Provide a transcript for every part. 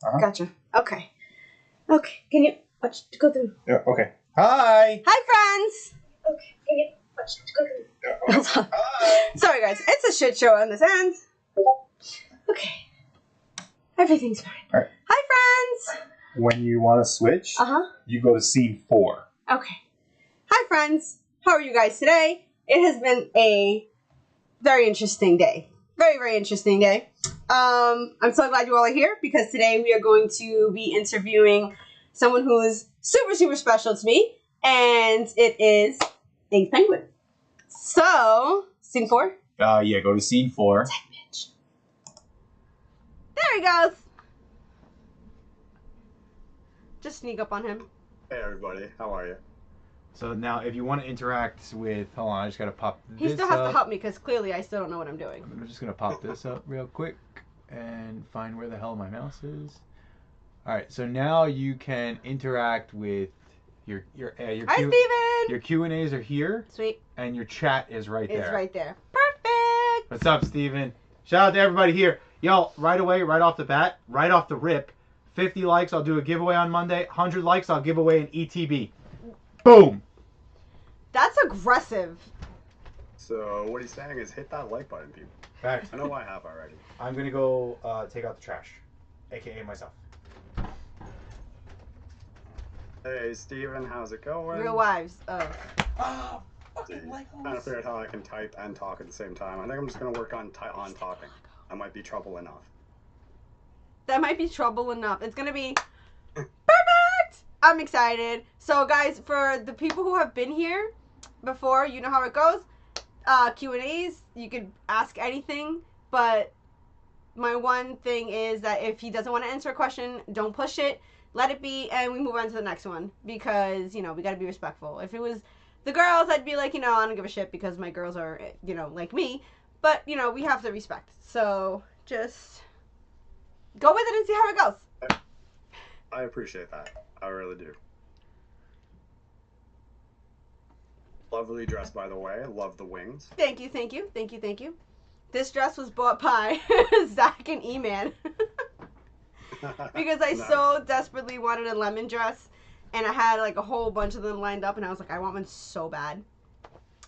Gotcha. Okay. Okay. Can you go through? Yeah, okay. Hi! Hi, friends! Okay. Can you go through? Yeah, okay. Hi! Sorry, guys. It's a shit show on this end. Okay. Everything's fine. All right. Hi, friends! When you want to switch, you go to scene 4. Okay. Hi, friends. How are you guys today? It has been a very interesting day. Very, very interesting day. I'm so glad you all are here because today we are going to be interviewing someone who is super, super special to me, and it is Ink Penguin. So, scene 4? Yeah, go to scene 4. That bitch. There he goes. Just sneak up on him. Hey everybody, how are you? So now, if you want to interact with... Hold on, I just got to pop He this still has up. to help me because clearly I still don't know what I'm doing. I'm just going to pop this up real quick and find where the hell my mouse is. Alright, so now you can interact with your Hi, Steven! Your Q&As are here. Sweet. And your chat is right there. It's right there. Perfect! What's up, Steven? Shout out to everybody here. Yo, right away, right off the bat, right off the rip, 50 likes, I'll do a giveaway on Monday. 100 likes, I'll give away an ETB. Boom! That's aggressive. So what he's saying is hit that like button, people. Facts. I know I have already. I'm gonna go take out the trash, aka myself. Hey Steven, how's it going? Real wives. Oh. Oh, See, trying to figure out how I can type and talk at the same time. I think I'm just gonna work on talking. That might be trouble enough. That might be trouble enough. It's gonna be perfect! I'm excited. So guys, for the people who have been here before, you know how it goes. Q&As, you could ask anything, but my one thing is that if he doesn't want to answer a question, don't push it. Let it be, and we move on to the next one. Because, you know, we gotta be respectful. If it was the girls, I'd be like, you know, I don't give a shit because my girls are, you know, like me. But, you know, we have to respect. So, just go with it and see how it goes. I appreciate that. I really do. Lovely dress, by the way. Love the wings. Thank you, thank you, thank you, thank you. This dress was bought by Zach and E-Man. Because I Nice. so desperately wanted a lemon dress. And I had like a whole bunch of them lined up. And I was like, I want one so bad.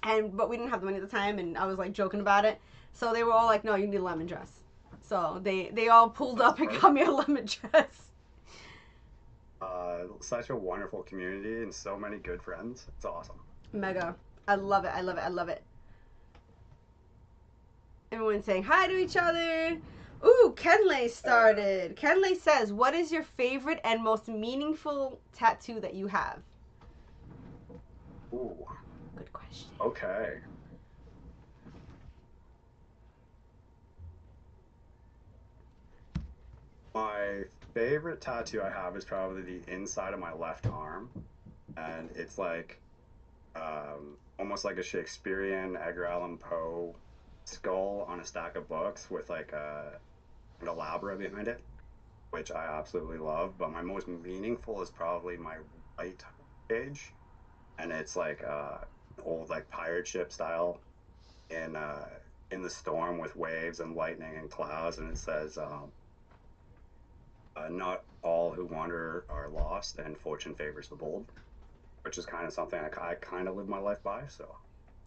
But we didn't have the money at the time. And I was like joking about it. So they were all like, no, you need a lemon dress. So they all pulled up and got me a lemon dress. Such a wonderful community and so many good friends. It's awesome. Mega. I love it. I love it. I love it. Everyone's saying hi to each other. Ooh, Kenley started. Kenley says, what is your favorite and most meaningful tattoo that you have? Ooh. Good question. Okay. My favorite tattoo I have is probably the inside of my left arm. And it's like almost like a Shakespearean Edgar Allan Poe skull on a stack of books with like an elaborate behind it, which I absolutely love. But my most meaningful is probably my right page, and it's like old like pirate ship style in the storm with waves and lightning and clouds, and it says not all who wander are lost, and fortune favors the bold, which is kind of something I kind of live my life by. So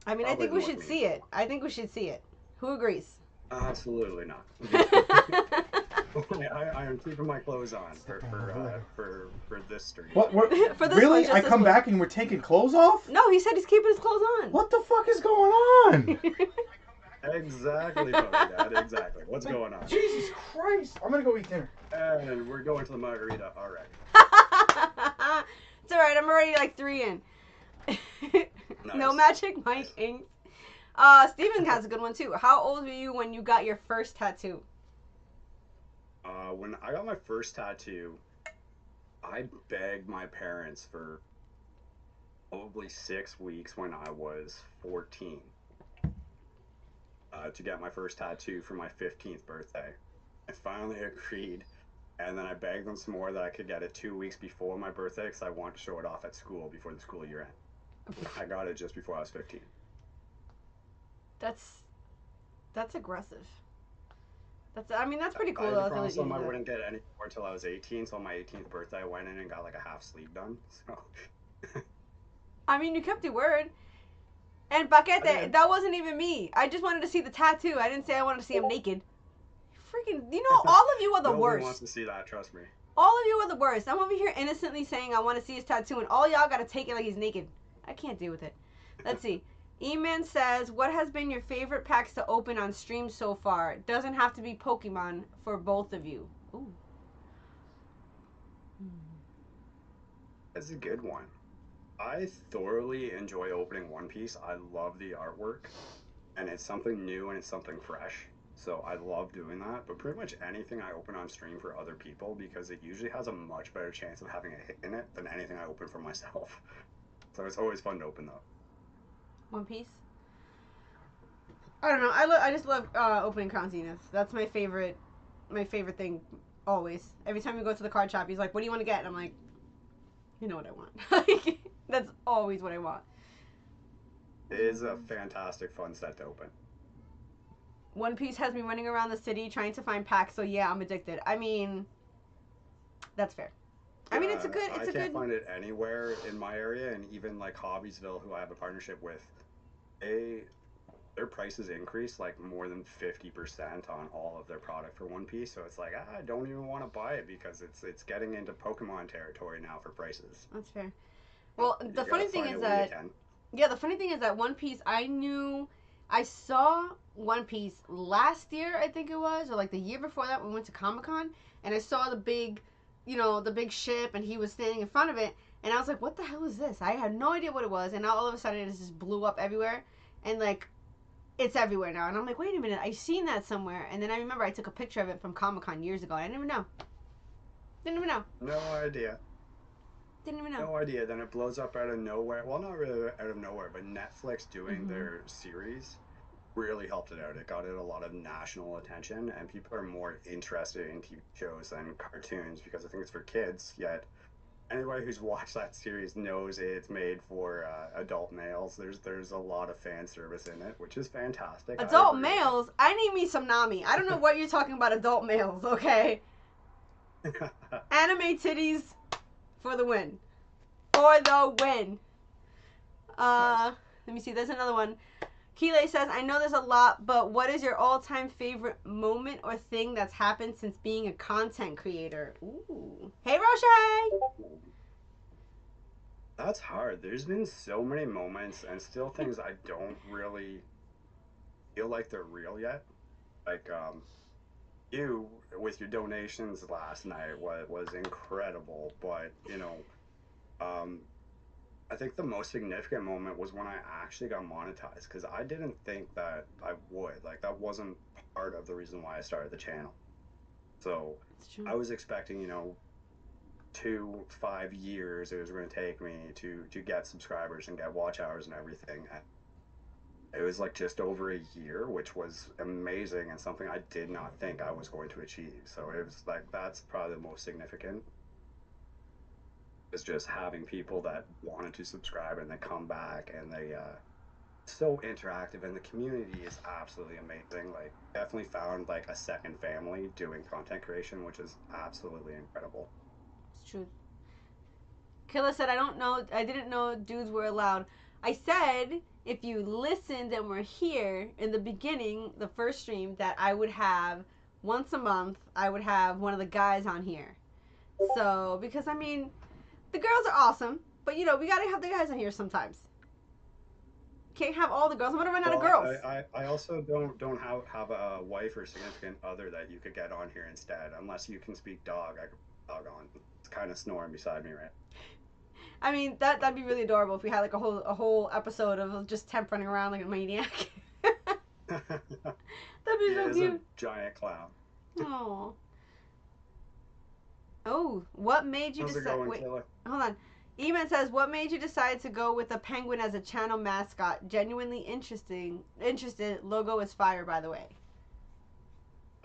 I mean, I think we should see it. I think we should see it. Who agrees? Absolutely not. I am keeping my clothes on for this stream. What? For this Really? one, just I this come one. back and we're taking clothes off? No, he said he's keeping his clothes on. What the fuck is going on? Exactly, Dad. Exactly. What's going on? Jesus Christ! I'm gonna go eat dinner. And we're going to the margarita already. It's alright, I'm already like 3 in. Nice. No magic, Mike Inc. Steven has a good one too. How old were you when you got your first tattoo? When I got my first tattoo, I begged my parents for probably 6 weeks when I was 14 to get my first tattoo for my 15th birthday. I finally agreed, and then I begged them some more that I could get it 2 weeks before my birthday because I wanted to show it off at school before the school year ended. I got it just before I was 15. That's aggressive. That's pretty cool I though. promised You them do I that. wouldn't get any more until I was 18. So on my 18th birthday, I went in and got like a half sleeve done. So I mean, you kept your word. And I Paquete, did. that wasn't even me. I just wanted to see the tattoo. I didn't say I wanted to see him naked. Freaking, all of you are the Nobody wants worst. to see that. Trust me. All of you are the worst. I'm over here innocently saying I want to see his tattoo, and all y'all gotta take it like he's naked. I can't deal with it. Let's see. E-Man says, what has been your favorite packs to open on stream so far? It doesn't have to be Pokemon for both of you. Ooh. That's a good one. I thoroughly enjoy opening One Piece. I love the artwork, and it's something new and it's something fresh. So I love doing that. But pretty much anything I open on stream for other people, because it usually has a much better chance of having a hit in it than anything I open for myself. So it's always fun to open though. One Piece. I don't know. I just love opening Crown Zeniths. That's my favorite thing always. Every time we go to the card shop, he's like, "What do you want to get?" And I'm like, "You know what I want." Like, that's always what I want. It is a fantastic fun set to open. One Piece has me running around the city trying to find packs, so yeah, I'm addicted. I mean, that's fair. I mean, it's a good. I can't find it anywhere in my area, and even like Hobbiesville, who I have a partnership with, their prices increase like more than 50% on all of their product for One Piece. So it's like I don't even want to buy it because it's getting into Pokemon territory now for prices. That's fair. Well, the funny thing is that the funny thing is that One Piece, I saw One Piece last year, I think it was, or like the year before that when we went to Comic-Con, and I saw the big, the big ship, and he was standing in front of it, and I was like, what the hell is this? I had no idea what it was, and now all of a sudden it just blew up everywhere, and like, it's everywhere now, and I'm like, wait a minute, I've seen that somewhere, and then I remember I took a picture of it from Comic-Con years ago, and I didn't even know. No idea. Didn't even know. No idea. Then it blows up out of nowhere. Well, not really out of nowhere, but Netflix doing their series really helped it out. It got it a lot of national attention, and people are more interested in TV shows than cartoons because I think it's for kids. Yet, anybody who's watched that series knows it's made for adult males. There's a lot of fan service in it, which is fantastic. Adult males? I need me some Nami. I don't know what you're talking about, adult males, okay? Anime titties for the win. For the win. Nice. Let me see. There's another one. Keeley says, I know there's a lot, but what is your all-time favorite moment or thing that's happened since being a content creator? Ooh. Hey, Roche! That's hard. There's been so many moments and still things I don't really feel like they're real yet. Like, you with your donations last night was incredible, but I think the most significant moment was when I actually got monetized because I didn't think that I would. Like that wasn't part of the reason why I started the channel. So I was expecting, 5 years it was going to take me to get subscribers and get watch hours and everything. It was like just over a year, which was amazing and something I did not think I was going to achieve. So it was like that's probably the most significant. Is just having people that wanted to subscribe and they come back and they so interactive and the community is absolutely amazing. Like definitely found like a second family doing content creation, which is absolutely incredible. It's true. Killa said, I didn't know dudes were allowed. I said, if you listened and were here in the beginning, the first stream, that I would have, once a month, I would have one of the guys on here. So, because, I mean, the girls are awesome, but, we gotta have the guys on here sometimes. Can't have all the girls. I'm gonna run out of girls. I also don't have a wife or significant other that you could get on here instead, unless you can speak dog. I could put dog on. It's kind of snoring beside me, right? I mean, that'd be really adorable if we had like a whole episode of just Temp running around like a maniac. That'd be so cute. A giant clown. Oh, what made you decide? Wait, hold on. Eamon says, what made you decide to go with a penguin as a channel mascot? Genuinely interested. Logo is fire, by the way.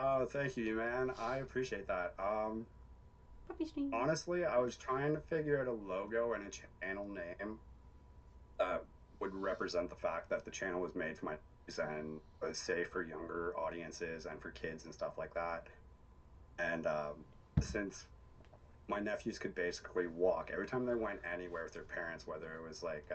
Oh, thank you, man. I appreciate that. Honestly, I was trying to figure out a logo and a channel name that would represent the fact that the channel was made for my and was safe for younger audiences and for kids and stuff like that. And since my nephews could basically walk, every time they went anywhere with their parents, whether it was like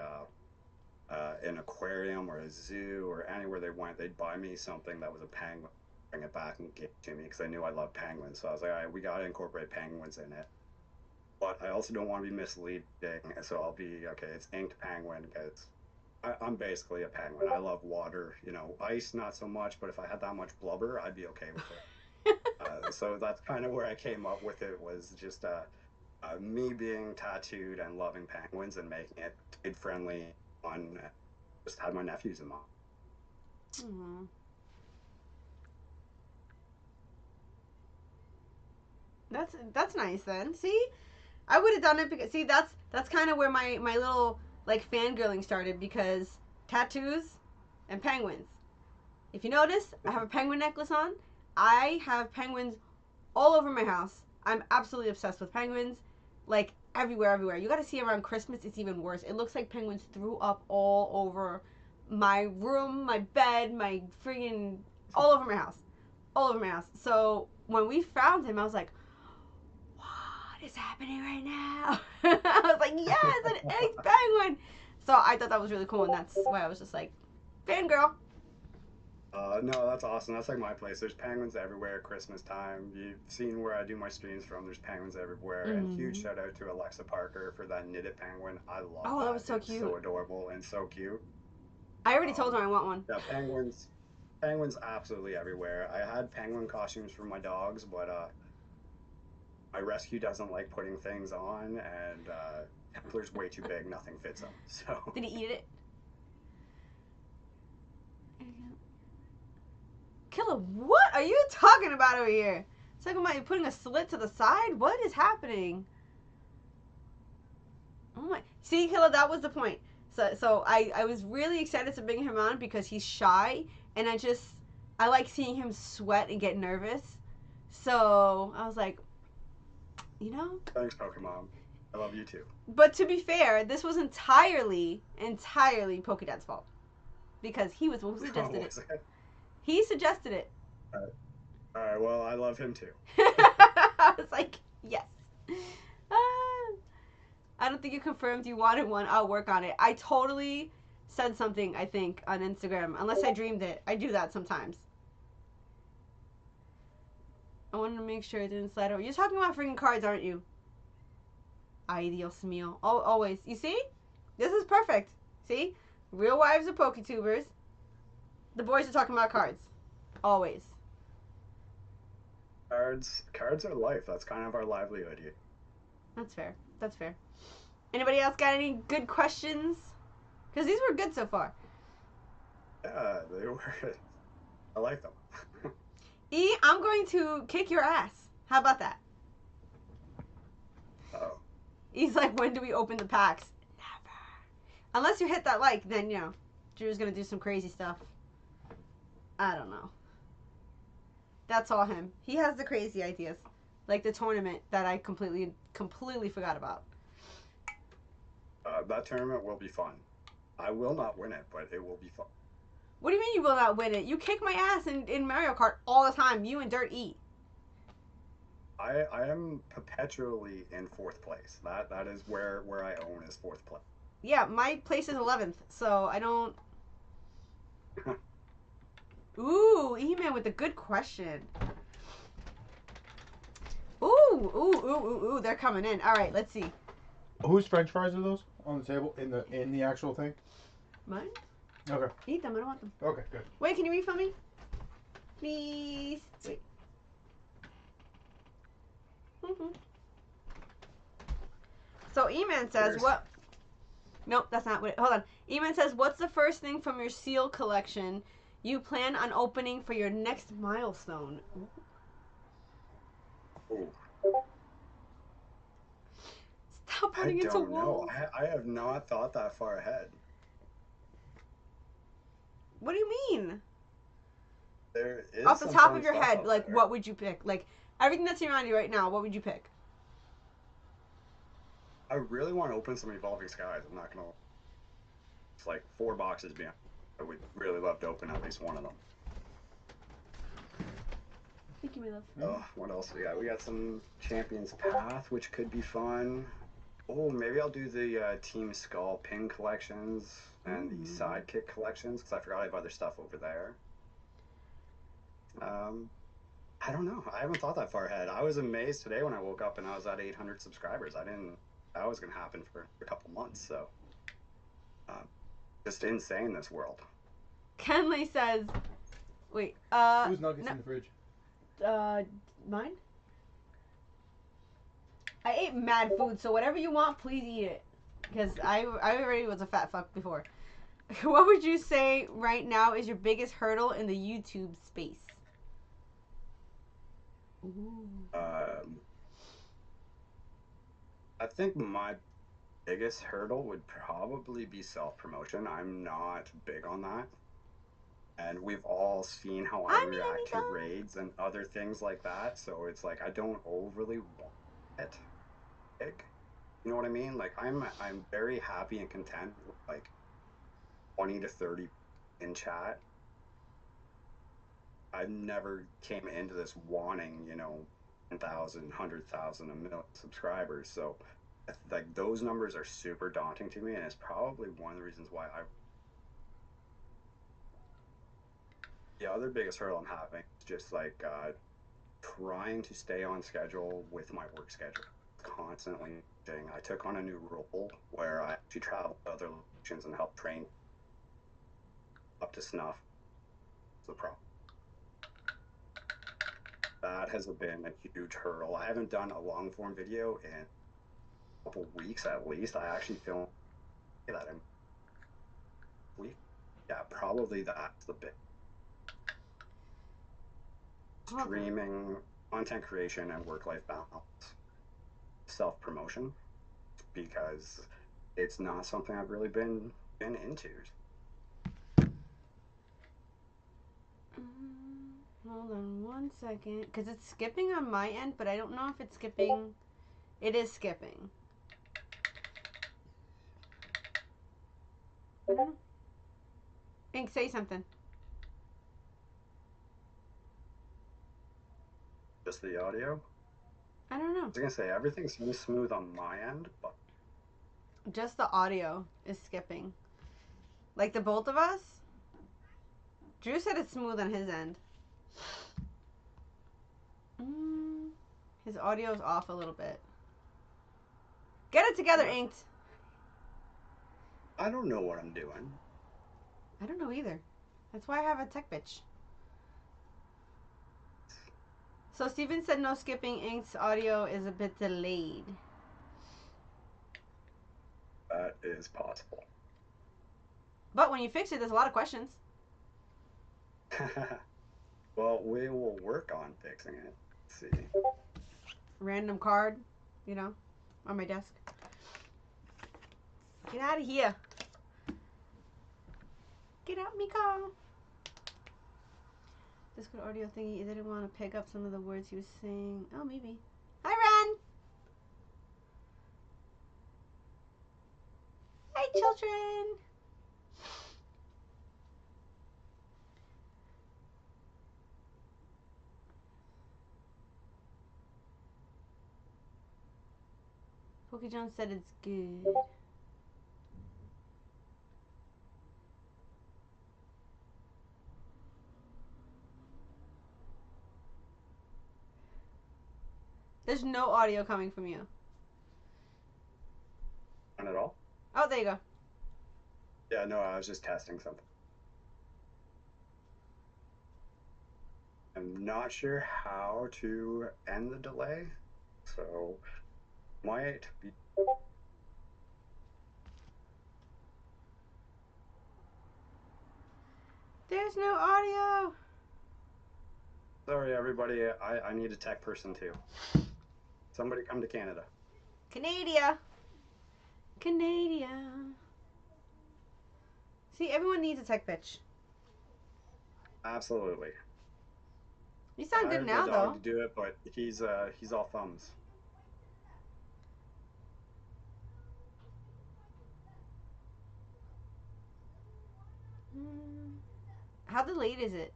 an aquarium or a zoo or anywhere they went, they'd buy me something that was a penguin, bring it back and give it to me because they knew I love penguins. So I was like, all right, we got to incorporate penguins in it. But I also don't want to be misleading, so I'll be okay. It's inked penguin because I'm basically a penguin. I love water, ice not so much. But if I had that much blubber, I'd be okay with it. So that's kind of where I came up with it. Was just me being tattooed and loving penguins and making it kid friendly. Fun. Just had my nephews in mind. Aww. That's nice then. See, I would have done it because that's kind of where my little like fangirling started because tattoos and penguins. If you notice, I have a penguin necklace on. I have penguins all over my house. I'm absolutely obsessed with penguins, like everywhere, everywhere. You got to see around Christmas. It's even worse. It looks like penguins threw up all over my room, my bed, my friggin' all over my house, all over my house. So when we found him, I was like, what is happening right now? I was like, yes, an egg penguin. So I thought that was really cool, and that's why I was just like, fangirl. No, that's awesome. That's like my place. There's penguins everywhere at Christmas time. You've seen where I do my streams from. There's penguins everywhere. And huge shout out to Alexa Parker for that knitted penguin. I love that. Oh, that was so It's cute. so adorable and so cute. I already told her I want one. Yeah, penguins absolutely everywhere. I had penguin costumes for my dogs, but my rescue doesn't like putting things on, and Templar's way too big. Nothing fits him. So. Did he eat it? Killer, what are you talking about over here? Talking about you putting a slit to the side? What is happening? Oh my! See, Killer, that was the point. So I was really excited to bring him on because he's shy, and I like seeing him sweat and get nervous. So I was like, Thanks, Pokemon. I love you too. But to be fair, this was entirely Pokedad's fault because he was the one who suggested it. He suggested it. All right. Well, I love him too. I was like, yes. I don't think you confirmed you wanted one. I'll work on it. I totally said something, I think, on Instagram. Unless I dreamed it. I do that sometimes. I wanted to make sure it didn't slide over. You're talking about freaking cards, aren't you? Ay, Dios mío. Always. You see? This is perfect. See? Real wives are Poketubers. The boys are talking about cards. Always. Cards are life. That's kind of our livelihood here. That's fair. That's fair. Anybody else got any good questions? Because these were good so far. Yeah, they were. I like them. E, I'm going to kick your ass. How about that? Oh. He's like, when do we open the packs? Never. Unless you hit that like, then, Drew's going to do some crazy stuff. I don't know. That's all him. He has the crazy ideas. Like the tournament that I completely forgot about. That tournament will be fun. I will not win it, but it will be fun. What do you mean you will not win it? You kick my ass in Mario Kart all the time. You and Dirt eat. I am perpetually in 4th place. That is where I own is 4th place. Yeah, my place is 11th, so I don't... Ooh, E-Man with a good question. Ooh, they're coming in. All right, let's see. Whose French fries are those on the table in the actual thing? Mine? Okay. Eat them. I don't want them. Okay, good. Wait, can you refill me? Please. Wait. So E-Man says what? Nope, that's not what. Hold on. E-Man says, what's the first thing from your seal collection you plan on opening for your next milestone? Ooh. Stop running into walls. I have not thought that far ahead. What do you mean? There is off the top of your head, like, there. what would you pick? Like, everything that's around you right now, what would you pick? I really want to open some Evolving Skies. I'm not gonna. It's like 4 boxes behind. I would really love to open at least one of them. Thank you, my love. Oh, what else we got? We got some Champions Path, which could be fun. Oh, maybe I'll do the Team Skull pin collections and the sidekick collections because I forgot I have other stuff over there. I don't know. I haven't thought that far ahead. I was amazed today when I woke up and I was at 800 subscribers. I didn't. That was going to happen for a couple months. So, just insane this world. Kenley says, "Wait, Who's nuggets in the fridge? Mine. I ate mad food, so whatever you want, please eat it. Because I already was a fat fuck before. What would you say right now is your biggest hurdle in the YouTube space?" Ooh. I think my biggest hurdle would probably be self-promotion. I'm not big on that. And we've all seen how I react to raids and other things like that. So it's like I don't overly want it big. You know what I mean? Like I'm very happy and content with like 20 to 30 in chat. I never came into this wanting, 10,000, 100,000, a million subscribers. So like those numbers are super daunting to me, and it's probably one of the reasons why the other biggest hurdle I'm having is just like trying to stay on schedule with my work schedule. Constantly changing. I took on a new role where I actually travel to other locations and help train up to snuff. It's the problem. That has been a huge hurdle. I haven't done a long form video in a couple weeks at least. I actually filmed that in a week. Yeah, probably that's the big. Streaming, content creation, and work-life balance, self-promotion, because it's not something I've really been into. Hold on 1 second, because it's skipping on my end, but I don't know if it's skipping. It is skipping. I don't know. Ink, say something. Just the audio? I don't know. I was gonna say everything seems smooth on my end, but Just the audio is skipping. Like the both of us? Drew said it's smooth on his end. His audio's off a little bit. Get it together, Inked. I don't know what I'm doing. I don't know either. That's why I have a tech bitch. So Steven said no skipping. Inked's audio is a bit delayed. That is possible. But when you fix it, there's a lot of questions. Well, we will work on fixing it. Let's see. Random card, on my desk. Get out of here. Get out me car. Discord audio thingy, it didn't want to pick up some of the words he was saying. Oh, maybe. Hi, Ren. Hi, children. PokeJohn said it's good. There's no audio coming from you. None at all? Oh, there you go. Yeah, no, I was just testing something. I'm not sure how to end the delay, so might be. There's no audio. Sorry, everybody. I need a tech person too. Somebody come to Canada. Canada. See, everyone needs a tech bitch. Absolutely. You sound good now, I have a though. dog to do it, but he's all thumbs. How delayed is it?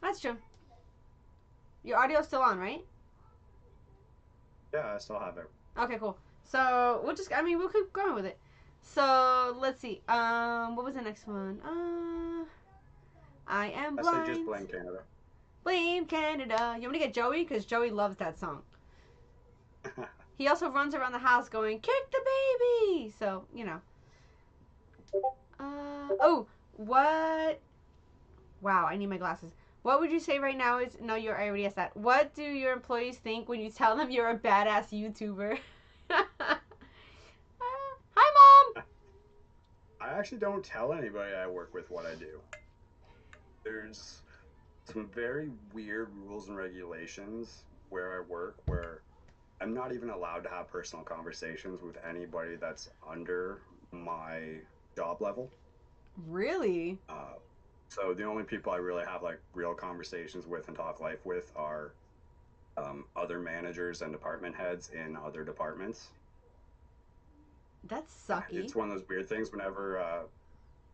That's true. Your audio's still on, right? Yeah, I still have it. Okay, cool. So we'll just, I mean, we'll keep going with it. So let's see. What was the next one? I am I say just blind. blame Canada. Blame Canada. You want me to get Joey? Because Joey loves that song. He also runs around the house going, kick the baby! So, you know. Oh, what? Wow, I need my glasses. What would you say right now is, no, I already asked that. What do your employees think when you tell them you're a badass YouTuber? Hi, Mom! I actually don't tell anybody I work with what I do. There's some very weird rules and regulations where I work where I'm not even allowed to have personal conversations with anybody that's under my job level. Really? So the only people I really have like real conversations with and talk life with are other managers and department heads in other departments. That's sucky. It's one of those weird things whenever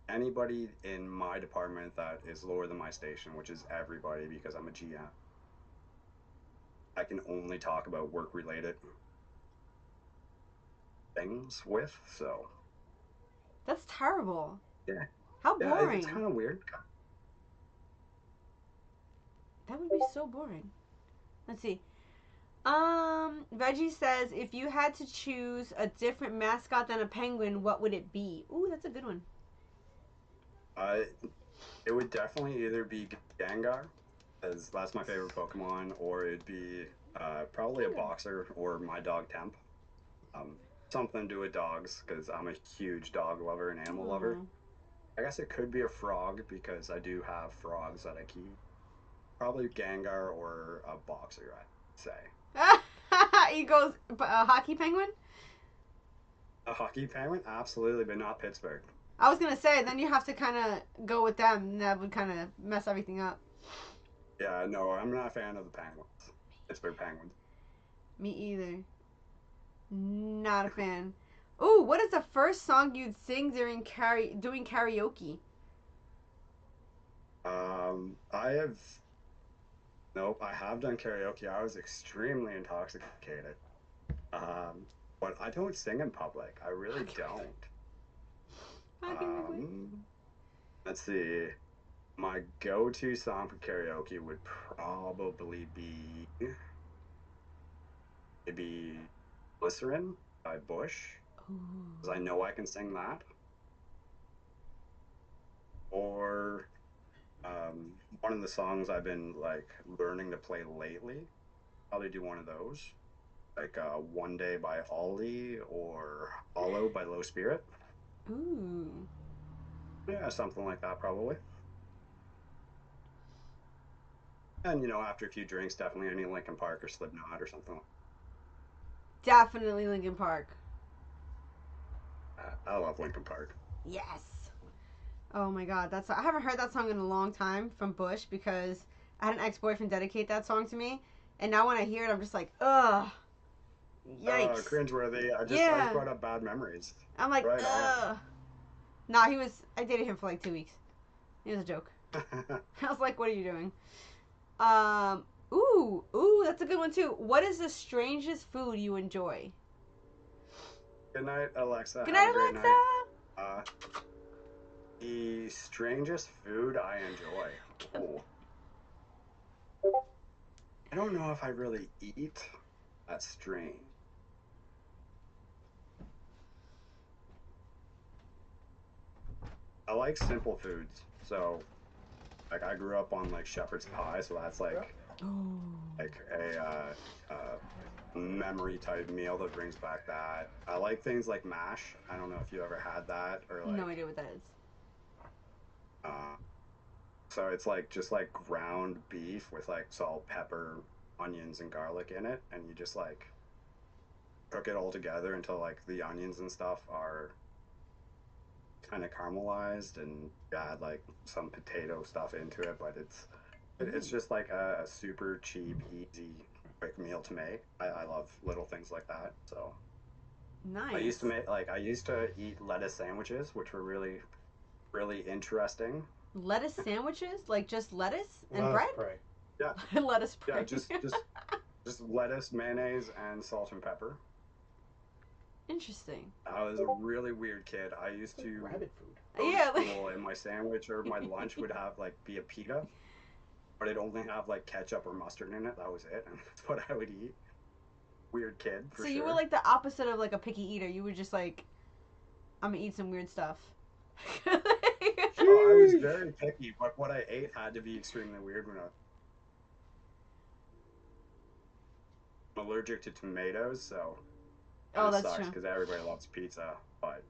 anybody in my department that is lower than my station, which is everybody because I'm a GM, I can only talk about work related things with. So That's terrible. yeah, How yeah, boring. it's kind of weird. That would be so boring. Let's see. Reggie says, if you had to choose a different mascot than a penguin, what would it be? Ooh, that's a good one. Uh, it would definitely either be Gengar, as that's my favorite Pokemon, or it'd be probably a boxer or my dog Temp. Something to do with dogs because I'm a huge dog lover and animal lover. I guess it could be a frog because I do have frogs that I keep. Probably Gengar or a boxer, I'd say. He goes, hockey penguin? A hockey penguin? Absolutely, but not Pittsburgh. I was going to say, then you have to kind of go with them, and that would kind of mess everything up. Yeah, no, I'm not a fan of the Penguins. Pittsburgh Penguins. Me either. Not a fan. Ooh, what is the first song you'd sing during doing karaoke? I have nope. I have done karaoke. I was extremely intoxicated. But I don't sing in public. I really don't. Let's see. My go-to song for karaoke would probably be maybe "Glycerin" by Bush, because I know I can sing that. Or one of the songs I've been like learning to play lately. Probably do one of those, like "One Day" by Ollie or "Hollow" by Low Spirit. Ooh. Yeah, something like that probably. And after a few drinks, definitely any Linkin Park or Slipknot or something. Definitely Linkin Park. I love Linkin Park. Yes. Oh my god, I haven't heard that song in a long time from Bush because I had an ex-boyfriend dedicate that song to me, and now when I hear it, I'm just like, ugh, yikes. Cringeworthy. I just brought up bad memories. I'm like, right ugh. On. Nah, I dated him for like 2 weeks. It was a joke. I was like, what are you doing? Ooh, that's a good one too. What is the strangest food you enjoy? Good night, Alexa. Good night, Alexa. The strangest food I enjoy. Oh. I don't know if I really eat that strange. I like simple foods. So, like, I grew up on like shepherd's pie, so that's like a memory type meal that brings back that. I like things like mash. I don't know if you ever had that or like. No idea what that is. So it's like just like ground beef with like salt, pepper, onions, and garlic in it, and you just like cook it all together until like the onions and stuff are kind of caramelized, and add like some potato stuff into it. But it's just like a super cheap, easy quick meal to make. I love little things like that. So Nice. I used to eat lettuce sandwiches, which were really really interesting. Lettuce sandwiches? Like just lettuce and Let us bread? pray. Yeah, Lettuce yeah, bread. just lettuce, mayonnaise, and salt and pepper. Interesting. I was a really weird kid. I used to Rabbit food. go to Yeah. school and my sandwich or my lunch would have like be a pita, but it'd only have like ketchup or mustard in it. That was it, and that's what I would eat. Weird kid for So sure. you were like the opposite of like a picky eater. You were just like, I'm gonna eat some weird stuff. Oh, I was very picky, but what I ate had to be extremely weird when I'm allergic to tomatoes, so kind Oh, of that's sucks true. because everybody loves pizza. But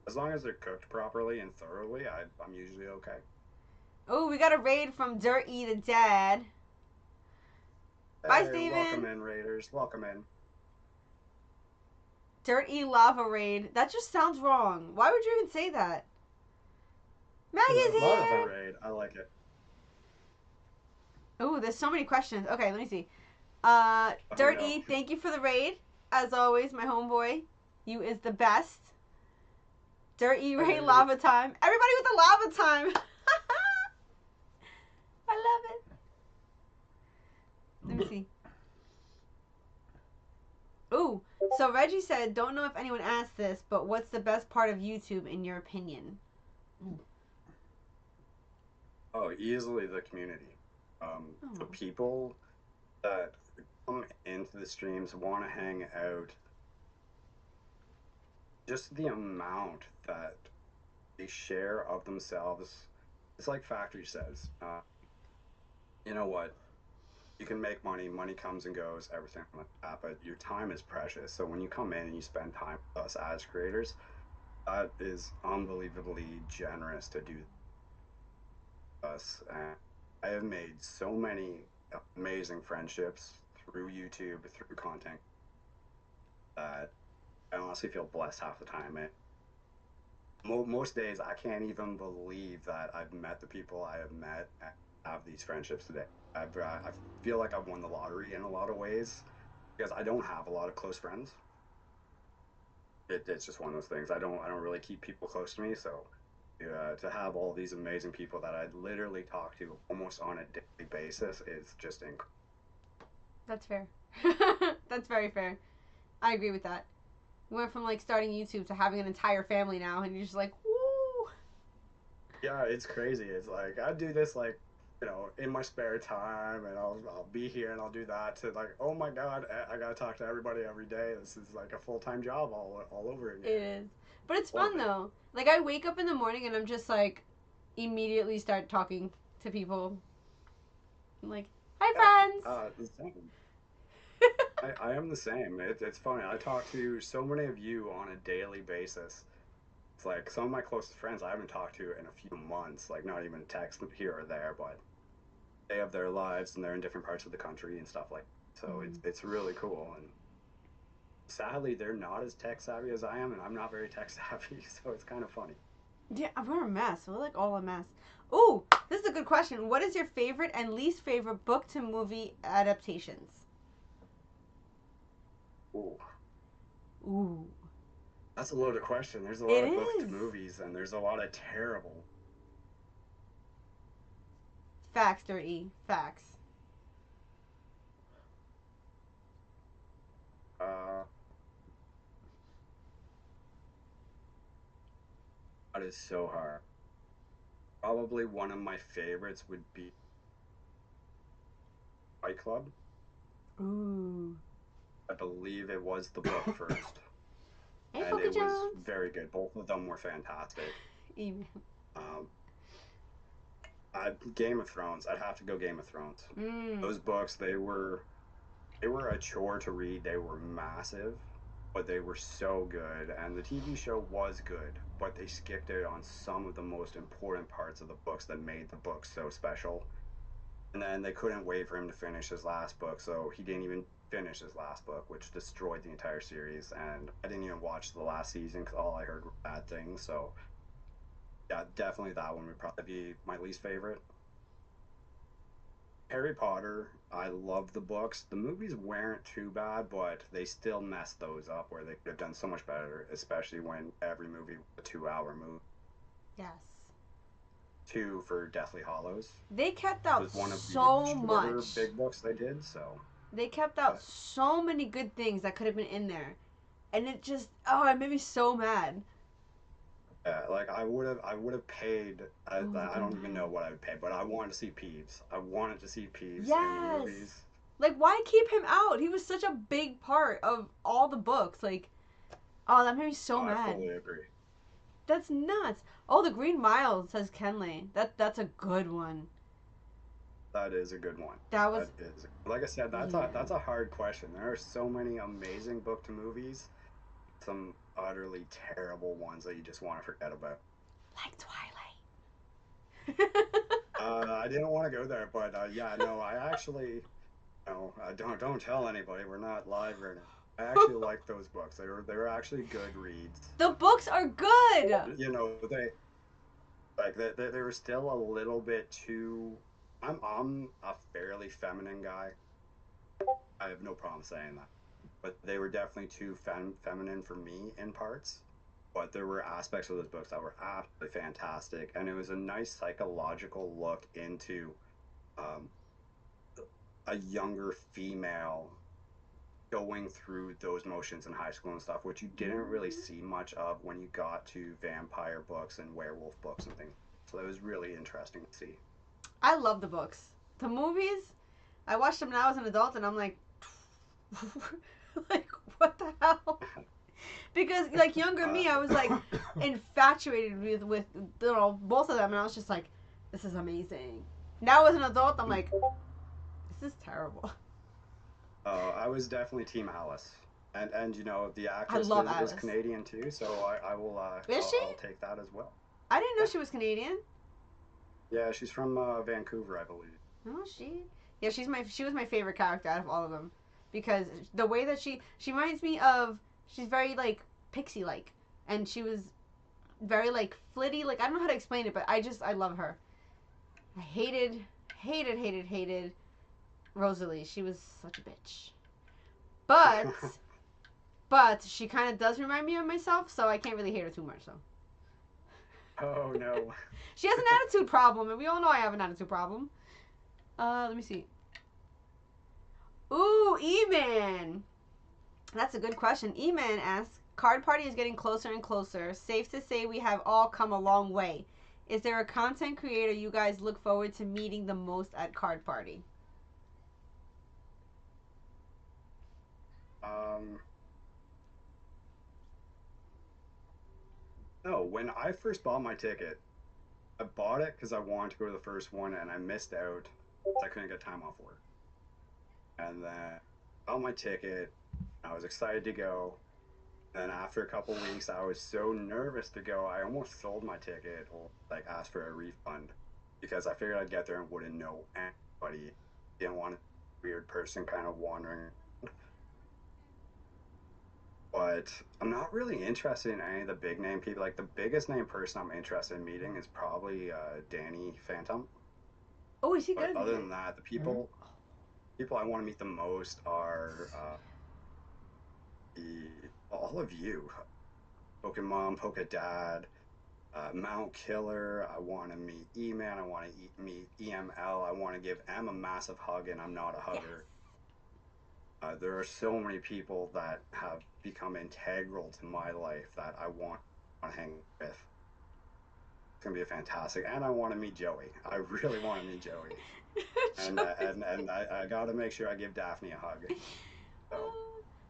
as long as they're cooked properly and thoroughly, I'm usually okay. Oh, we got a raid from Dirty the Dad. Bye, Hey, welcome Steven. in, Raiders. Welcome in. Dirty Lava Raid. That just sounds wrong. Why would you even say that? Maggie's Lava here. raid. I like it. Oh, there's so many questions. Okay, let me see. Oh no. Dirty, thank you for the raid. As always, my homeboy. You is the best. Dirty raid Hey. lava time. Everybody with the lava time. I love it. Let me see. Ooh, so Reggie said, don't know if anyone asked this, but what's the best part of YouTube in your opinion? Oh, easily the community. The Oh. people that come into the streams want to hang out. Just the amount that they share of themselves. It's like Factory says. You know what? You can make money. Money comes and goes. Everything like that. But your time is precious. So when you come in and you spend time with us as creators, that is unbelievably generous to do us. And I have made so many amazing friendships through YouTube, through content that I honestly feel blessed half the time. Most days I can't even believe that I've met the people I have met and have these friendships today. I feel like I've won the lottery in a lot of ways because I don't have a lot of close friends. It's just one of those things. I don't really keep people close to me, so to have all these amazing people that I literally talk to almost on a daily basis is just incredible. That's fair. That's very fair. I agree with that. We went from like starting YouTube to having an entire family now, and you're just like, woo! Yeah, it's crazy. It's like I do this like in my spare time, and I'll be here and I'll do that. To like, oh my God, I gotta talk to everybody every day. This is like a full-time job all over again. It is. But it's Love fun it. though. Like I wake up in the morning and I'm just like immediately start talking to people. I'm like, hi Yeah, friends. the same. I am the same. It's funny. I talk to so many of you on a daily basis. It's like some of my closest friends I haven't talked to in a few months. Like not even text here or there, but they have their lives and they're in different parts of the country and stuff like that. So it's really cool. And sadly, they're not as tech savvy as I am, and I'm not very tech savvy. So it's kind of funny. Yeah, we're a mess. We're like all a mess. Ooh, this is a good question. What is your favorite and least favorite book to movie adaptations? Ooh, Ooh. that's a loaded question. There's a It lot of book to is. movies, and there's a lot of terrible. Facts, Dirty. Facts. Uh, that is so hard. Probably one of my favorites would be Fight Club. Ooh. I believe it was the book first, Hey, and Polka it was Jones. very good. Both of them were fantastic. Email. Um, Game of Thrones. I'd have to go Game of Thrones. Mm. Those books, they were a chore to read. They were massive, but they were so good. And the TV show was good, but they skipped out on some of the most important parts of the books that made the book so special. And then they couldn't wait for him to finish his last book, so he didn't even finish his last book, which destroyed the entire series. And I didn't even watch the last season because all I heard were bad things. So yeah, definitely that one would probably be my least favorite. Harry Potter, I love the books. The movies weren't too bad, but they still messed those up where they could have done so much better, especially when every movie was a 2 hour movie. Yes. Two for Deathly Hollows, They kept which out was one of the so shorter much. big books they did. So, They kept out but so many good things that could have been in there. And it just, oh, it made me so mad. yeah, like I would have paid. Oh, the I Green don't even know Mile. what I would pay, but I wanted to see Peeves. I wanted to see Peeves in the Yes. movies. Like, why keep him out? He was such a big part of all the books. Like, oh, that made me so Oh, I mad. fully agree. That's nuts. Oh, the Green Mile, says Kenley. That's a good one. That is a good one. That was, That is, like I said, yeah. that's a hard question. There are so many amazing book to movies, some utterly terrible ones that you just want to forget about. Like Twilight. I didn't want to go there, but yeah, no, I actually, no, don't tell anybody. We're not live right now. I actually like those books. They were actually good reads. The books are good. You know, they were still a little bit too. I'm a fairly feminine guy. I have no problem saying that. But they were definitely too feminine for me in parts. But there were aspects of those books that were absolutely fantastic, and it was a nice psychological look into um, a younger female going through those motions in high school and stuff, which you didn't really see much of when you got to vampire books and werewolf books and things. So it was really interesting to see. I love the books. The movies, I watched them when I was an adult, and I'm like, like what the hell? Because like younger Uh, me, I was like infatuated with both of them, and I was just like, this is amazing. Now as an adult, I'm like, this is terrible. I was definitely Team Alice, and you know the I actress love is Alice. Canadian too, so I will Is she? I'll take that as well. I didn't know Yeah, she was Canadian. yeah, she's from Vancouver, I believe. Oh, she. Yeah, she was my favorite character out of all of them, because the way that she reminds me of, she's very like pixie like, and she was very like flitty. Like I don't know how to explain it, but I love her. I hated Rosalie. She was such a bitch. But she kind of does remind me of myself, so I can't really hate her too much. So Oh no. she has an attitude problem, and we all know I have an attitude problem. Let me see. Ooh, E-Man. That's a good question. E-Man asks, Card Party is getting closer and closer. Safe to say we have all come a long way. Is there a content creator you guys look forward to meeting the most at Card Party? Um, no, when I first bought my ticket, I bought it because I wanted to go to the first one, and I missed out. I couldn't get time off work, and then I bought my ticket. I was excited to go. And after a couple weeks, I was so nervous to go, I almost sold my ticket or like asked for a refund because I figured I'd get there and wouldn't know anybody. Didn't want a weird person kind of wandering. But I'm not really interested in any of the big name people. Like the biggest name person I'm interested in meeting is probably Danny Phantom. Oh, is he But good? other than that, the Mhm. people I want to meet the most are the all of you, Pokemon, Pokedad, Mount Killer. I want to meet E-Man. I want to meet EML. I want to give M a massive hug, and I'm not a Yes. hugger. There are so many people that have become integral to my life that I want to hang with. It's gonna be a fantastic, and I want to meet Joey. I really want to meet Joey, and I got to make sure I give Daphne a hug. So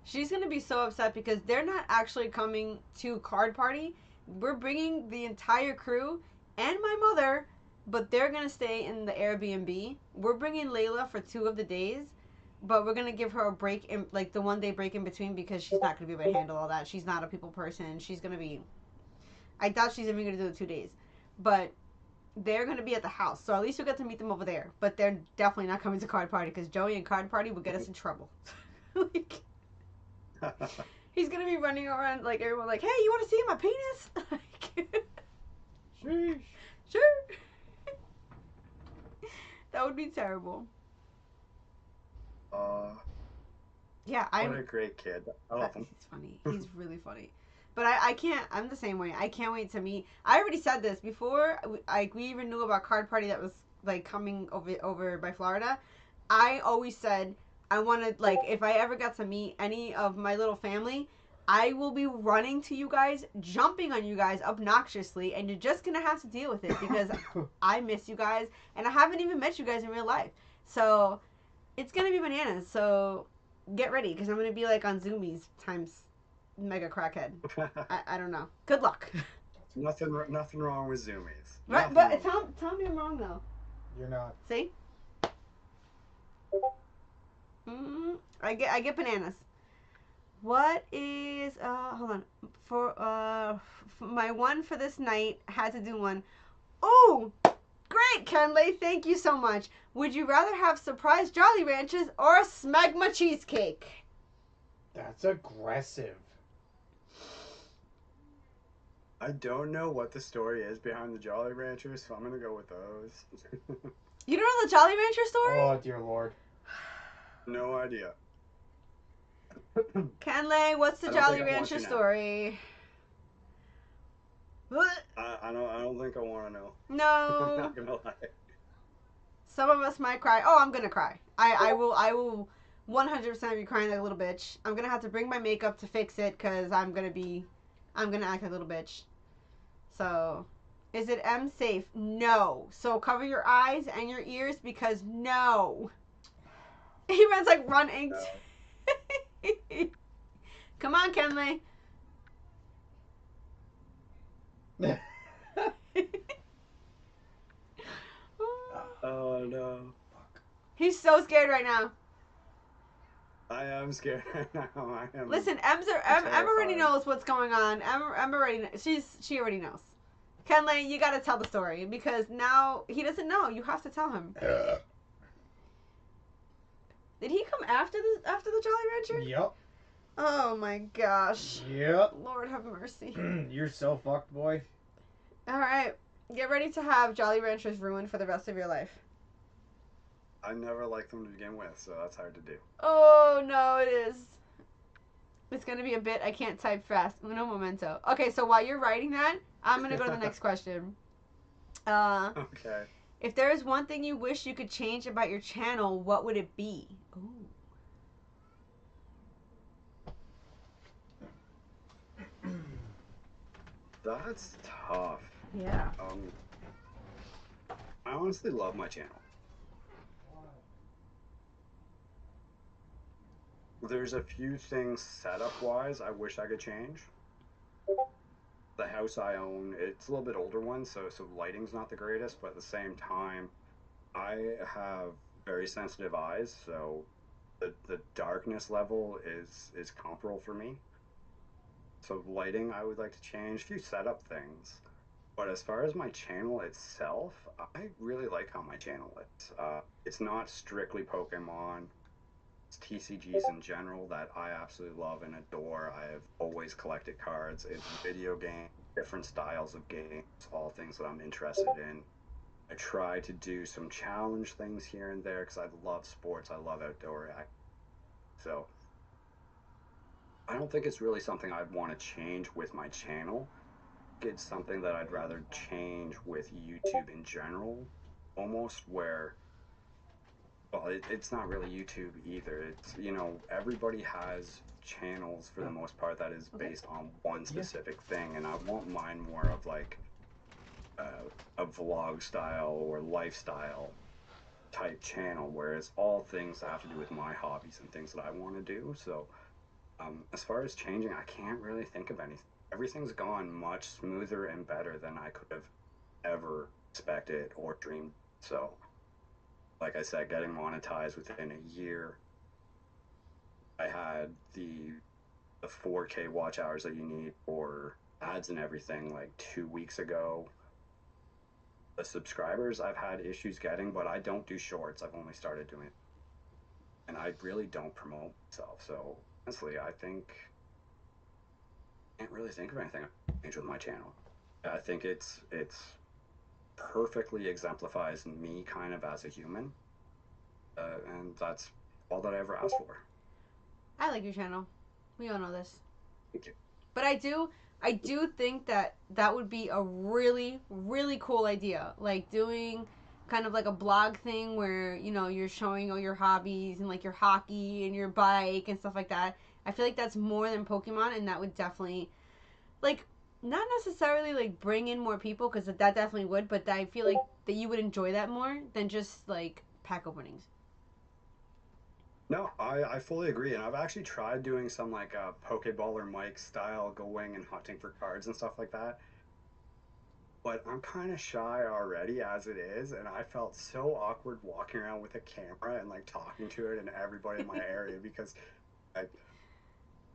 She's gonna be so upset because they're not actually coming to Card Party. We're bringing the entire crew and my mother, but they're gonna stay in the Airbnb. We're bringing Layla for 2 of the days, but we're gonna give her a break in like the 1 day break in between because she's not gonna be able to handle all that. She's not a people person. She's gonna be. I doubt she's even gonna do the 2 days, but they're gonna be at the house, so at least you'll get to meet them over there. But they're definitely not coming to Card Party because Joey and Card Party will get us in trouble. Like, he's gonna be running around like everyone, like, "Hey, you want to see my penis?" Like, Sheesh. sure. That would be terrible. Yeah, what a great kid. I love him. he's funny. He's really funny. But I can't. I'm the same way. I can't wait to meet. I already said this before. We even knew about card party that was like coming over by Florida. I always said I wanted, like, if I ever got to meet any of my little family, I will be running to you guys, jumping on you guys obnoxiously, and you're just gonna have to deal with it because I miss you guys, and I haven't even met you guys in real life. So it's gonna be bananas. So get ready because I'm gonna be like on Zoomies times mega crackhead. I don't know. Good luck. Nothing wrong with zoomies. Right, but tell me I'm wrong though. You're not. See? I get bananas. What is hold on for my one for this night had to do one. Oh, great, Kenley. Thank you so much. Would you rather have surprise Jolly Ranchers or a smegma cheesecake? That's aggressive. I don't know what the story is behind the Jolly Ranchers, so I'm gonna go with those. You don't know the Jolly Rancher story? Oh dear Lord. No idea. Kenley, what's the I don't Jolly think I want Rancher to know. story? I don't think I want to know. I'm No. not gonna lie. Some of us might cry. Oh, I'm gonna cry. I will 100% be crying like a little bitch. I'm gonna have to bring my makeup to fix it because I'm gonna act like a little bitch. So, is it M safe? No. So cover your eyes and your ears because no. He runs like run inked. No. Come on, Kenley. Oh no. He's so scared right now. I am scared right now. I am. Listen, Em already knows what's going on. Em already she already knows. Kenley, you gotta tell the story because now he doesn't know. You have to tell him. Did he come after the Jolly Rancher? Yep. Oh my gosh. Yep. Lord have mercy. You're so fucked, boy. All right, get ready to have Jolly Ranchers ruined for the rest of your life. I never liked them to begin with, so that's hard to do. Oh no, it is. It's gonna be a bit. I can't type fast. Uno momento. Okay, so while you're writing that, I'm gonna go to the next question. Okay. If there is one thing you wish you could change about your channel, what would it be? Ooh. That's tough. Yeah. I honestly love my channel. There's a few things setup-wise I wish I could change. The house I own, it's a little bit older one, so lighting's not the greatest, but at the same time, I have very sensitive eyes, so the darkness level is comparable for me. So lighting I would like to change, a few setup things. But as far as my channel itself, I really like how my channel is. It's not strictly Pokemon. It's TCGs in general that I absolutely love and adore. I have always collected cards. It's video game, different styles of games, all things that I'm interested in. I try to do some challenge things here and there because I love sports. I love outdoor activities. So I don't think it's really something I'd want to change with my channel. It's something that I'd rather change with YouTube in general, almost where, well, it's not really YouTube either. It's, everybody has channels for the most part that is based on one specific thing, and I want mine more of like a vlog style or lifestyle type channel, whereas all things have to do with my hobbies and things that I want to do. So as far as changing, I can't really think of anything. Everything's gone much smoother and better than I could have ever expected or dreamed. So, like I said, getting monetized within a year, I had the 4K watch hours that you need for ads and everything like 2 weeks ago. The subscribers I've had issues getting, but I don't do shorts. I've only started doing it. And I really don't promote myself. So, honestly, I can't really think of anything I've changed with my channel. I think it's perfectly exemplifies me kind of as a human, and that's all that I ever asked for. I like your channel. We all know this. Thank you. But I do think that would be a really, really cool idea. Like doing kind of like a blog thing where, you know, you're showing all your hobbies and like your hockey and your bike and stuff like that. I feel like that's more than Pokemon, and that would definitely, like, not necessarily like bring in more people, because that definitely would, but I feel like that you would enjoy that more than just like pack openings. No, I fully agree, and I've actually tried doing some like Pokeballer Mike style going and hunting for cards and stuff like that. But I'm kind of shy already as it is, and I felt so awkward walking around with a camera and like talking to it and everybody in my area because like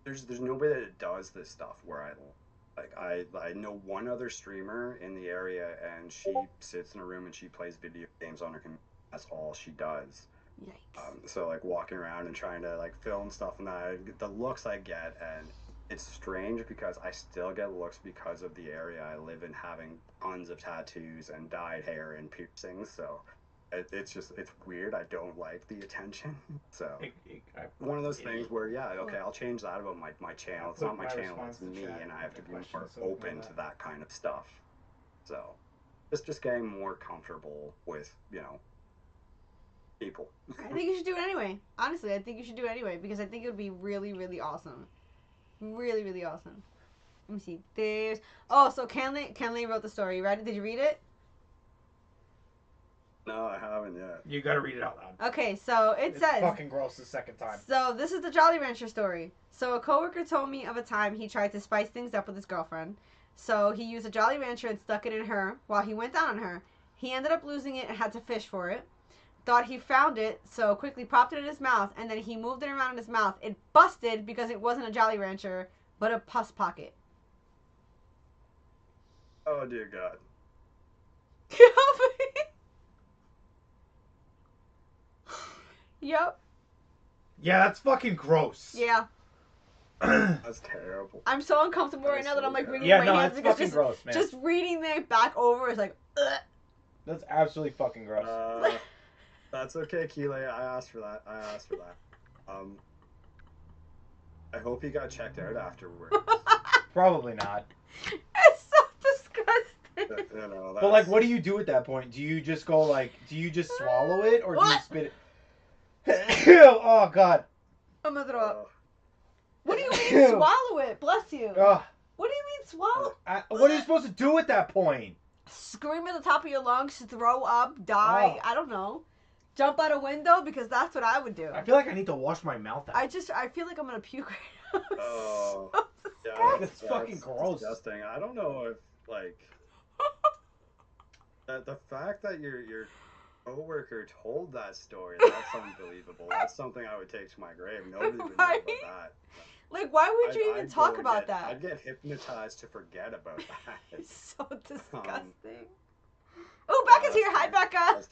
there's nobody that does this stuff where I live. Like I know one other streamer in the area, and she sits in a room and she plays video games on her computer. That's all she does. Yikes. So like walking around and trying to like film stuff and that, the looks I get, and it's strange because I still get looks because of the area I live in, having tons of tattoos and dyed hair and piercings. So it's weird. I don't like the attention. So one of those things where okay, I'll change that about my channel. It's not my channel, it's me, and I have to be more open to that kind of stuff. So just getting more comfortable with people. I think you should do it anyway. Honestly, I think you should do it anyway because I think it would be really, really awesome. Really, really awesome. Let me see. So Kenley wrote the story. You read it? Did you read it? No, I haven't yet. You gotta read it out loud. Okay, so it says. Fucking gross the second time. So this is the Jolly Rancher story. So a coworker told me of a time he tried to spice things up with his girlfriend. So he used a Jolly Rancher and stuck it in her while he went down on her. He ended up losing it and had to fish for it. Thought he found it, so quickly popped it in his mouth, and then he moved it around in his mouth. It busted because it wasn't a Jolly Rancher, but a pus pocket. Oh dear God. Yep. Yeah, that's fucking gross. Yeah. That's terrible. I'm so uncomfortable right now that I'm like wringing my hands because fucking gross, man. just reading that back over is like, ugh. That's absolutely fucking gross. That's okay, Keeley. I asked for that. I hope he got checked out afterwards. Probably not. It's so disgusting. But like, what do you do at that point? Do you just go like, do you just swallow it or do you spit it? Oh God. I'm gonna throw up. What do you mean swallow it? Bless you. What do you mean swallow? What are you supposed to do at that point? Scream at the top of your lungs, throw up, die. I don't know. Jump out a window, because that's what I would do. I feel like I need to wash my mouth out. I feel like I'm gonna puke right now. Oh, so that's fucking gross. Disgusting. I don't know if like the fact that your coworker told that story, that's unbelievable. That's something I would take to my grave. Nobody would know about that. Like, why would you even talk about that? I'd get hypnotized to forget about that. It's so disgusting. Oh, Becca's here. Hi, Becca.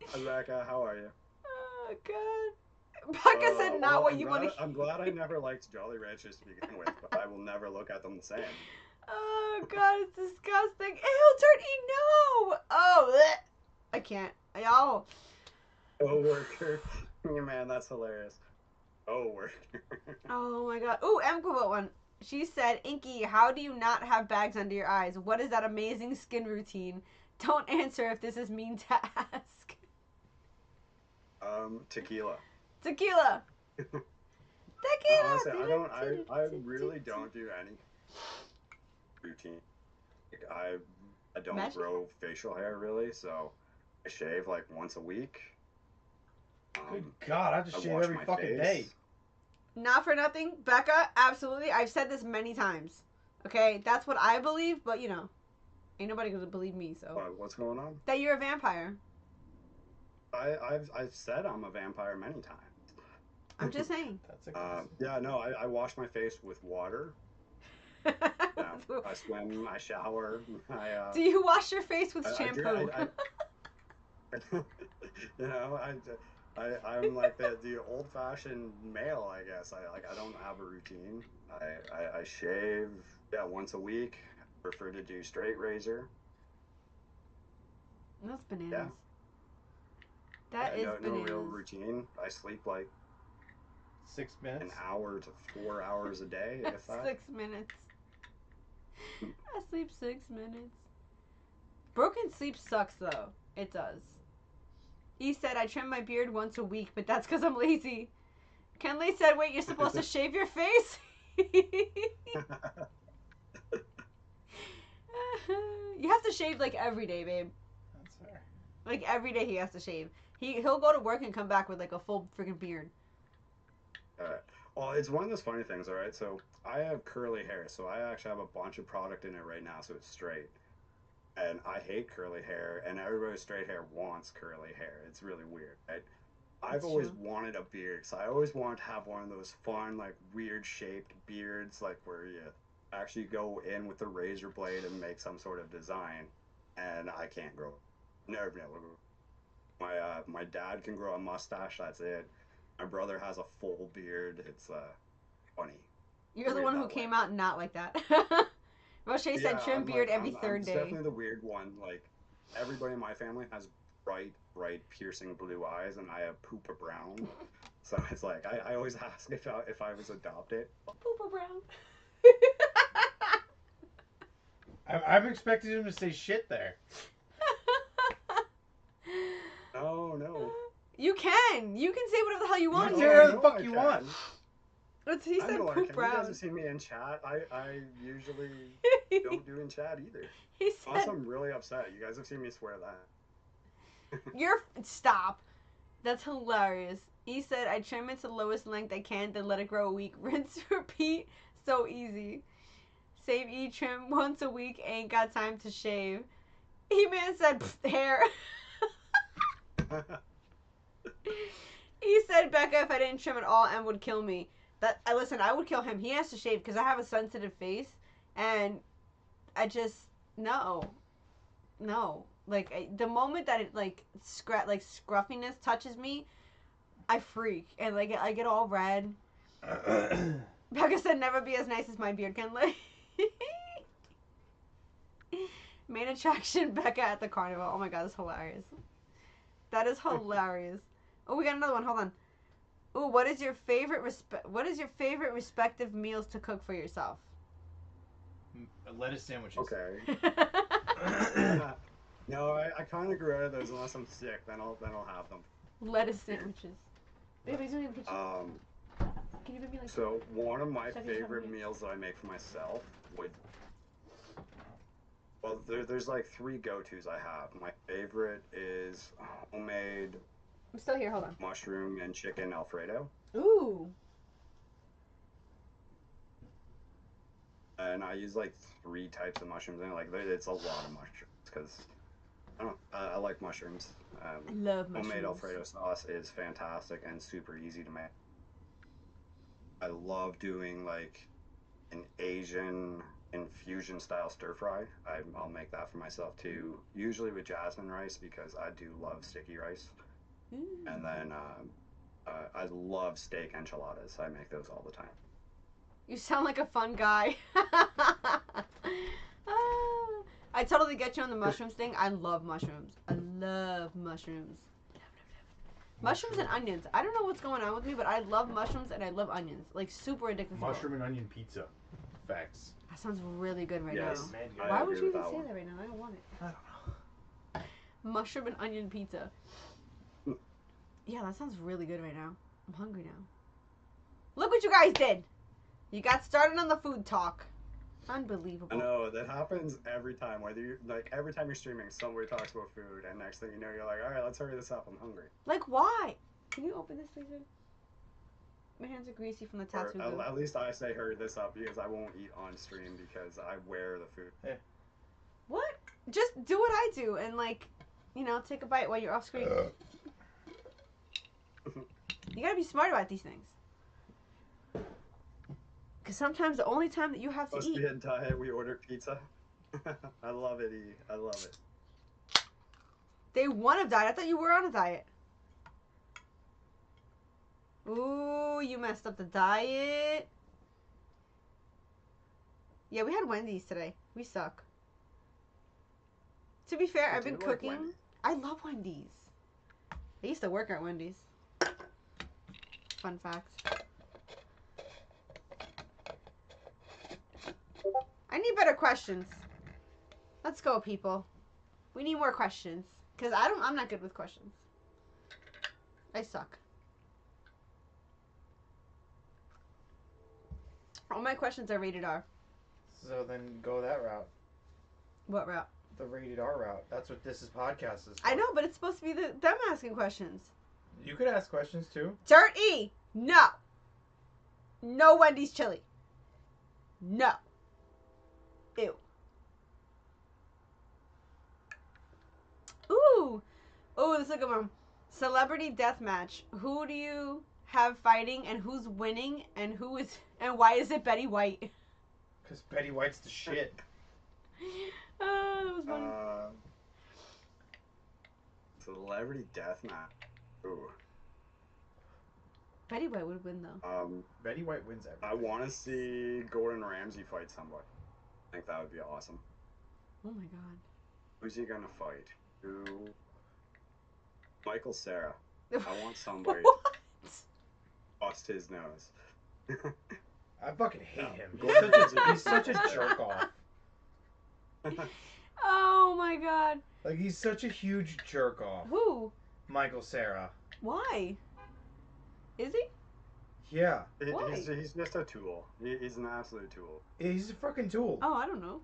Hi, Becca. How are you? Oh, God. Becca said not what you want to hear. I'm glad I never liked Jolly Ranchers to begin with, but I will never look at them the same. Oh, God, it's disgusting. Ew, Turkey, no. Oh, bleh. I can't. Y'all. Coworker. Man, that's hilarious. Coworker. Oh, my God. Ooh, Emka wrote one. She said, Inky, how do you not have bags under your eyes? What is that amazing skin routine? Don't answer if this is mean to ask. Tequila. Tequila. Tequila. Honestly, I really don't do any routine. I don't grow facial hair really, so I shave like once a week. Good God, I have to shave every fucking day. Not for nothing, Becca, absolutely. I've said this many times. Okay, that's what I believe, but you know, ain't nobody gonna believe me. So what's going on? That you're a vampire. I've said I'm a vampire many times. I'm just saying. Yeah, no, I wash my face with water. I swim, I shower. Do you wash your face with shampoo? You know, I'm like the old-fashioned male, I guess. I don't have a routine. I shave once a week. Prefer to do straight razor. That's bananas. Yeah. That is no real bananas. routine. I sleep like 6 an minutes. hour to 4 hours a day, if that. 6 minutes. I sleep 6 minutes. Broken sleep sucks though. It does. He said I trim my beard once a week, but that's because I'm lazy. Kenley said, wait, you're supposed to shave your face? You have to shave like every day, babe. That's fair. Like every day he has to shave. He'll go to work and come back with like a full freaking beard. Alright. Well, it's one of those funny things, alright? So I have curly hair, so I actually have a bunch of product in it right now, so it's straight. And I hate curly hair, and everybody with straight hair wants curly hair. It's really weird, right? I've That's always true. wanted a beard, so I always wanted to have one of those fun, like weird shaped beards, like where you actually go in with the razor blade and make some sort of design. And I can't grow. Never been able to grow. My dad can grow a mustache. That's it. My brother has a full beard. It's funny. You're the Weird one who that way. came out not like that. Roche said Yeah, trim I'm beard like every I'm third day. definitely the weird one. Like everybody in my family has bright piercing blue eyes, and I have poopa brown. So it's like I always ask if I was adopted. Pooper brown. I'm expecting him to say shit there. No. You can. You can say whatever the hell you want You here. say whatever the fuck you want. He I said know I poop can. You guys brown. have seen me in chat. I usually don't do in chat either. He Unless said, I'm really upset. You guys have seen me swear that. Stop. That's hilarious. He said, I trim it to the lowest length I can, then let it grow a week. Rinse, repeat. So easy. Save trim once a week. Ain't got time to shave. E-Man said, hair. He said, Becca, if I didn't trim at all, M would kill me. Listen, I would kill him. He has to shave because I have a sensitive face, and I just no. Like the moment that it like scruffiness touches me, I freak and like I get all red. Becca said, never be as nice as my beard can lay. Main attraction, Becca at the carnival. Oh my god, that's hilarious. That is hilarious. Oh, we got another one. Hold on. Ooh, what is your favorite respective meals to cook for yourself? Lettuce sandwiches. Okay. No, I kind of grew out of those unless I'm sick. Then I'll have them. Lettuce sandwiches. Baby, he's in the kitchen. Can you give me like? So one of my Should I just have favorite it? meals that I make for myself would. Well, there's like three go-tos I have. My favorite is homemade I'm still here. Hold on. mushroom and chicken Alfredo. Ooh. And I use like three types of mushrooms in it. Like it's a lot of mushrooms because I don't know, I like mushrooms. I love mushrooms. Homemade Alfredo sauce is fantastic and super easy to make. I love doing like an Asian infusion style stir fry. I'll make that for myself too. Usually with jasmine rice because I do love sticky rice. Ooh. And then I love steak enchiladas. I make those all the time. You sound like a fun guy. I totally get you on the mushrooms thing. I love mushrooms. I love mushrooms. Mushrooms and onions. I don't know what's going on with me, but I love mushrooms and I love onions. Like super addicted. Mushroom and onion pizza. Facts. That sounds really good right Yes, now. I Why would agree you with even that say one. that right now? I don't want it. I don't know. Mushroom and onion pizza. Yeah, that sounds really good right now. I'm hungry now. Look what you guys did. You got started on the food talk. Unbelievable. I know that happens every time. Whether you like every time you're streaming, somebody talks about food, and next thing you know, you're like, all right, let's hurry this up. I'm hungry. Like, why? Can you open this, please? My hands are greasy from the Or tattoo. at least I say hurry this up because I won't eat on stream because I wear the food. What? Just do what I do and, like, you know, take a bite while you're off screen. You gotta be smart about these things. Because sometimes the only time that you have to Supposed to eat. be in diet, we ordered pizza. I love it, E. I love it. They want a diet. I thought you were on a diet. Ooh, you messed up the diet. Yeah, we had Wendy's today. We suck. To be fair, I've been cooking. I love Wendy's. I used to work at Wendy's. Fun fact. I need better questions. Let's go, people. We need more questions. Cause I'm not good with questions. I suck. All my questions are rated R. So then go that route. What route? The rated R route. That's what this is podcast is. I know, but it's supposed to be them asking questions. You could ask questions too. Dirt E. No. No Wendy's chili. No. Ew. Ooh. Ooh, this is a good one. Celebrity deathmatch. Who do you have fighting and who's winning and why is it Betty White? Because Betty White's the shit. That was funny. Celebrity deathmatch. Ooh. Betty White would win though. Betty White wins everything. I want to see Gordon Ramsay fight somebody. I think that would be awesome. Oh my god. Who's he gonna fight? Who? Michael Cera. I want somebody What? to bust his nose. I fucking hate him. No. He's such a jerk off. Oh my god. Like, he's such a huge jerk off. Who? Michael Cera. Why? Is he? Yeah. Why? He's just a tool. He's an absolute tool. He's a fucking tool. Oh, I don't know.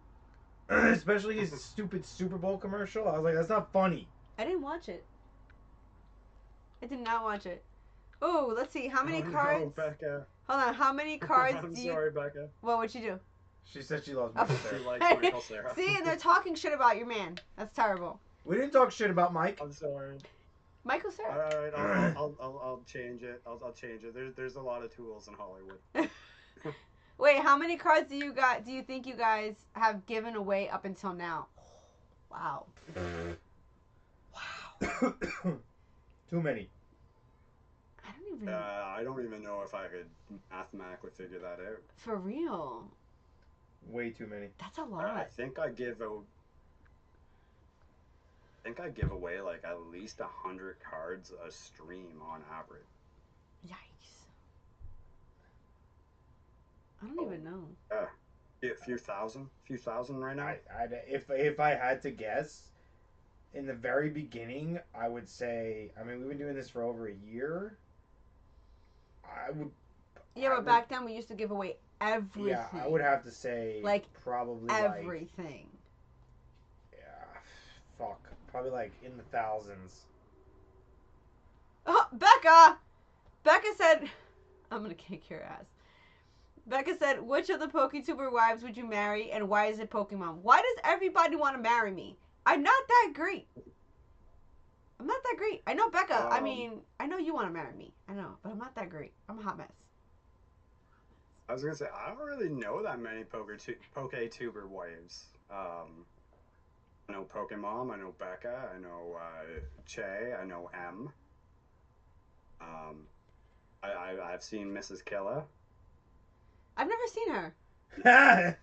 Especially his stupid Super Bowl commercial. I was like, that's not funny. I didn't watch it. I did not watch it. Oh, let's see. How many cards? No, Becca. Hold on. How many cards I'm do you... sorry, Becca. Well, what'd you do? She said she loves Michael She Cera. likes Michael Cera. See, and they're talking shit about your man. That's terrible. We didn't talk shit about Mike. I'm sorry. Michael All Cera. right, I'll change it. I'll change it. There's a lot of tools in Hollywood. Wait, how many cards do you think you guys have given away up until now? Wow. Wow. Too many. I don't even know if I could mathematically figure that out. For real. Way too many. That's a lot. I think I give away like at least 100 cards a stream on average. Yikes. I don't even know. A few thousand right now. If I had to guess, in the very beginning, I would say. I mean, we've been doing this for over a year. Yeah, but back then we used to give away everything. Yeah, I would have to say like probably everything. Fuck, probably like in the thousands. Oh, Becca! Becca said, I'm gonna kick your ass. Becca said, which of the PokeTuber wives would you marry and why is it Pokemon? Why does everybody want to marry me? I'm not that great. I'm not that great. I know Becca. I mean, I know you want to marry me. I know, but I'm not that great. I'm a hot mess. I was gonna say I don't really know that many PokeTuber wives. I know Pokemon. I know Becca. I know Che. I know M. I've seen Mrs. Killa. I've never seen her. Yeah,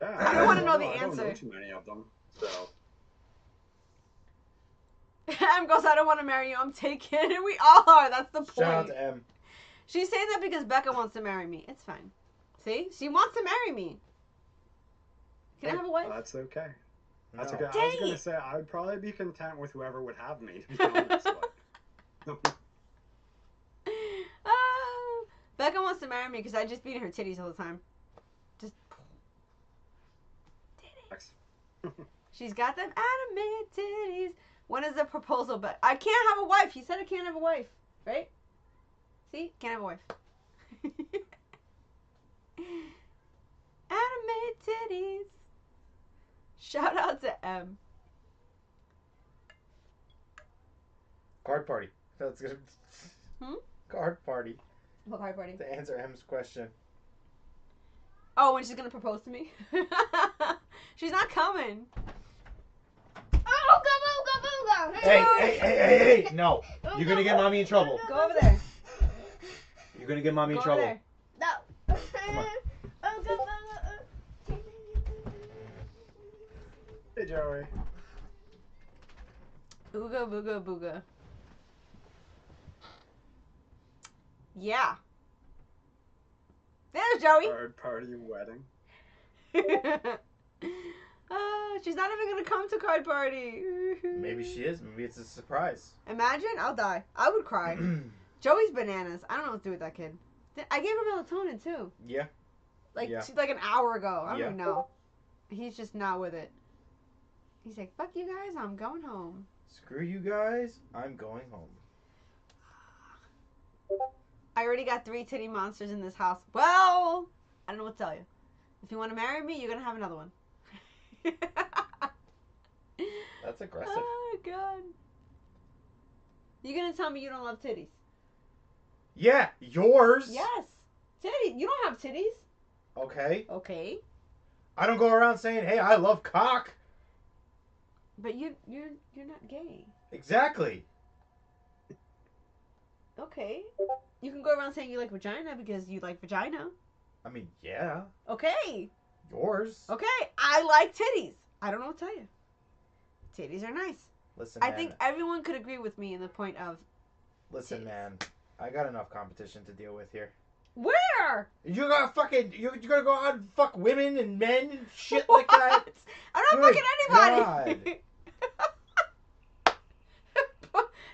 I don't want to know the I don't know answer. too many of them, so. M goes, I don't want to marry you. I'm taken. And we all are. That's the point. Shout out to M. She's saying that because Becca wants to marry me. It's fine. See? She wants to marry me. Can I have a wife? That's okay. That's No. okay. I was Dang gonna it. say I would probably be content with whoever would have me. To be honest, but. Becca wants to marry me because I just beat her titties all the time. Just titties. She's got them anime titties. When is the proposal? But I can't have a wife. He said I can't have a wife, right? See, can't have a wife. Anime titties. Shout out to M. Card party. That's good. Card party. What card party? To answer M's question. Oh, when she's gonna propose to me? She's not coming. Hey! No. You're gonna get mommy in trouble. Go over there. You're gonna get mommy in Go trouble. over there. Come on. Hey, Joey. Ooga booga booga. Yeah. There's Joey. Third party wedding. She's not even gonna come to card party. Maybe she is. Maybe it's a surprise. Imagine, I'll die. I would cry. Joey's bananas. I don't know what to do with that kid. I gave her melatonin too. Yeah. Like Yeah. like an hour ago. I don't Yeah. even know. He's just not with it. He's like, fuck you guys, I'm going home. Screw you guys. I'm going home. I already got 3 titty monsters in this house. Well, I don't know what to tell you. If you want to marry me, you're gonna have another one. That's aggressive. Oh god. You're gonna tell me you don't love titties? Yeah, yours. Yes. Titties. You don't have titties. Okay. Okay. I don't go around saying, "Hey, I love cock." But you're not gay. Exactly. Okay. You can go around saying you like vagina because you like vagina. I mean, yeah. Okay. Yours. Okay. I like titties. I don't know what to tell you. Titties are nice. Listen, I man. think everyone could agree with me in the point of Listen, titties. man. I got enough competition to deal with here. Where? You got fucking. You're gonna go out and fuck women and men and shit like that. I'm not Good fucking anybody.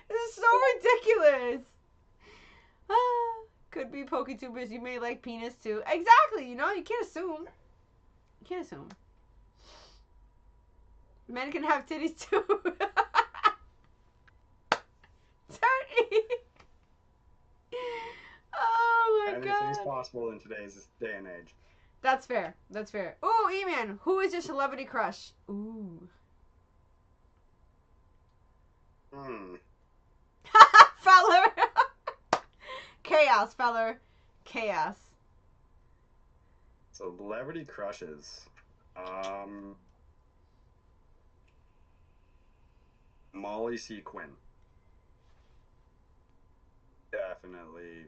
This is so ridiculous. Could be PokeTubers. You may like penis too. Exactly. You know, you can't assume. You can't assume. Men can have titties too. Sorry. Oh my Anything's god. possible in today's day and age. That's fair. That's fair. Ooh, E-Man, who is your celebrity crush? Ooh. Feller. Chaos, feller. Chaos. Celebrity crushes. Molly C. Quinn. Definitely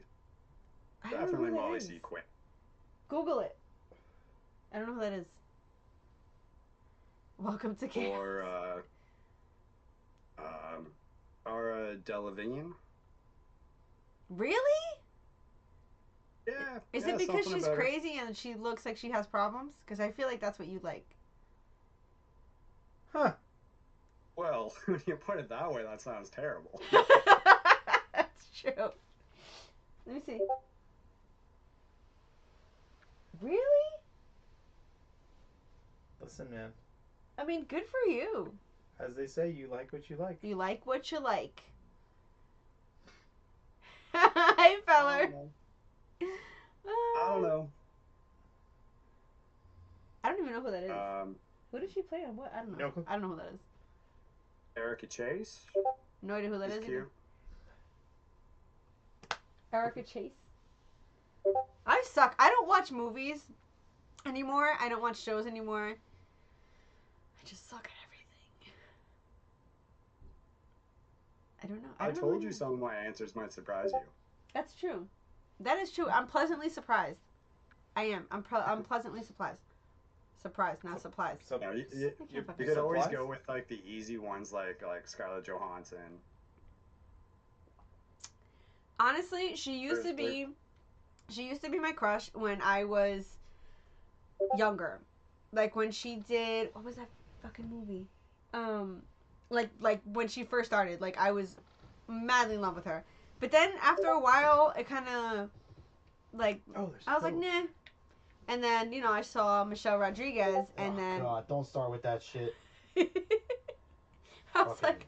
I don't know who that Molly is. C. Quinn. Google it. I don't know who that is. Welcome to Chaos. Or Delevingne. Really? Yeah. Is yeah, it because something she's about her. crazy and she looks like she has problems? Because I feel like that's what you like. Huh. Well, when you put it that way, that sounds terrible. That's true. Let me see. Really? Listen, man. I mean, good for you. As they say, you like what you like. You like what you like. Hi, feller. I don't know. I don't even know who that is. I don't know. Who did she play on what? I don't know. No clue. I don't know who that is. Erica Chase. No idea who that She's is. cute. Either. Erica Chase. I suck. I don't watch movies anymore. I don't watch shows anymore. I just suck at everything. I don't know. I told you some of my answers might surprise you. That's true. That is true. I'm pleasantly surprised. I am. I'm pleasantly surprised. Surprised, not surprised. So, No, you fucking could always surprise? go with like the easy ones like Scarlett Johansson. Honestly, she used to be my crush when I was younger. Like when she did, what was that fucking movie? Like when she first started, like I was madly in love with her. But then after a while, it kind of like I was like, nah. And then I saw Michelle Rodriguez, and then God, don't start with that shit. I was Fucking like,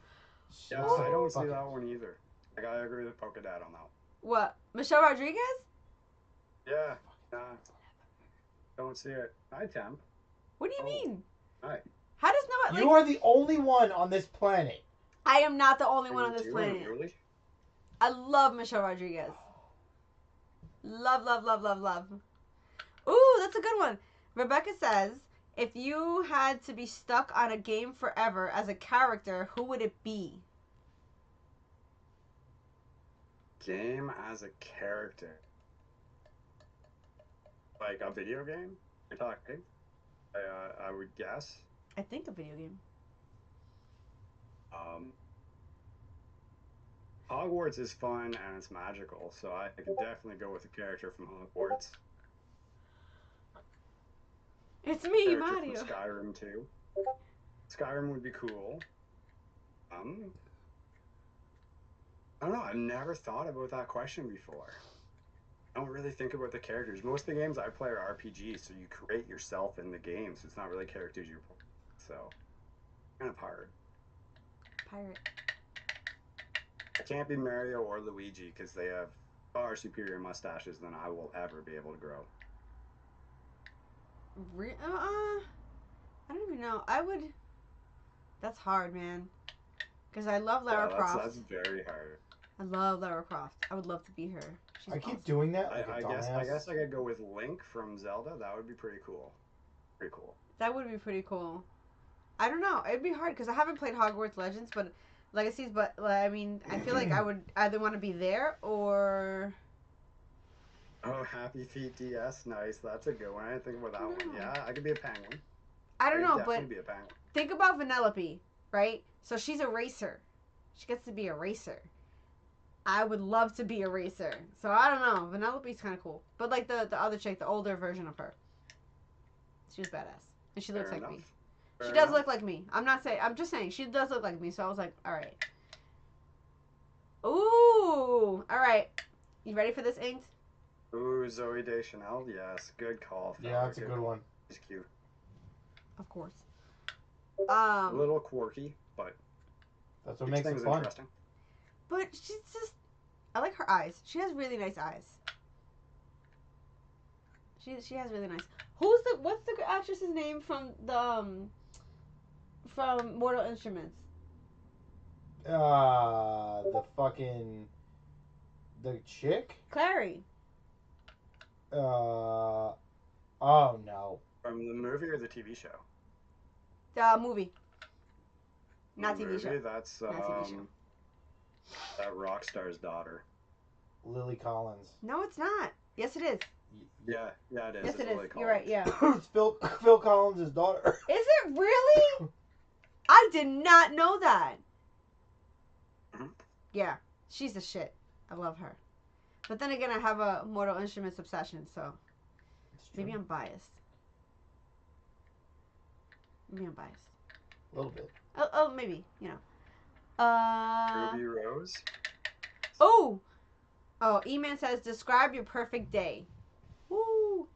Yeah, Oh. I don't see that one either. Like I agree with Polka Dad on that. what? Michelle Rodriguez? Yeah, nah, don't see it. Hi, Temp. What do you Oh. mean? Hi. How does no You like? are the only one on this planet. I am not the only one on this You planet. Really? I love Michelle Rodriguez. Love, love, love, love, love. Ooh, that's a good one. Rebecca says, if you had to be stuck on a game forever as a character, who would it be? Game as a character. Like a video game? You're talking? I would guess. I think a video game. Hogwarts is fun and it's magical, so I could definitely go with a character from Hogwarts. It's me, Character from Mario. Skyrim too. Skyrim would be cool. Um, I don't know. I've never thought about that question before. I don't really think about the characters. Most of the games I play are RPGs, so you create yourself in the game, so it's not really characters you're playing. So, kind of hard. Pirate. I can't be Mario or Luigi because they have far superior mustaches than I will ever be able to grow. I don't even know. I would. That's hard, man. Because I love Lara Croft. That's very hard. I love Lara Croft. I would love to be her. She's I keep awesome. doing that. Like I guess I could go with Link from Zelda. That would be pretty cool. Pretty cool. That would be pretty cool. I don't know. It'd be hard because I haven't played Hogwarts Legends, but Legacies. But I mean, I feel like I would either want to be there or. Oh, Happy Feet DS, nice. That's a good one. I didn't think about that one. Yeah, I could be a penguin. I don't know, definitely but be a penguin. think about Vanellope, right? So she's a racer. She gets to be a racer. I would love to be a racer. So I don't know. Vanellope's kind of cool, but like the other chick, the older version of her, she was badass, and she looks Fair like enough. me. Fair She does enough. look like me. I'm not saying. I'm just saying she does look like me. So I was like, all right. Ooh, all right. You ready for this, Inked? Ooh, Zoe Deschanel. Yes, good call. Fella. Yeah, that's a good one. She's cute. Of course. A little quirky, but That's what each makes it thing's fun. interesting. But she's just. I like her eyes. She has really nice eyes. She has really nice. What's the actress's name from Mortal Instruments? The chick. Clary. Oh no. From the movie or the TV show? The movie. Not The TV movie, show. That's Not TV show. that rock star's daughter. Lily Collins. No, it's not. Yes, it is. Yeah, it is. Yes, It's it Lily is. You're right. Collins. Yeah. It's Phil Collins' daughter. Is it really? I did not know that. Mhm. Yeah, she's the shit. I love her. But then again, I have a Mortal Instruments obsession, so maybe I'm biased. Maybe I'm biased. A little bit. Oh, maybe, you know. Ruby Rose. Oh! Oh, E-Man says, describe your perfect day. Woo!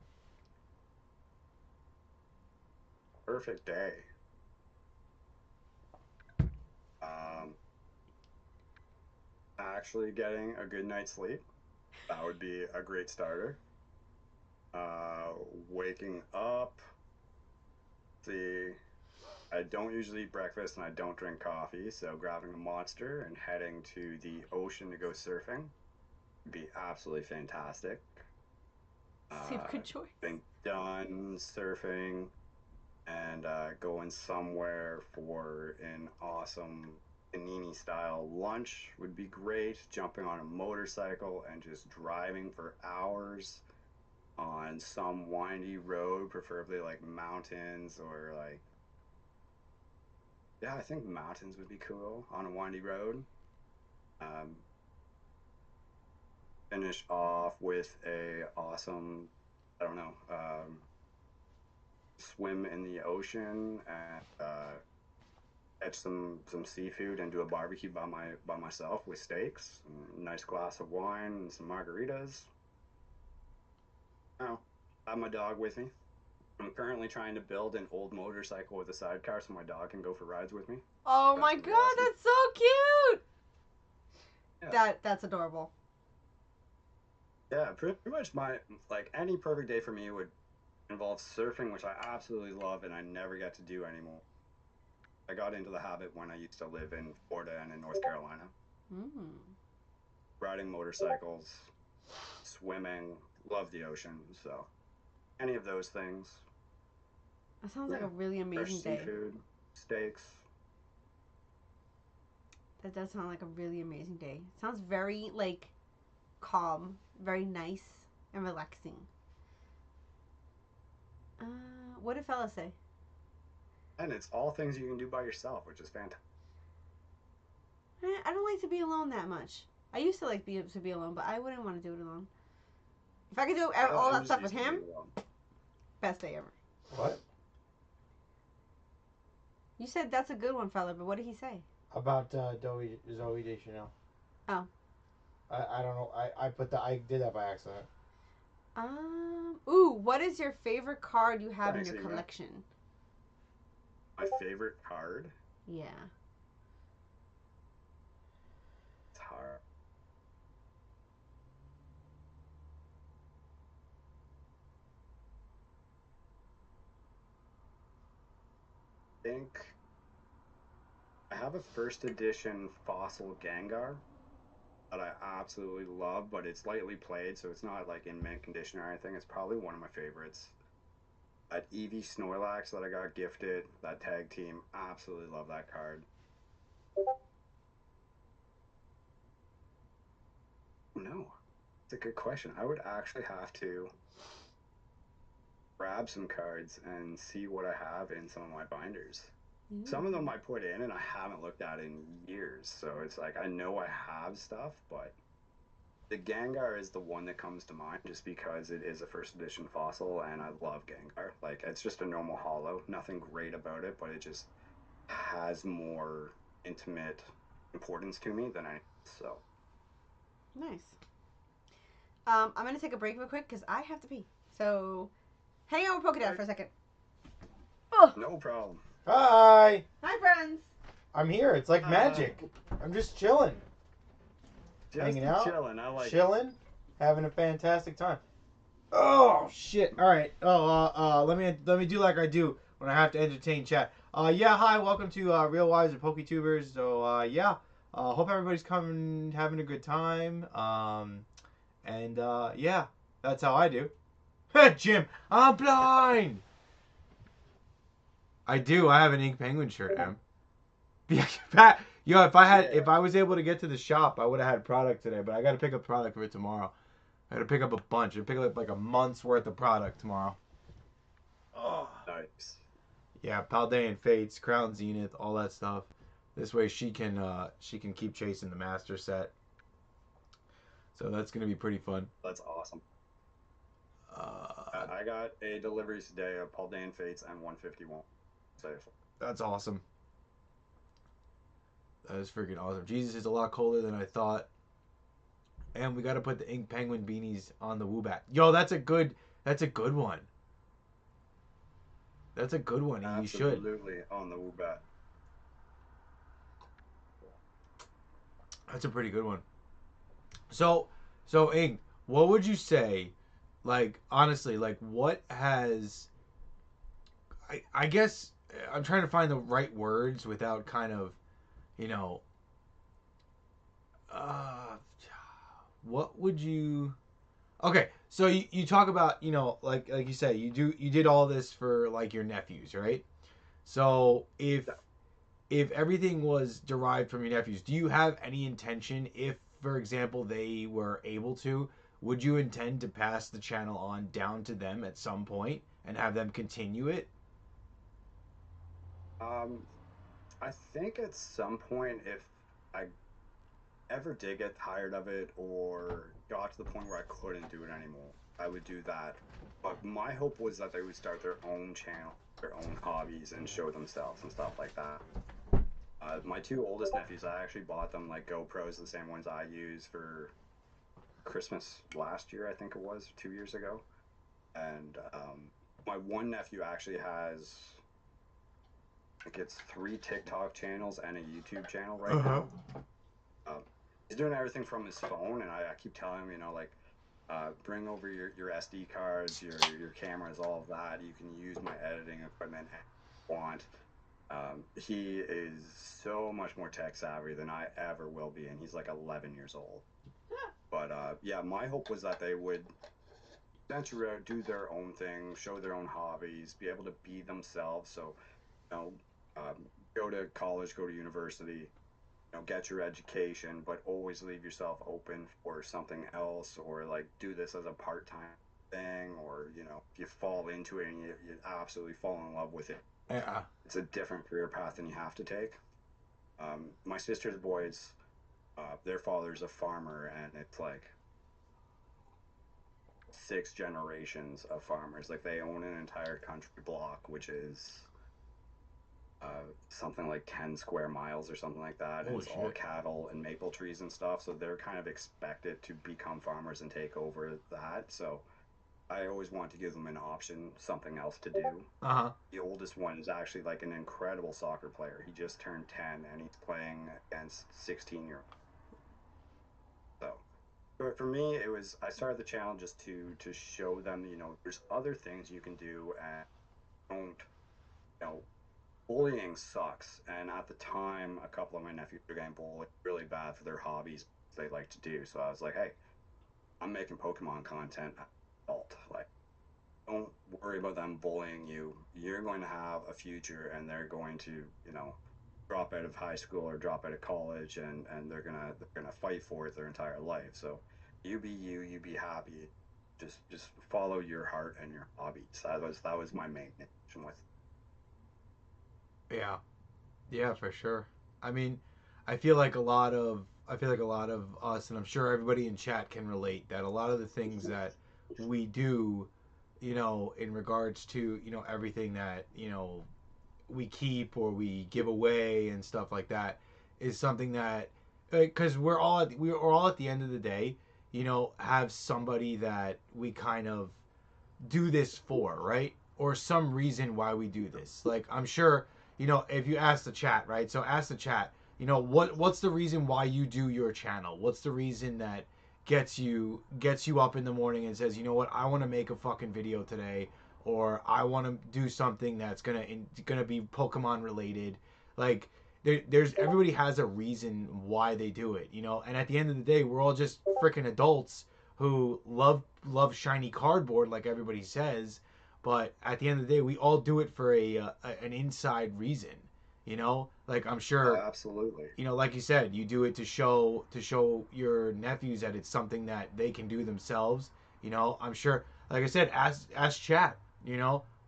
Perfect day. Actually getting a good night's sleep. That would be a great starter. Waking up. See, I don't usually eat breakfast and I don't drink coffee, so grabbing a monster and heading to the ocean to go surfing would be absolutely fantastic. Seems good choice. Being done surfing and going somewhere for an awesome panini style lunch would be great. Jumping on a motorcycle and just driving for hours on some windy road, preferably like mountains or like, yeah, I think mountains would be cool on a windy road. Finish off with a awesome, I don't know, swim in the ocean and catch some seafood and do a barbecue by myself with steaks, and a nice glass of wine and some margaritas. Oh, I have my dog with me. I'm currently trying to build an old motorcycle with a sidecar so my dog can go for rides with me. Oh my god, awesome. that's so cute! Yeah. That's adorable. Yeah, pretty much any perfect day for me would involve surfing, which I absolutely love and I never get to do anymore. I got into the habit when I used to live in Florida and in North Carolina. Riding motorcycles, swimming, love the ocean, so any of those things. That sounds like a really amazing Fresh day. seafood, steaks. That does sound like a really amazing day. It sounds very, like, calm, very nice, and relaxing. What did Fella say? And it's all things you can do by yourself, which is fantastic. I don't like to be alone that much. I used to like to be alone, but I wouldn't want to do it alone. If I could do all I'm that just stuff with used to him, being alone. best day ever. What? You said that's a good one, fella, but what did he say? About Zoe Deschanel. Oh. I don't know. I did that by accident. Ooh, what is your favorite card you have Thanks, in your Eva. collection? My favorite card? Yeah. It's hard. I think I have a first edition Fossil Gengar that I absolutely love, but it's lightly played, so it's not like in mint condition or anything. It's probably one of my favorites. That Eevee Snorlax that I got gifted, that tag team, absolutely love that card. No, it's a good question. I would actually have to grab some cards and see what I have in some of my binders. Some of them I put in and I haven't looked at in years, so it's like I know I have stuff, but the Gengar is the one that comes to mind just because it is a first edition fossil and I love Gengar. Like, it's just a normal holo, nothing great about it, but it just has more intimate importance to me than so. Nice. I'm gonna take a break real quick because I have to pee. So, hang out with Pokedad for a second. Oh. No problem. Hi. Hi, friends. I'm here. It's like magic. I'm just chilling. Just Hanging out. chilling. I like chilling. Having a fantastic time. Oh shit! All right. Let me do like I do when I have to entertain chat. Yeah. Hi. Welcome to Real Wives and PokeTubers. So yeah. Hope everybody's coming, having a good time. And yeah, that's how I do. Jim, I'm blind. I do. I have an Ink Penguin shirt, Em. Yo, if I was able to get to the shop, I would have had product today. But I got to pick up product for it tomorrow. I got to pick up a bunch. I pick up like a month's worth of product tomorrow. Oh. nice. Yeah, Paldean Fates, Crown Zenith, all that stuff. This way she can keep chasing the master set. So that's gonna be pretty fun. That's awesome. I got a deliveries today of Paldean Fates and 151. Safe. That's awesome. That is freaking awesome. Jesus is a lot colder than I thought. And we got to put the Ink Penguin beanies on the Woobat. Yo, that's a good one. That's a good one. You should. Absolutely on the Woobat. That's a pretty good one. So Ink, what would you say? Like honestly, like what has? I guess I'm trying to find the right words without kind of, you know. Uh, what would you? Okay, so you talk about like you say you did all this for like your nephews, right? So if everything was derived from your nephews, do you have any intention, if for example they were able to, would you intend to pass the channel on down to them at some point and have them continue it? I think at some point, if I ever did get tired of it or got to the point where I couldn't do it anymore, I would do that. But my hope was that they would start their own channel, their own hobbies, and show themselves and stuff like that. My two oldest nephews, I actually bought them like GoPros, the same ones I use for Christmas last year, I think it was, 2 years ago. And my one nephew actually has, I think it's 3 TikTok channels and a YouTube channel right now. He's doing everything from his phone, and I keep telling him, like, bring over your SD cards, your cameras, all of that. You can use my editing equipment if you want. He is so much more tech savvy than I ever will be, and he's like 11 years old. But yeah, my hope was that they would venture out, do their own thing, show their own hobbies, be able to be themselves. So, you know, go to college, go to university, get your education, but always leave yourself open for something else, or like do this as a part-time thing, or if you fall into it and you absolutely fall in love with it, Yeah. it's a different career path than you have to take. My sister's boys, their father's a farmer, and it's like six generations of farmers. Like they own an entire country block, which is something like 10 square miles or something like that, and Holy it's all shit. cattle and maple trees and stuff. So they're kind of expected to become farmers and take over that. So I always want to give them an option, something else to do. Uh-huh. The oldest one is actually like an incredible soccer player. He just turned 10 and he's playing against 16-year-olds. So for me, it was I started the channel just to show them, there's other things you can do, and don't, you know, bullying sucks. And at the time, a couple of my nephews were getting bullied really bad for their hobbies they like to do. So I was like, hey, I'm making Pokemon content. Adult, like, don't worry about them bullying you. You're going to have a future, and they're going to, drop out of high school or drop out of college, and they're gonna fight for it their entire life. So you be you, you be happy. Just follow your heart and your hobbies. That was my main mission with. Yeah. Yeah, for sure. I mean, I feel like a lot of us, and I'm sure everybody in chat can relate, that a lot of the things that we do, in regards to, everything that, we keep or we give away and stuff like that, is something that, because we're all at the end of the day, have somebody that we kind of do this for, right? Or some reason why we do this. Like, I'm sure, if you ask the chat, right? So ask the chat, what's the reason why you do your channel? What's the reason that gets you up in the morning and says, you know what, I want to make a fucking video today, or I want to do something that's gonna be Pokemon related. Like, there's everybody has a reason why they do it, And at the end of the day, we're all just freaking adults who love shiny cardboard, like everybody says. But at the end of the day, we all do it for an inside reason. Like, I'm Oh, sure, absolutely. like you said, you do it to show your nephews that it's something that they can do themselves. I'm sure, like I said, ask chat.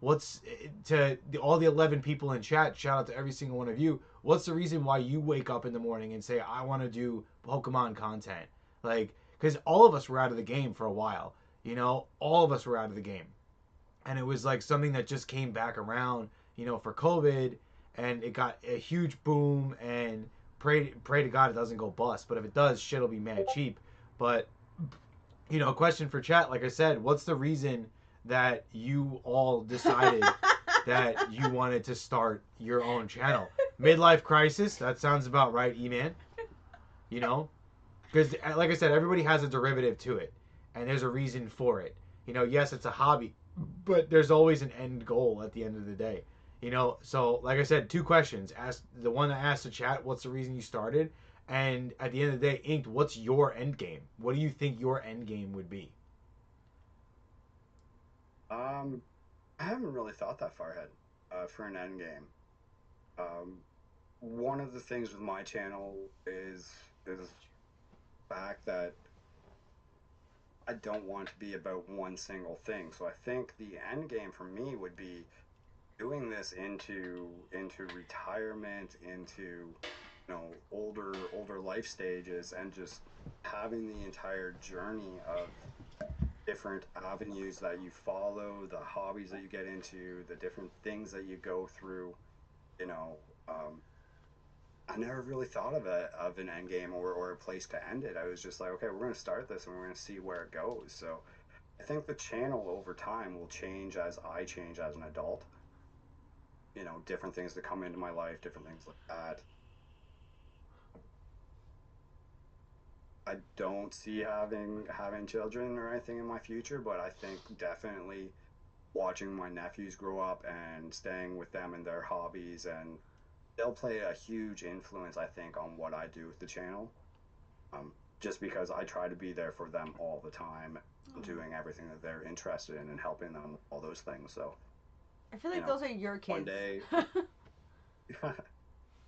What's to all the 11 people in chat? Shout out to every single one of you. What's the reason why you wake up in the morning and say, I want to do Pokemon content? Like, because all of us were out of the game for a while. All of us were out of the game, and it was like something that just came back around, for COVID, and it got a huge boom. And pray to God it doesn't go bust. But if it does, shit'll be mad cheap. But question for chat. Like I said, what's the reason that you all decided that you wanted to start your own channel? Midlife crisis. That sounds about right, E-Man. You know, because like I said, everybody has a derivative to it, and there's a reason for it. Yes, it's a hobby, but there's always an end goal at the end of the day. So like I said, two questions. Ask the one that asked the chat, what's the reason you started, and at the end of the day, Inked, what's your end game? What do you think your end game would be? Um, I haven't really thought that far ahead for an end game. Um, One of the things with my channel is the fact that I don't want to be about one single thing. So I think the end game for me would be doing this into retirement, into older life stages, and just having the entire journey of different avenues that you follow, the hobbies that you get into, the different things that you go through. You know, um, I never really thought of an end game or a place to end it. I was just like, okay, we're going to start this and we're going to see where it goes. So I think the channel over time will change as I change as an adult. Different things that come into my life, different things like that. I don't see having children or anything in my future, but I think definitely watching my nephews grow up and staying with them and their hobbies, and they'll play a huge influence, I think, on what I do with the channel. Just because I try to be there for them all the time, doing everything that they're interested in and helping them with all those things. So, I feel you like know, those are your one kids. day, I feel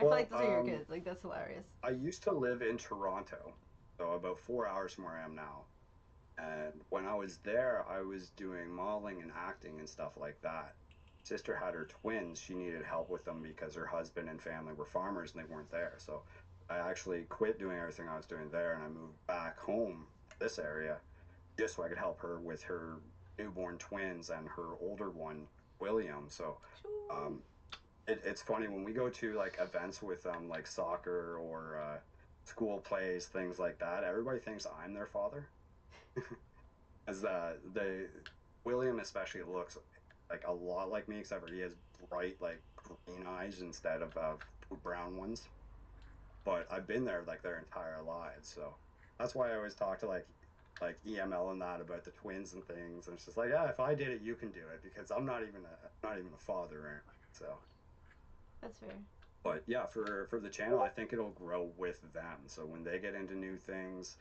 well, like those are your kids. Like, that's hilarious. I used to live in Toronto, so about 4 hours from where I am now. And when I was there, I was doing modeling and acting and stuff like that. sister had her twins, she needed help with them because her husband and family were farmers and they weren't there. So I actually quit doing everything I was doing there and I moved back home this area just so I could help her with her newborn twins and her older one, William. So um, it's funny when we go to like events with like soccer or school plays, things like that. Everybody thinks I'm their father, as they William especially looks like a lot like me, except for he has bright like green eyes instead of brown ones. But I've been there like their entire lives, so that's why I always talk to like EML and that about the twins and things. And it's just like, yeah, if I did it, you can do it because I'm not even a father or anything. So, That's fair. but yeah, for the channel, I think it'll grow with them. So when they get into new things,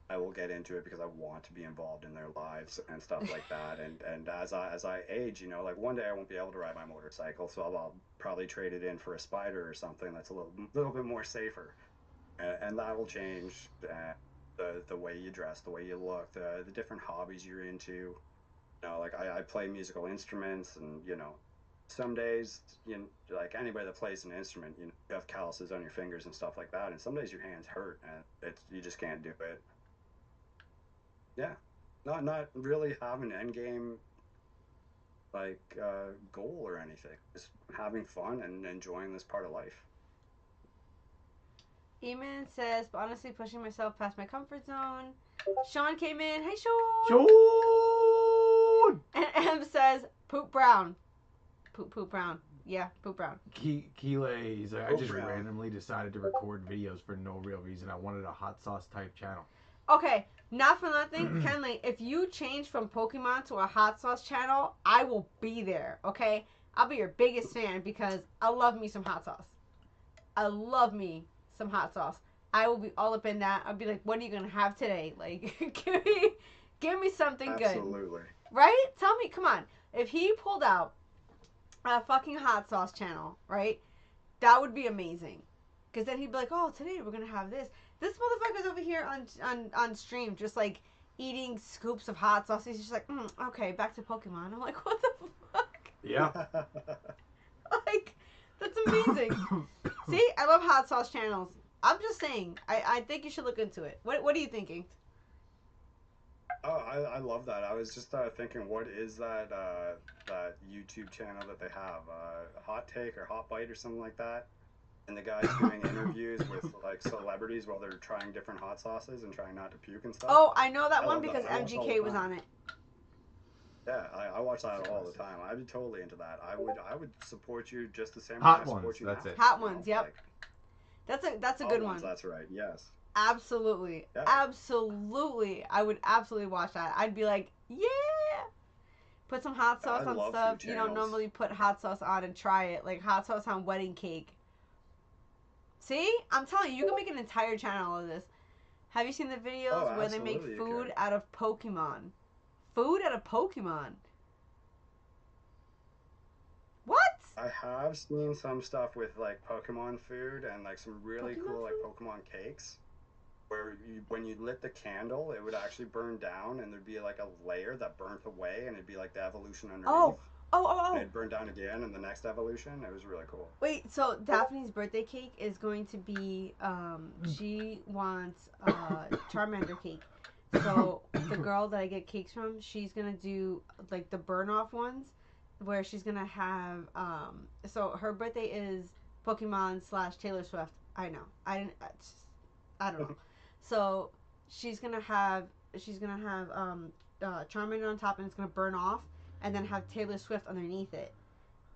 I will get into it because I want to be involved in their lives and stuff like that. And as I age, you know, like one day I won't be able to ride my motorcycle, so I'll probably trade it in for a spider or something that's a little bit more safer, and that will change the way you dress, the way you look, the different hobbies you're into. You know, like I play musical instruments, and you know, some days like anybody that plays an instrument, you have calluses on your fingers and stuff like that, and some days your hands hurt, and you just can't do it. Yeah, not really have an end game like goal or anything. Just having fun and enjoying this part of life. Eamon says, but honestly, pushing myself past my comfort zone. Sean came in. Hey, Sean. Sean! And M says, poop brown. Poop brown. Yeah, poop brown. Keeley, I Poop just brown. randomly decided to record videos for no real reason. I wanted a hot sauce type channel. Okay, not for nothing, Kenley, if you change from Pokemon to a hot sauce channel, I will be there, okay? I'll be your biggest fan because I love me some hot sauce. I love me some hot sauce. I will be all up in that. I'll be like, what are you gonna have today? Like, give me something good. Absolutely. Right? Tell me, come on. If he pulled out a fucking hot sauce channel, right? That would be amazing. Because then he'd be like, oh, today we're gonna have this. This motherfucker's over here on stream, just like eating scoops of hot sauce. He's just like, okay, back to Pokemon. I'm like, what the fuck? Yeah. Like, that's amazing. See, I love hot sauce channels. I'm just saying, I think you should look into it. What are you thinking? Oh, I love that. I was just thinking, what is that YouTube channel that they have? Hot Take or Hot Bite or something like that? And the guy's doing interviews with like celebrities while they're trying different hot sauces and trying not to puke and stuff. Oh, I know that I one love because that. I watch all MGK the was time. on it. Yeah, I watch that all the time. I'd be totally into that. I would support you just the same Hot way I support ones, you that's now. it. Hot You know, ones, yep. like, That's a hot good ones, one. that's right. Yes. Absolutely. Yeah. Absolutely. I would absolutely watch that. I'd be like, yeah. Put some hot sauce I on love stuff food you don't channels. normally put hot sauce on and try it. Like hot sauce on wedding cake. See? I'm telling you, you can make an entire channel of this. Have you seen the videos Oh, where they make absolutely you food could. out of Pokemon? Food out of Pokemon. What? I have seen some stuff with like Pokemon food and like some really Pokemon cool like food? Pokemon cakes where when you lit the candle, it would actually burn down and there'd be like a layer that burnt away and it'd be like the evolution underneath. Oh. Oh, And oh, oh. it'd burn down again in the next evolution. It was really cool. Wait, so Daphne's birthday cake is going to be, she wants Charmander cake. So the girl that I get cakes from, she's gonna do like the burn off ones, where she's gonna have, so her birthday is Pokemon / Taylor Swift. I know. I don't know. So she's gonna have Charmander on top, and it's gonna burn off, and then have Taylor Swift underneath it.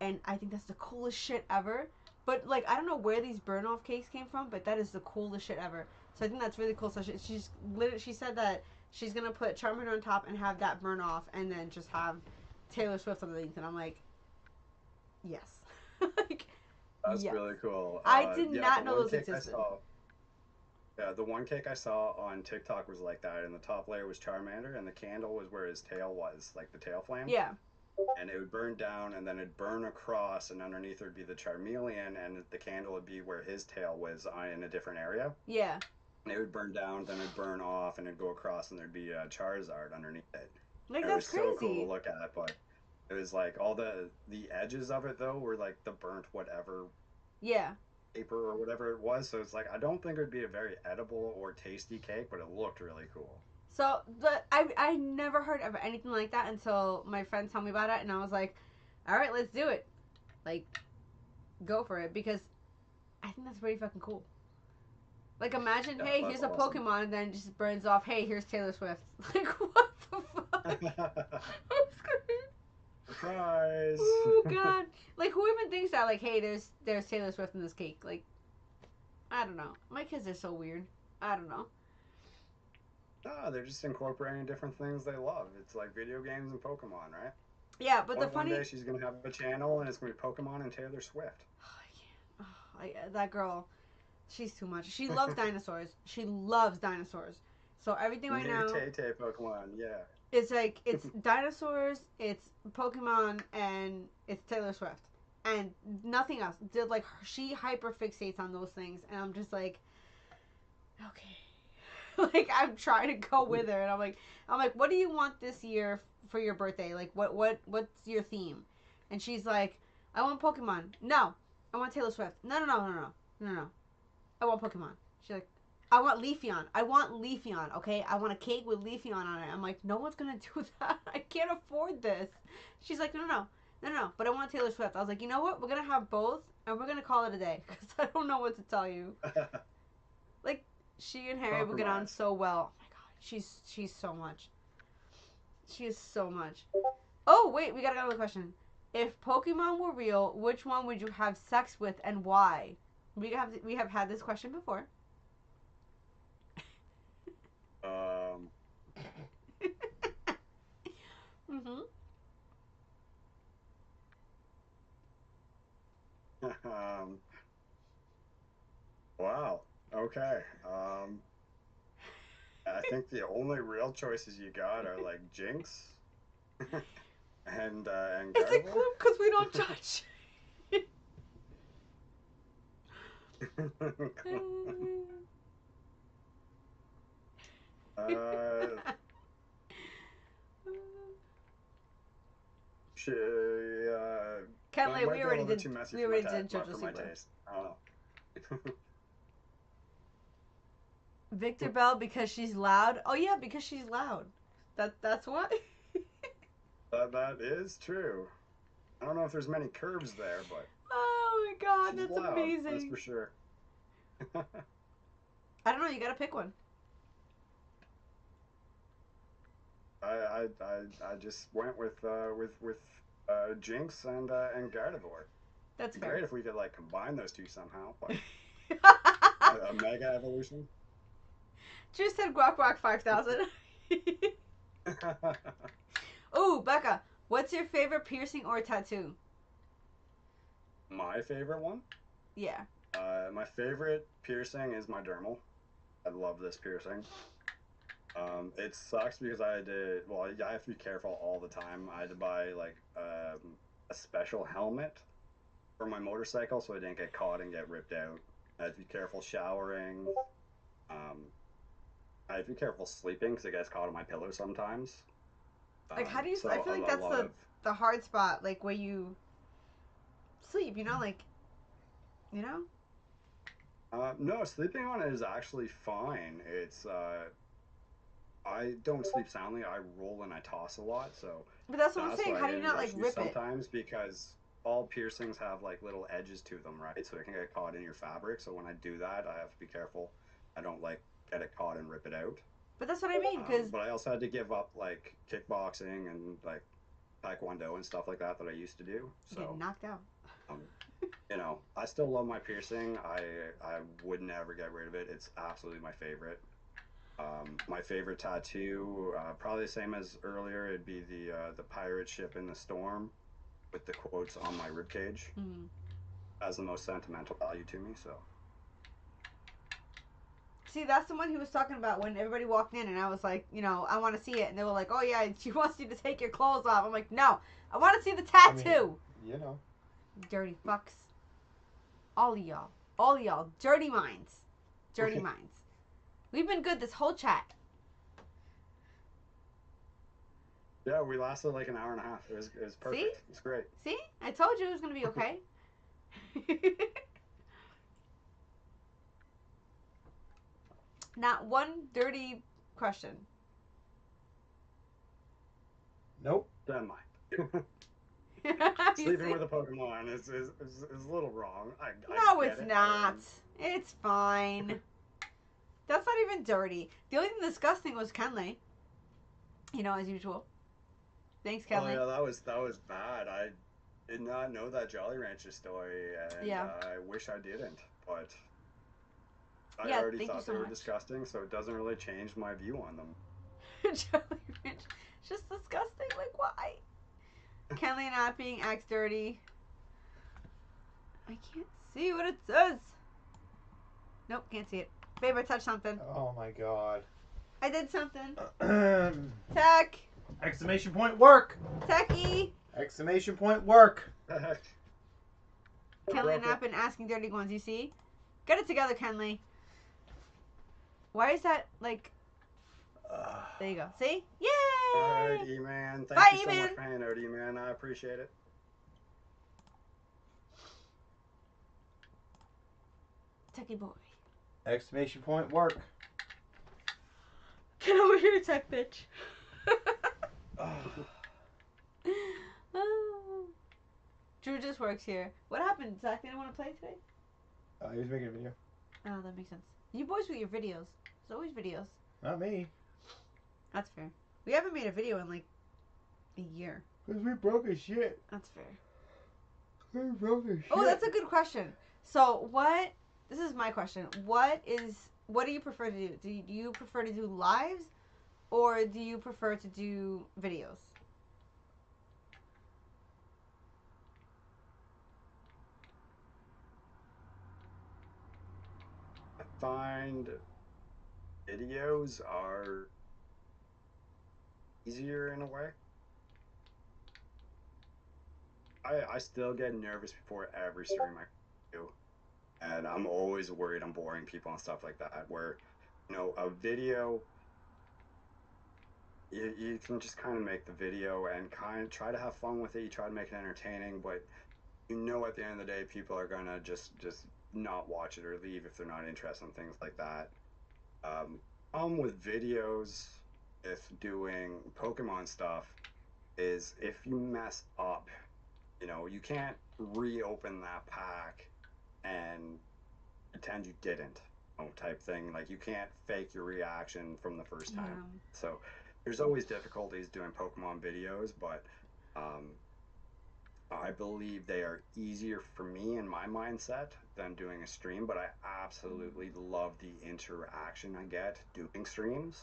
And I think that's the coolest shit ever. But like, I don't know where these burn off cakes came from, but that is the coolest shit ever. So I think that's really cool. So she said that she's gonna put Charmander on top and have that burn off, and then just have Taylor Swift underneath. And I'm like, yes, like, That's yes. really cool. I did Yeah, not the know one those cake I existed. saw. Yeah, the one cake I saw on TikTok was like that, and the top layer was Charmander, and the candle was where his tail was, like the tail flame. Yeah. And it would burn down, and then it'd burn across, and underneath would be the Charmeleon, and the candle would be where his tail was in a different area. Yeah. And it would burn down, then it'd burn off, and it'd go across, and there'd be a Charizard underneath it. Like, And that's it was crazy. so cool to look at, but It was like all the edges of it though were like the burnt whatever Yeah. paper or whatever it was. So it's like I don't think it would be a very edible or tasty cake, but it looked really cool. So I never heard of anything like that until my friend told me about it, and I was like, all right, let's do it. Like, go for it, because I think that's pretty fucking cool. Like, imagine, Yeah, hey, that's here's a awesome. Pokemon, and then it just burns off. Hey, here's Taylor Swift. Like, what the fuck? I'm scared. Surprise! Oh god. Like, who even thinks that? Like, hey, there's Taylor Swift in this cake. Like, I don't know. My kids are so weird. I don't know. No, they're just incorporating different things they love. It's like video games and Pokemon, right? Yeah, but the One day funny. she's gonna have a channel and it's gonna be Pokemon and Taylor Swift. Oh, that girl, she's too much. She loves dinosaurs. She loves dinosaurs. So everything right New now, Tay Tay Pokemon, yeah. it's like it's dinosaurs, it's Pokemon, and it's Taylor Swift, and nothing else. Did like she hyper fixates on those things, and I'm just like, okay, like I'm trying to go with her, and I'm like, what do you want this year for your birthday? Like, what's your theme? And she's like, I want Pokemon. No, I want Taylor Swift. No. I want Pokemon. She's like, I want Leafeon. I want Leafeon, okay? I want a cake with Leafeon on it. I'm like, no one's gonna do that. I can't afford this. She's like, no. But I want Taylor Swift. I was like, you know what? We're gonna have both, and we're gonna call it a day, because I don't know what to tell you. Like, she and Harry will get on Compromise. so well. Oh my god, she's so much. She is so much. Oh wait, we got another question. If Pokemon were real, which one would you have sex with, and why? We have had this question before. Um, Mhm. um, wow. Okay. I think the only real choices you got are like Jinx and It's a Gardevoir. clue because we don't judge. uh, she Can't that lie. might be a little bit too messy We for my already did for JoJo my Siwa. taste. I don't know. Victor Bell because she's loud. Oh yeah, because she's loud. That's what. That is true. I don't know if there's many curves there, but Oh my god, she's that's loud. That's for amazing. sure. I don't know. You gotta pick one. I just went with Jinx and Gardevoir. That's It'd be fair. great if we could like combine those two somehow, like a mega evolution. Just said guac guac 5,000. Oh, Becca, what's your favorite piercing or tattoo? My favorite one. Yeah. My favorite piercing is my dermal. I love this piercing. It sucks because I had to. Well, I have to be careful all the time. I had to buy like a special helmet for my motorcycle so I didn't get caught and get ripped out. I had to be careful showering. Um, I have to be careful sleeping because it gets caught on my pillow sometimes. Like, how do you? I So feel like a that's lot of the hard spot, like where you sleep. You know, like you know. no, sleeping on it is actually fine. It's I don't sleep soundly. I roll and I toss a lot, so But that's what I'm that's saying. why I How do get you into not like issues rip it? sometimes because all piercings have like little edges to them, right? So it can get caught in your fabric. So when I do that, I have to be careful. I don't like get it caught and rip it out. But that's what I mean. Because But I also had to give up like kickboxing and like taekwondo and stuff like that I used to do. get So knocked out. um, I still love my piercing. I would never get rid of it. It's absolutely my favorite. My favorite tattoo, probably the same as earlier. It'd be the pirate ship in the storm with the quotes on my ribcage. Mm. Has the most sentimental value to me. So See, that's the one he was talking about when everybody walked in, and I was like, I want to see it, and they were like, oh yeah, she wants you to take your clothes off. I'm like, no, I want to see the I mean, tattoo. you know, Dirty fucks, all of y'all, dirty minds, dirty minds. We've been good this whole chat. Yeah, we lasted like an hour and a half. It was See? perfect. It's great. See? I told you it was gonna be okay. Not one dirty question. Nope. Then mine. You Sleeping see? with a Pokemon is a little wrong. I No, get it's it. not. It's fine. That's not even dirty. The only thing disgusting was Kenley. You know, as usual. Thanks, Oh Kenley. yeah, that was bad. I did not know that Jolly Rancher story, and Yeah. I wish I didn't. But I Yeah, already thank you thought so they were much. disgusting, so it doesn't really change my view on them. Jelly Ranch. It's just disgusting. Like, why? Kenley not being axe dirty. I can't see what it says. Nope, can't see it. Babe, I touched something. Oh my god. I did something. Exclamation Tech. point work. Techie. Exclamation point work. Kenley Broke not it. been asking dirty ones, you see? Get it together, Kenley. Why is that, like... There you go. See? All right, Yay! E-Man. Thank Bye, you so much E-Man. for hanging out, E-Man. I appreciate it. Techie boy. Exclamation point work. Get over here, tech bitch. Oh. Oh. Drew just works here. What happened? Zach didn't want to play today? He was making a video. Oh, that makes sense. You boys with your videos. There's always videos. Not me. That's fair. We haven't made a video in like a year. Because we broke as shit. That's fair. We broke as shit. Oh, that's a good question. So, what... This is my question. What do you prefer to do? Do you prefer to do lives or do you prefer to do videos? I find videos are easier in a way. I still get nervous before every stream I do, and I'm always worried I'm boring people and stuff like that. Where, a video, you can just kind of make the video and kind of try to have fun with it. You try to make it entertaining, but at the end of the day, people are gonna just not watch it or leave if they're not interested in things like that. With videos, if doing Pokemon stuff, is if you mess up, you can't reopen that pack and pretend you didn't, type thing. Like, you can't fake your reaction from the first time. Yeah. So there's always difficulties doing Pokemon videos, but um, I believe they are easier for me in my mindset than doing a stream, but I absolutely love the interaction I get doing streams.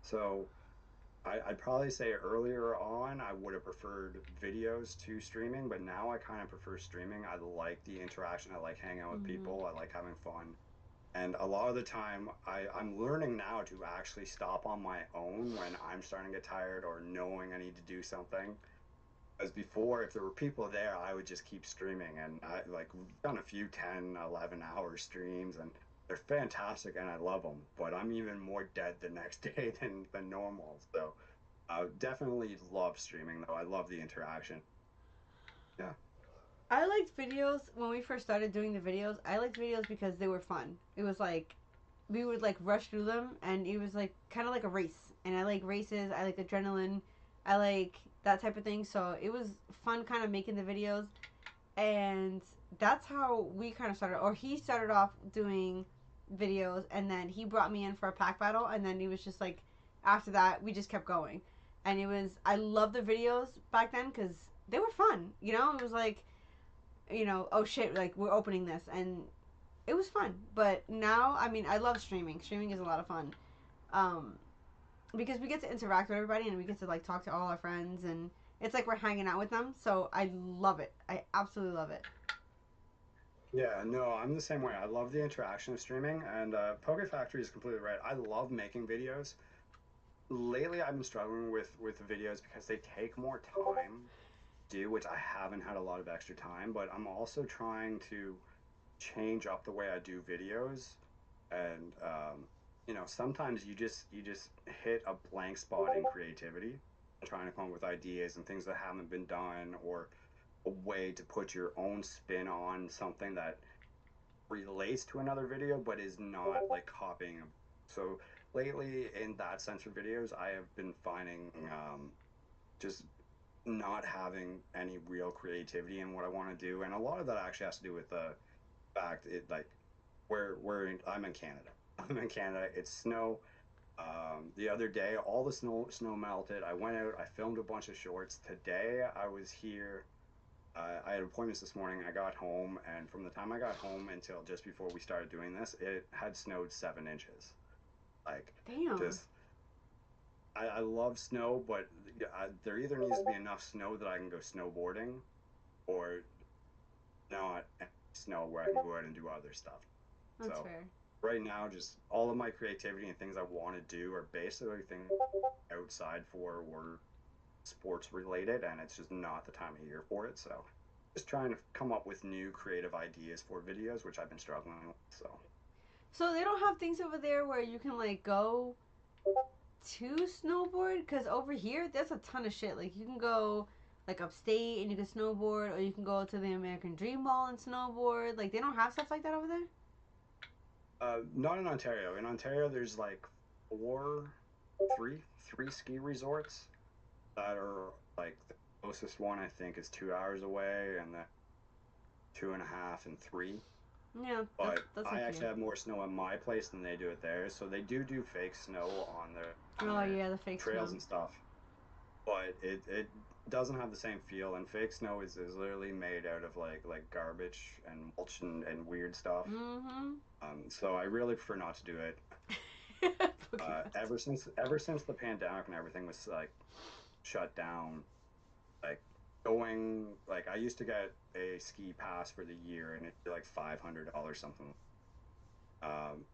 So I'd probably say earlier on I would have preferred videos to streaming, but now I kind of prefer streaming. I like the interaction. I like hanging out with people. I like having fun. And a lot of the time, I'm learning now to actually stop on my own when I'm starting to get tired or knowing I need to do something. As before, if there were people there, I would just keep streaming. And we've done a few 10, 11-hour streams, and they're fantastic and I love them. But I'm even more dead the next day than normal. So I definitely love streaming, though. I love the interaction. Yeah. I liked videos when we first started doing the videos. I liked videos because they were fun. It was like we would like rush through them, and it was like kind of like a race. And I like races. I like adrenaline. I like that type of thing. So it was fun, kind of making the videos, and that's how we kind of started. Or he started off doing videos, and then he brought me in for a pack battle, and then it was just like after that we just kept going, and it was I loved the videos back then because they were fun. It was like oh shit, like we're opening this, and it was fun. But now, I mean, I love streaming. Streaming is a lot of fun, um, because we get to interact with everybody and we get to like talk to all our friends, and it's like we're hanging out with them. So I love it. I absolutely love it. Yeah, no, I'm the same way. I love the interaction of streaming, and Poke Factory is completely right. I love making videos. Lately, I've been struggling with the videos because they take more time to do, which I haven't had a lot of extra time, but I'm also trying to change up the way I do videos, and sometimes you just hit a blank spot in creativity, trying to come up with ideas and things that haven't been done, or a way to put your own spin on something that relates to another video but is not like copying. So lately, in that sense for videos, I have been finding just not having any real creativity in what I want to do, and a lot of that actually has to do with the fact it like I'm in Canada. I'm in Canada. It's snow. The other day, all the snow melted. I went out. I filmed a bunch of shorts. Today, I was here. I had appointments this morning. I got home, and from the time I got home until just before we started doing this, it had snowed 7 inches. Like, Damn. just I love snow, but there either needs to be enough snow that I can go snowboarding, or not snow where I can go out and do other stuff. That's So fair. right now, just all of my creativity and things I want to do are basically things outside for work, sports related, and it's just not the time of year for it. So just trying to come up with new creative ideas for videos, which I've been struggling with. So So they don't have things over there where you can like go to snowboard? Because over here, there's a ton of shit. Like you can go like upstate and you can snowboard, or you can go to the American Dream Mall and snowboard. Like they don't have stuff like that over there. not in Ontario. In Ontario, there's like four, three ski resorts that are like the closest one I think is 2 hours away, and then 2.5 and 3. Yeah, But that's I like actually here. have more snow at my place than they do at theirs. So they do fake snow on Oh their yeah, the fake trails snow. and stuff, but it doesn't have the same feel. And fake snow is literally made out of like garbage and mulch and weird stuff. Mm-hmm. So I really prefer not to do it. Pokemon. Ever since the pandemic and everything was like shut down, like going like I used to get a ski pass for the year and it'd be like $500 something. Um,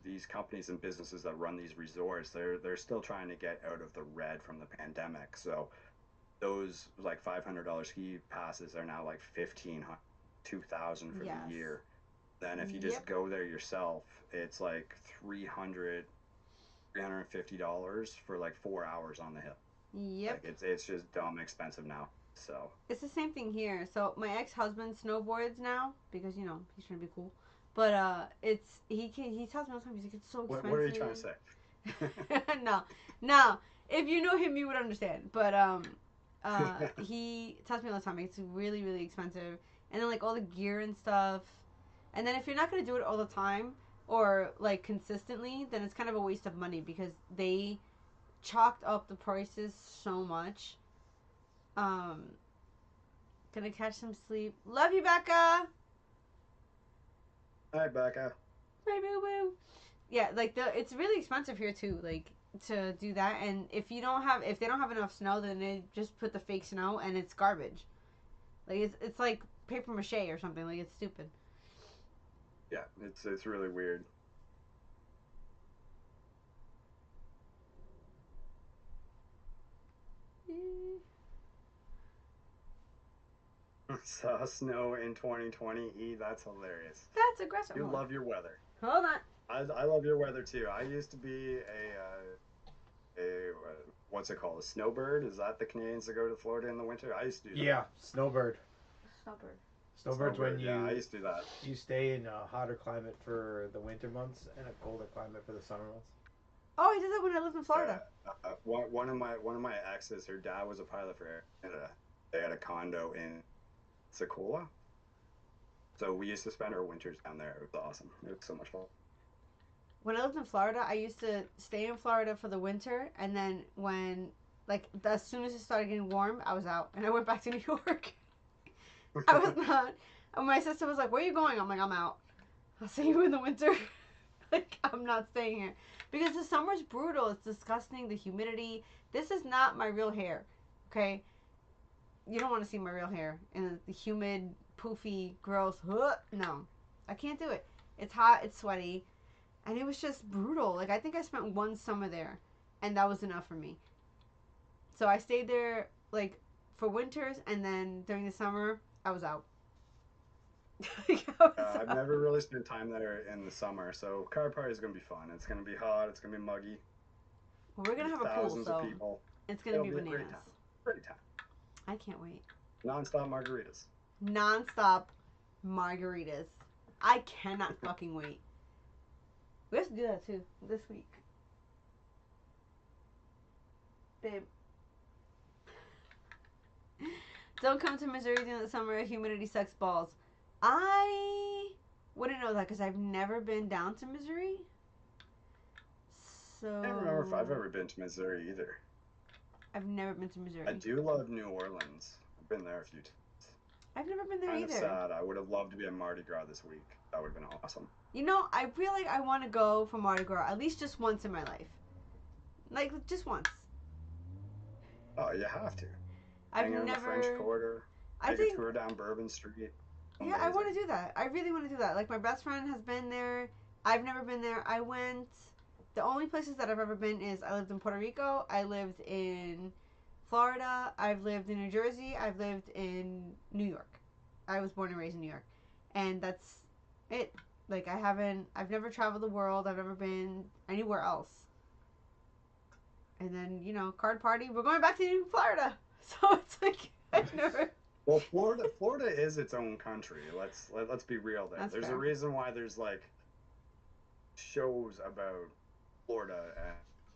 these companies and businesses that run these resorts, they're still trying to get out of the red from the pandemic. So those like $500 ski passes are now like 1,500, 2,000 for the Yes. year. Then if you just Yep. go there yourself, it's like 300, $350 for like 4 hours on the hill. Like Yep. it's just dumb expensive now. So It's the same thing here. So my ex husband snowboards now because he's trying to be cool. But he tells me all the time, he's like, it's so what are you trying to expensive. say? No, no. If you know him, you would understand. But he tells me all the time, it's really really expensive, and then like all the gear and stuff, and then if you're not gonna do it all the time or like consistently, then it's kind of a waste of money because they chalked up the prices so much. Um, Gonna catch some sleep. Love you, Becca. Hi, Becca. Bye, boo boo. Yeah, like it's really expensive here too. Like to do that, and if they don't have enough snow, then they just put the fake snow, and it's garbage. Like it's like paper mache or something. Like it's stupid. Yeah, it's really weird. Saw snow in 2020. That's hilarious. That's aggressive. You Hold on. love your weather. Hold on. I love your weather too. I used to be a what's it called? A snowbird? Is that the Canadians that go to Florida in the winter? I used to do that. Yeah, snowbird. Stubborn. Snowbird's when Yeah, I used to do that. you stay in a hotter climate for the winter months and a colder climate for the summer months. Oh, I did that when I lived in Yeah. Florida. One of my exes, her dad was a pilot for Air Canada. They had a condo in Sequoia, so we used to spend our winters down there. It was awesome. It was so much fun. When I lived in Florida, I used to stay in Florida for the winter, and then as soon as it started getting warm, I was out and I went back to New York. I was not. And my sister was like, "Where are you going?" I'm like, "I'm out. I'll see you in the winter." Like I'm not staying here because the summer's brutal. It's disgusting. The humidity. This is not my real hair. Okay, you don't want to see my real hair in the humid, poofy, gross. No, I can't do it. It's hot. It's sweaty, and it was just brutal. Like I think I spent one summer there, and that was enough for me. So I stayed there like for winters, and then during the summer I was out. Like, I was I've out. never really spent time there in the summer, so car party is gonna be fun. It's gonna be hot. It's gonna be muggy. Well, we're gonna have a pool, thousands of so people. it's gonna It'll be be a great bananas. time. Great time. I can't wait. Non-stop margaritas. Non-stop margaritas. I cannot fucking wait. We have to do that too this week, babe. Don't come to Missouri during the summer. Humidity sucks balls. I wouldn't know that because I've never been down to Missouri. So I don't remember if I've ever been to Missouri either. I've never been to Missouri. I do love New Orleans. I've been there a few times. I've never been there Kind either. of sad. I would have loved to be at Mardi Gras this week. That would have been awesome. You know, I feel like I want to go for Mardi Gras at least just once in my life. Like, just once. Oh, you have to. I've Hang out in the French never. Quarter. I Take think. a tour down Bourbon Street. Yeah, I want to do that. I really want to do that. Like, my best friend has been there. I've never been there. I went. The only places that I've ever been is I lived in Puerto Rico. I lived in Florida. I've lived in New Jersey. I've lived in New York. I was born and raised in New York. And that's it. Like, I've never traveled the world. I've never been anywhere else. And then, you know, card party. We're going back to Florida. So it's like, I've never. Well, Florida is its own country. Let's be real there. That's There's fair. a reason why there's like shows about Florida and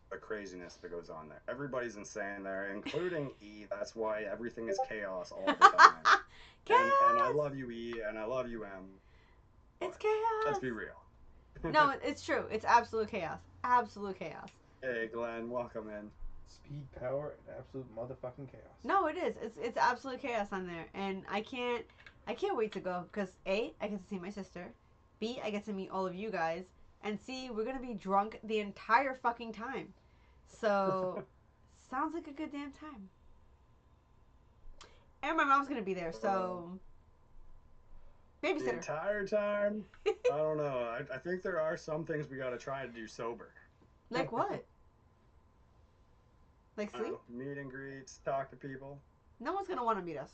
the craziness that goes on there. Everybody's insane there, including E. That's why everything is chaos all the time. Chaos! And I love you, E, and I love you, M. It's chaos. Let's be real. No, it's true. It's absolute chaos. Absolute chaos. Hey, Glenn, welcome in. Speed, power, and absolute motherfucking chaos. No, it is. It's absolute chaos on there, and I can't wait to go because A, I get to see my sister, B, I get to meet all of you guys, and C, we're gonna be drunk the entire fucking time. So, sounds like a good damn time. And my mom's gonna be there, so The babysitter. entire time? I don't know. I think there are some things we gotta try to do sober. Like what? Like I don't sleep? know, meet and greets, talk to people. No one's gonna want to meet us.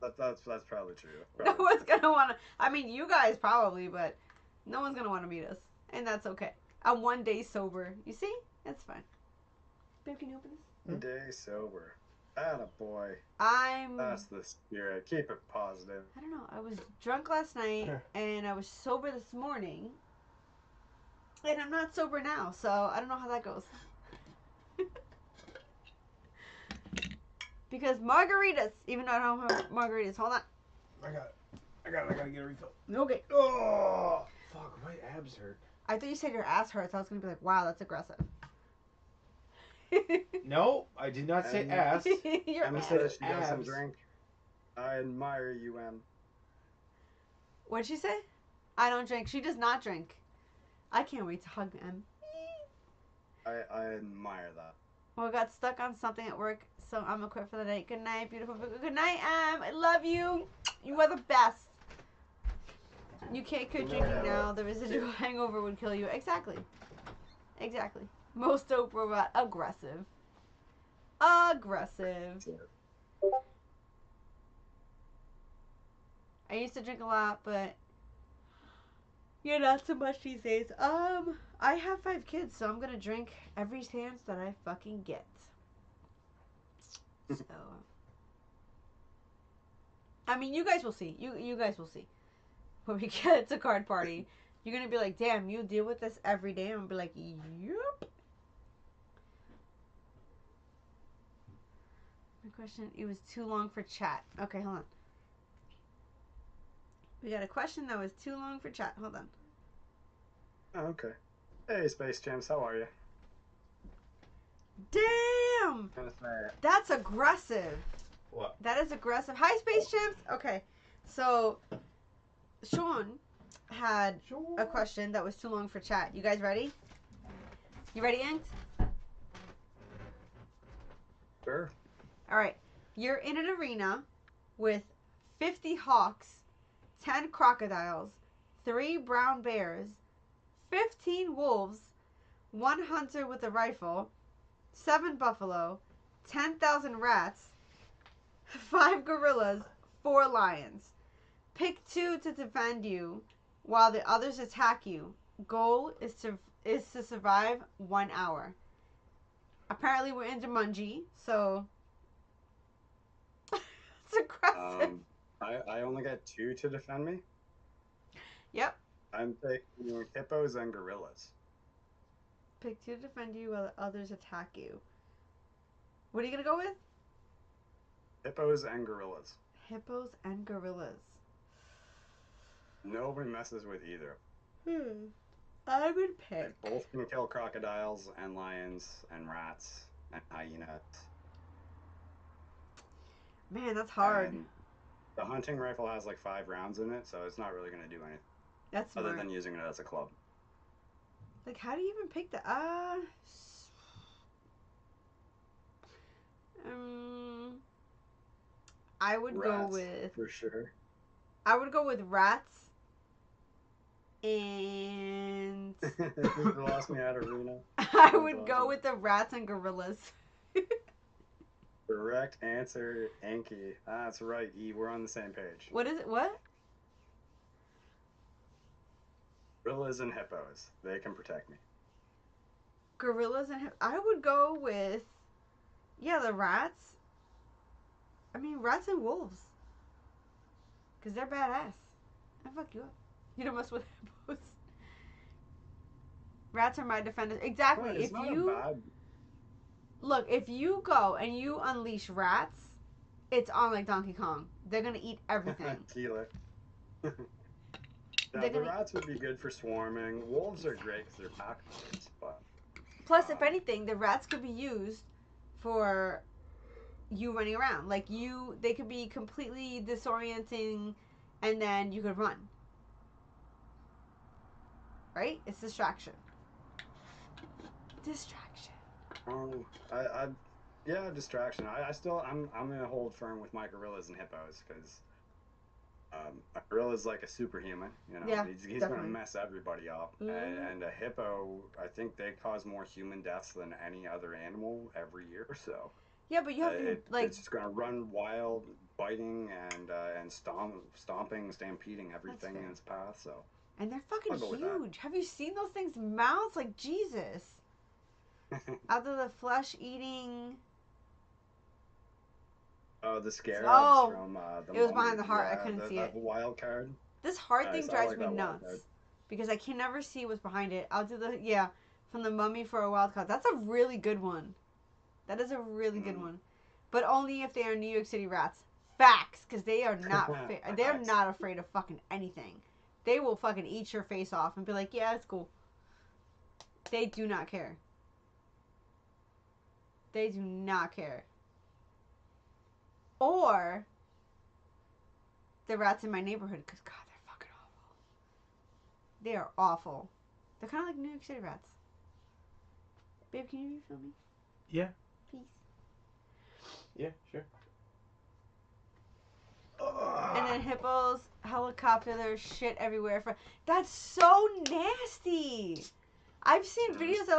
That's probably true. No one's gonna want to. I mean, you guys probably, but no one's gonna want to meet us, and that's okay. I'm 1 day sober. You see, that's fine. Babe, can you open this? Day sober. Atta boy. I'm. That's the spirit. Keep it positive. I don't know. I was drunk last night, and I was sober this morning, and I'm not sober now, so I don't know how that goes. Because margaritas, even though I don't have margaritas. Hold on. I got it. I gotta get a refill. Okay. Oh, fuck, my abs hurt. I thought you said your ass hurts. I was gonna be like, wow, that's aggressive. No, I did not say And- ass. Your Emma ass. said she doesn't Abs. drink. I admire you, Em. What'd she say? I don't drink. She does not drink. I can't wait to hug Em. I admire that. Well, I got stuck on something at work, so I'm gonna quit for the night. Good night, beautiful. Good night, Em. I love you. You are the best. You can't quit drinking now. The residual hangover would kill you. Exactly. Exactly. Most dope robot. Aggressive. Aggressive. I used to drink a lot, but yeah, not so much these days. I have 5 kids, so I'm gonna drink every chance that I fucking get. So, I mean, you guys will see. You guys will see. When we get to card party, you're gonna be like, damn, you deal with this every day. I'm gonna be like, yup. My question, it was too long for chat. Okay, hold on. We got a question that was too long for chat. Hold on. Oh, okay. Hey, Space Champs, how are you? Damn! That's aggressive. What? That is aggressive. Hi, Space Champs. Okay, so Sean had a question that was too long for chat. You guys ready? You ready, Inked? Sure. All right. You're in an arena with 50 hawks, 10 crocodiles, 3 brown bears, 15 wolves, 1 hunter with a rifle, 7 buffalo, 10,000 rats, 5 gorillas, 4 lions. Pick 2 to defend you while the others attack you. Goal is to survive 1 hour. Apparently, we're in Jumanji, so it's aggressive. I only get 2 to defend me. Yep. I'm taking hippos and gorillas. Pick 2 to defend you while others attack you. What are you gonna go with? Hippos and gorillas. Hippos and gorillas. Nobody messes with either. I would They pick. both can kill crocodiles and lions and rats and hyenas. Man, that's hard. And the hunting rifle has like 5 rounds in it, so it's not really going to do anything That's smart. other than using it as a club. Like, how do you even pick that? I would go Rats, with. for sure. I would go with rats. And You lost me at arena. I would go with the rats and gorillas. Correct answer, Anki. That's right, E. We're on the same page. What is it? What? Gorillas and hippos. They can protect me. Gorillas and I would go with, yeah, the rats. I mean, rats and wolves. Because they're badass. I'll fuck you up. You don't mess with hippos. Rats are my defenders. Exactly. Well, it's if not you a bad... look, if you go and you unleash rats, it's on like Donkey Kong. They're gonna eat everything. Keeler. Yeah, They're the gonna- rats would be good for swarming. Wolves are great because they're pack birds, but Plus, if anything, the rats could be used for you running around. Like they could be completely disorienting, and then you could run. Right? It's distraction. Distraction. Yeah, distraction. I'm gonna hold firm with my gorillas and hippos because a gorilla's like a superhuman. You know, Yeah, he's gonna definitely. mess everybody up, and a hippo, I think they cause more human deaths than any other animal every year. So Yeah, but you have to like. it's just gonna run wild, biting and stomping, stampeding everything in its path. So. And they're fucking I'll go with that. huge. Have you seen those things' mouths? Like, Jesus. Out of the flesh eating. Oh, the scarabs Oh, from the it was Mummy. behind the heart. I Yeah, couldn't see it. The wild card. This heart Nice, thing I drives like me that wild nuts. card. Because I can never see what's behind it. I'll do the, yeah, from the mummy for a wild card. That's a really good one. That is a really good one. But only if they are New York City rats. Facts. Because they are not, they're Facts. not afraid of fucking anything. They will fucking eat your face off and be like, yeah, it's cool. They do not care. They do not care. Or the rats in my neighborhood, because God, they're fucking awful. They are awful. They're kind of like New York City rats. Babe, can you refill me? Yeah. Please. Yeah, sure. And then hippos, helicopter, there's shit everywhere. That's so nasty. I've seen videos that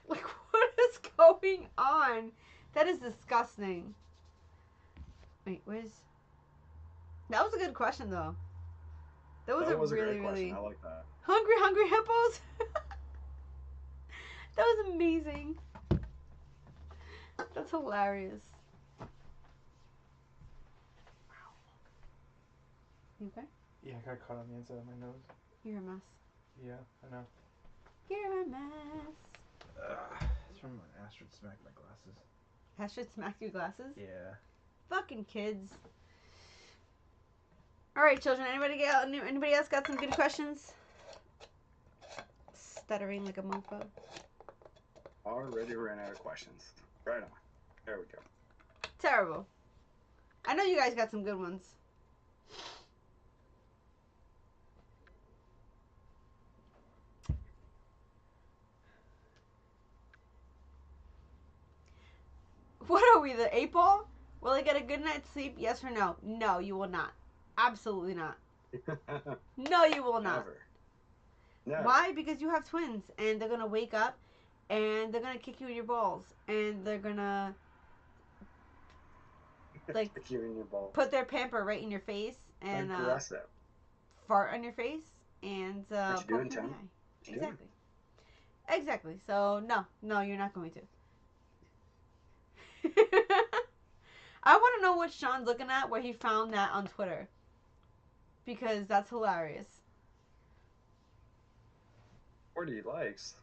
like what is going on? That is disgusting. Wait, where's? That was a good question though. That was a great really, question. really I like that. hungry hippos. That was amazing. That's hilarious. You okay? Yeah, I got caught on the inside of my nose. You're a mess. Yeah, I know. You're a mess. It's from when Astrid smacked my glasses. Astrid smacked your glasses? Yeah. Fucking kids. Alright, children. Anybody else got some good questions? Stuttering like a mofo. Already ran out of questions. Right on. There we go. Terrible. I know you guys got some good ones. What are we, the 8 ball? Will I get a good night's sleep? Yes or no? No, you will not. Absolutely not. No, you will not. Never. Never. Why? Because you have twins, and they're gonna wake up, and they're gonna kick you in your balls, and they're gonna like Kick you in your balls. put their pamper right in your face and Aggressive. fart on your face and What you doing, poke you in the Tim? eye. What you doing? Exactly. Exactly. So no, you're not going to. I want to know what Sean's looking at where he found that on Twitter because that's hilarious. 40 likes.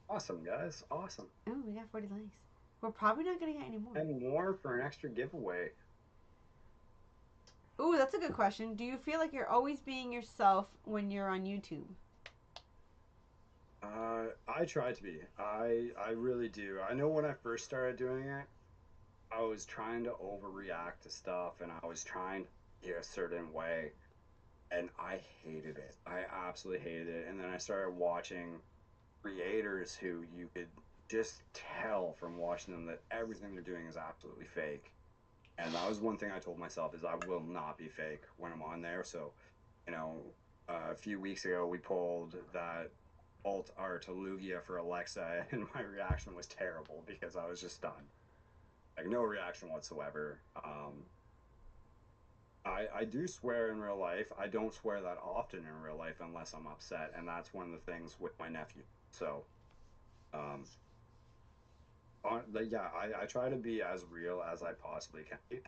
Awesome, guys. Awesome. Oh, we got 40 likes. We're probably not gonna get any more. And more for an extra giveaway. Ooh, that's a good question. Do you feel like you're always being yourself when you're on YouTube? I try to be. I really do. I know when I first started doing it, I was trying to overreact to stuff and I was trying to be a certain way and I hated it. I absolutely hated it. And then I started watching creators who you could just tell from watching them that everything they're doing is absolutely fake. And that was one thing I told myself is I will not be fake when I'm on there. So, you know, a few weeks ago we pulled that alt art to Lugia for Alexa, and my reaction was terrible because I was just stunned, like no reaction whatsoever. I do swear in real life. I don't swear that often in real life unless I'm upset, and that's one of the things with my nephew. So, um, yeah, I try to be as real as I possibly can be.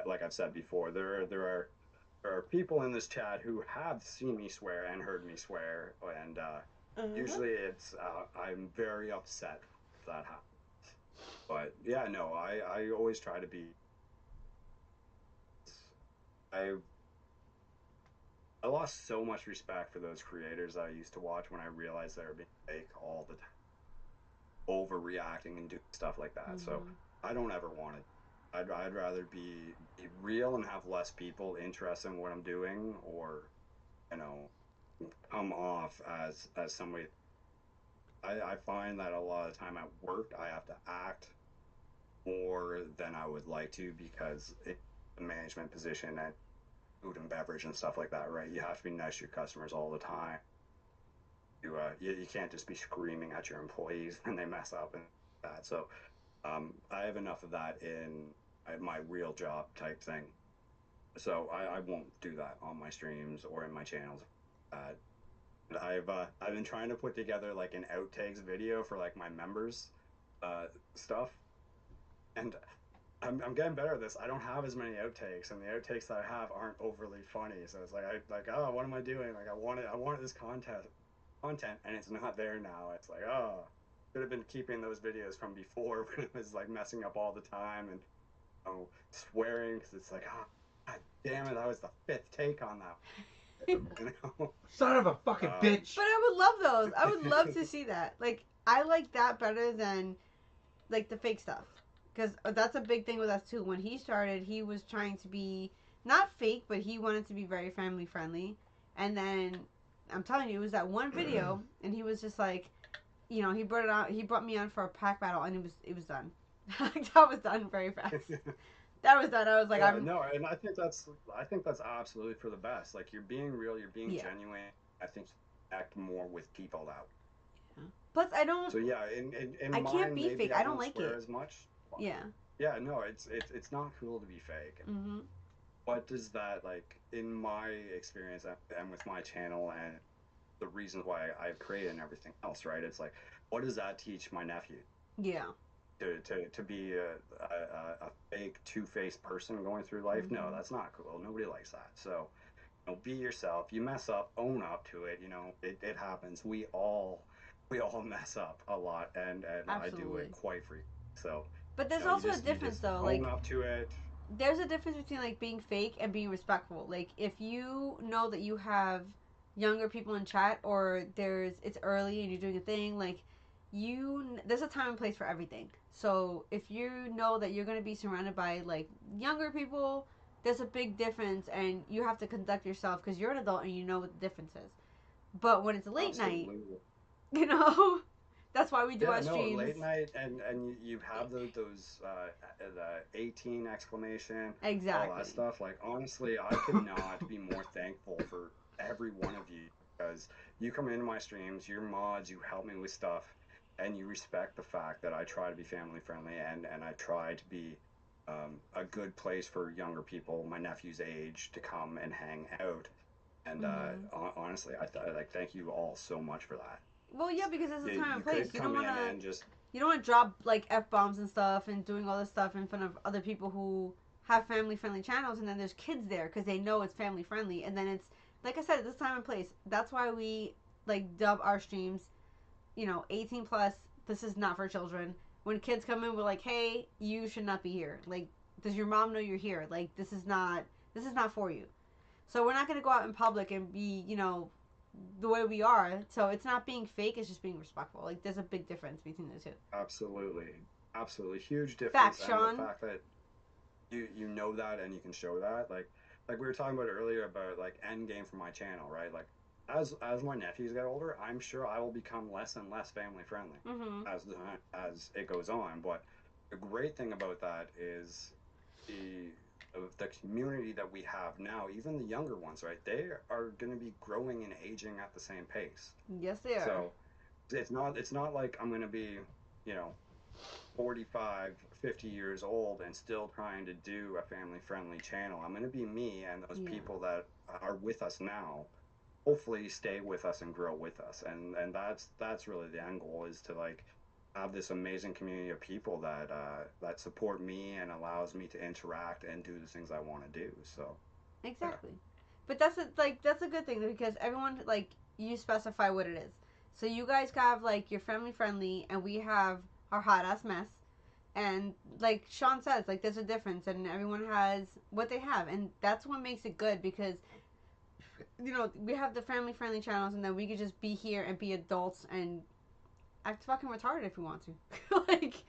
Like I've said before, there are people in this chat who have seen me swear and heard me swear, and usually it's I'm very upset if that happens. But yeah, no, I always try to be. I I lost so much respect for those creators I used to watch when I realized they were being fake all the time, overreacting and doing stuff like that. So Mm-hmm. I don't ever want it. I'd rather be real and have less people interested in what I'm doing, or you know, come off as somebody. I find that a lot of the time at work I have to act more than I would like to because it's a management position at food and beverage and stuff like that, right? You have to be nice to your customers all the time. You can't just be screaming at your employees when they mess up and that. So I have enough of that in my real job type thing. So I won't do that on my streams or in my channels. I've been trying to put together like an outtakes video for like my members stuff, and I'm getting better at this. I don't have as many outtakes, and the outtakes that I have aren't overly funny. So it's like oh, what am I doing? Like I wanted this content, and it's not there now. It's like oh, could have been keeping those videos from before when it was like messing up all the time and swearing because it's like oh, God damn it, I was the fifth take on that. You know? Son of a fucking bitch. But I would love those. I would love to see that. Like, I like that better than, like, the fake stuff. Because that's a big thing with us, too. When he started, he was trying to be, not fake, but he wanted to be very family friendly. And then, I'm telling you, it was that one video, and he was just like, you know, he brought me on for a pack battle, and it was done. That was done very fast. That was done. I was like, yeah, no, and I think that's absolutely for the best. Like you're being real, you're being genuine. I think you act more with people that way. Yeah. Plus, I don't. So yeah, in I mine, can't be fake. I don't like swear it as much. Yeah. Yeah, no, it's not cool to be fake. Mm-hmm. What does that like in my experience and with my channel and the reasons why I've created and everything else, right? It's like, what does that teach my nephew? Yeah. To be a fake two-faced person going through life. Mm-hmm. No, that's not cool. Nobody likes that. So, you know, be yourself. You mess up, own up to it. You know, it happens. We all mess up a lot, and I do it quite frequently. So, but there's also a difference though. Own up to it. There's a difference between like being fake and being respectful. Like if you know that you have younger people in chat or it's early and you're doing a thing, like there's a time and place for everything. So if you know that you're going to be surrounded by like younger people, there's a big difference and you have to conduct yourself because you're an adult and you know what the difference is. But when it's late night, you know, that's why we do our streams. Late night and you have the 18 exclamation, exactly, all that stuff. Like honestly, I could not be more thankful for every one of you because you come into my streams, you're mods, you help me with stuff, and you respect the fact that I try to be family friendly and I try to be a good place for younger people, my nephew's age, to come and hang out. And honestly, I thank you all so much for that. Well, yeah, because it's a You, time and you place. could You don't come want in to. and just You don't want to drop like f bombs and stuff and doing all this stuff in front of other people who have family friendly channels, and then there's kids there because they know it's family friendly, and then it's like I said, this time and place. That's why we like dub our streams, 18 plus. This is not for children. When kids come in, we're like, hey, you should not be here. Like, does your mom know you're here? Like, this is not for you. So we're not gonna go out in public and be, the way we are. So it's not being fake; it's just being respectful. Like, there's a big difference between the two. absolutely, absolutely huge difference, Facts, and the Sean. fact that you know that and you can show that, like we were talking about earlier about like end game for my channel, right? Like as my nephews get older, I'm sure I will become less and less family friendly Mm-hmm. as it goes on. But the great thing about that is the the community that we have now, even the younger ones, right? They are going to be growing and aging at the same pace. Yes, they are. So it's not like I'm going to be, you know, 45, 50 years old and still trying to do a family friendly channel. I'm going to be me, and those Yeah. people that are with us now hopefully stay with us and grow with us. And that's really the end goal, is to like have this amazing community of people that support me and allows me to interact and do the things I want to do. So yeah. Exactly. But that's a good thing because everyone like you specify what it is. So you guys have like your family friendly, and we have our hot ass mess. And like Sean says, like there's a difference, and everyone has what they have, and that's what makes it good because we have the family friendly channels, and then we could just be here and be adults and act fucking retarded if we want to. Like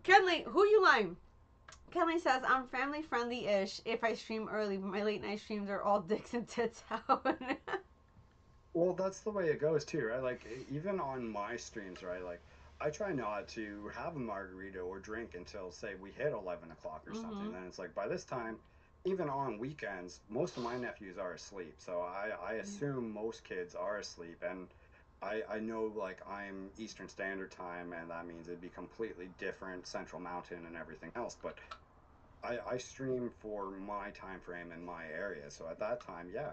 Kenley, who you lying? Kenley says I'm family friendly ish if I stream early, but my late night streams are all dicks and tits out. Well, that's the way it goes too, right? Like even on my streams, right? Like I try not to have a margarita or drink until say we hit 11 o'clock or something. Mm-hmm. Then it's like by this time, even on weekends, most of my nephews are asleep. So I assume most kids are asleep, and I know like I'm Eastern Standard Time, and that means it'd be completely different Central Mountain and everything else. But I stream for my time frame in my area. So at that time, yeah,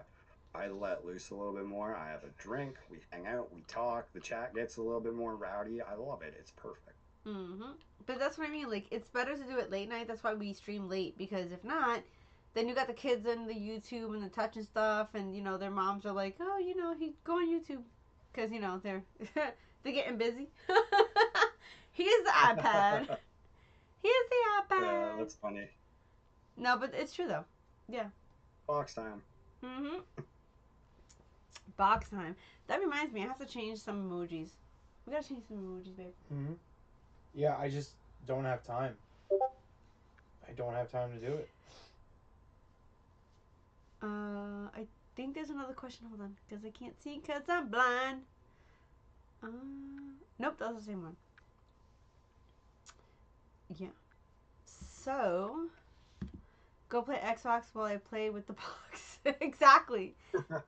I let loose a little bit more. I have a drink, we hang out, we talk, the chat gets a little bit more rowdy. I love it. It's perfect. Mm-hmm. But that's what I mean. Like, it's better to do it late night. That's why we stream late. Because if not, then you got the kids in the YouTube and the touch and stuff, and their moms are like, oh, he go on YouTube, because they're they're getting busy. Here's the iPad. Here's the Yeah, iPad. that's funny. No, but it's true though. Yeah. Box time. Mhm. Box time. That reminds me, I have to change some emojis. We gotta change some emojis, babe. Mm-hmm. Yeah, I just don't have time. I don't have time to do it. I think there's another question. Hold on, because I can't see because I'm blind. Uh, nope, that's the same one. Yeah. So, go play Xbox while I play with the box. Exactly.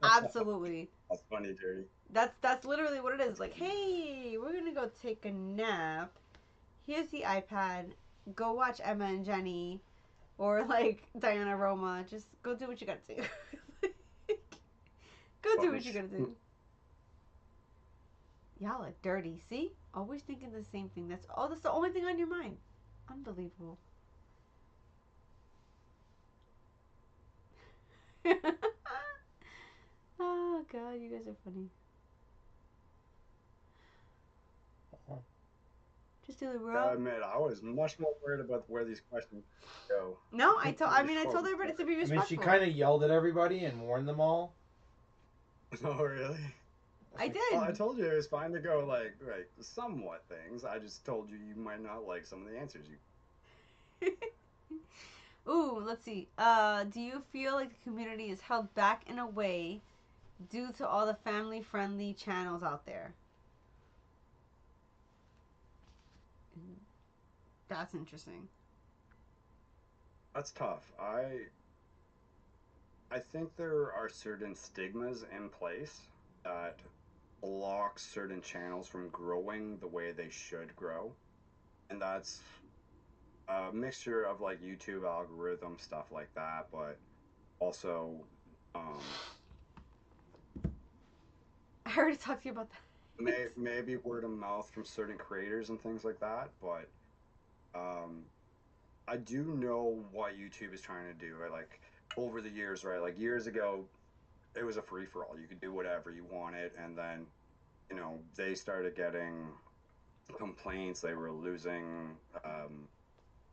Absolutely. That's funny, Dirty. That's literally what it is. Like, hey, we're gonna go take a nap. Here's the iPad. Go watch Emma and Jenny, or like Diana Roma. Just go do what you gotta do. Go do Funny. what you gotta do. Y'all are dirty. See? Always thinking the same thing. That's the only thing on your mind. Unbelievable. Oh god, you guys are funny. Just do the I rub. admit, I was much more worried about where these questions go. No, I told before we everybody to started. be I mean, respectful. she kind of yelled at everybody and warned them all. Oh, really? I Well, I did. told you it was fine to go like somewhat things. I just told you you might not like some of the answers you. Ooh, let's see. Do you feel like the community is held back in a way due to all the family-friendly channels out there? That's interesting. That's tough. I think there are certain stigmas in place that block certain channels from growing the way they should grow. And that's a mixture of like YouTube algorithm stuff like that, but also um I already talked to you about that. maybe word of mouth from certain creators and things like that, but um, I do know what YouTube is trying to do. Right? Like over the years, right? Like years ago, it was a free for all. You could do whatever you wanted, and then they started getting complaints. They were losing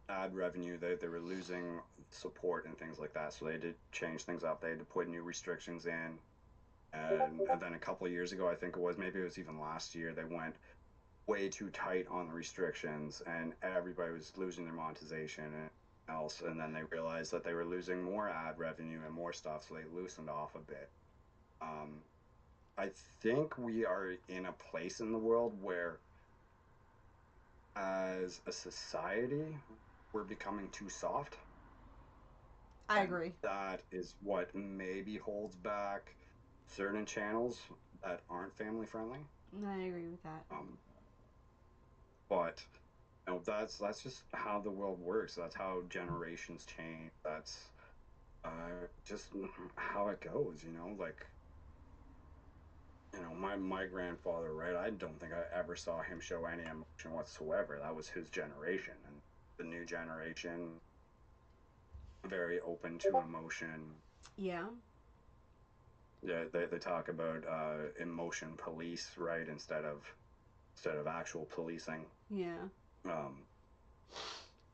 ad revenue. They were losing support and things like that. So they did change things up. They had to put new restrictions in. And then a couple of years ago, I think it was, maybe it was even last year, they went way too tight on the restrictions, and everybody was losing their monetization and else. And then they realized that they were losing more ad revenue and more stuff, so they loosened off a bit. Um, I think we are in a place in the world where, as a society, we're becoming too soft. I And agree. that is what maybe holds back certain channels that aren't family friendly. I agree with that. But that's just how the world works. That's how generations change. That's just how it goes. Like my grandfather, right? I don't think I ever saw him show any emotion whatsoever. That was his generation, and the new generation very open to emotion. Yeah. Yeah, they talk about emotion police, right? Instead of actual policing. Yeah. Um,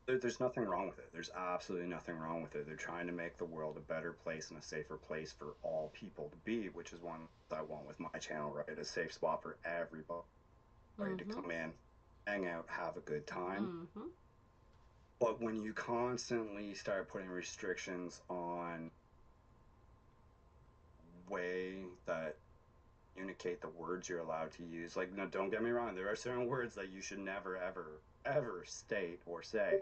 there's nothing wrong with it. There's absolutely nothing wrong with it. They're trying to make the world a better place and a safer place for all people to be, which is one that I want with my channel, right? A safe spot for everybody, right? To come in, hang out, have a good time. But when you constantly start putting restrictions on way that communicate the words you're allowed to use, like, no, don't get me wrong, there are certain words that you should never, ever, ever state or say.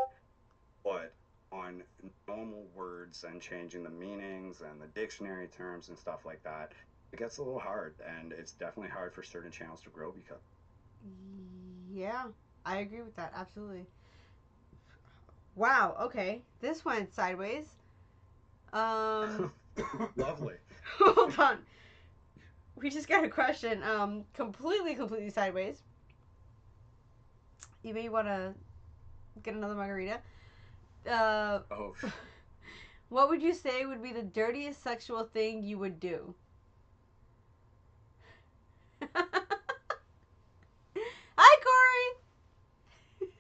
But on normal words and changing the meanings and the dictionary terms and stuff like that, it gets a little hard, and it's definitely hard for certain channels to grow because. Yeah, I agree with that. Absolutely. Wow. Okay, this went sideways. Lovely. Hold on. We just got a question. Completely sideways. You may want to get another margarita. Oh, What would you say would be the dirtiest sexual thing you would do?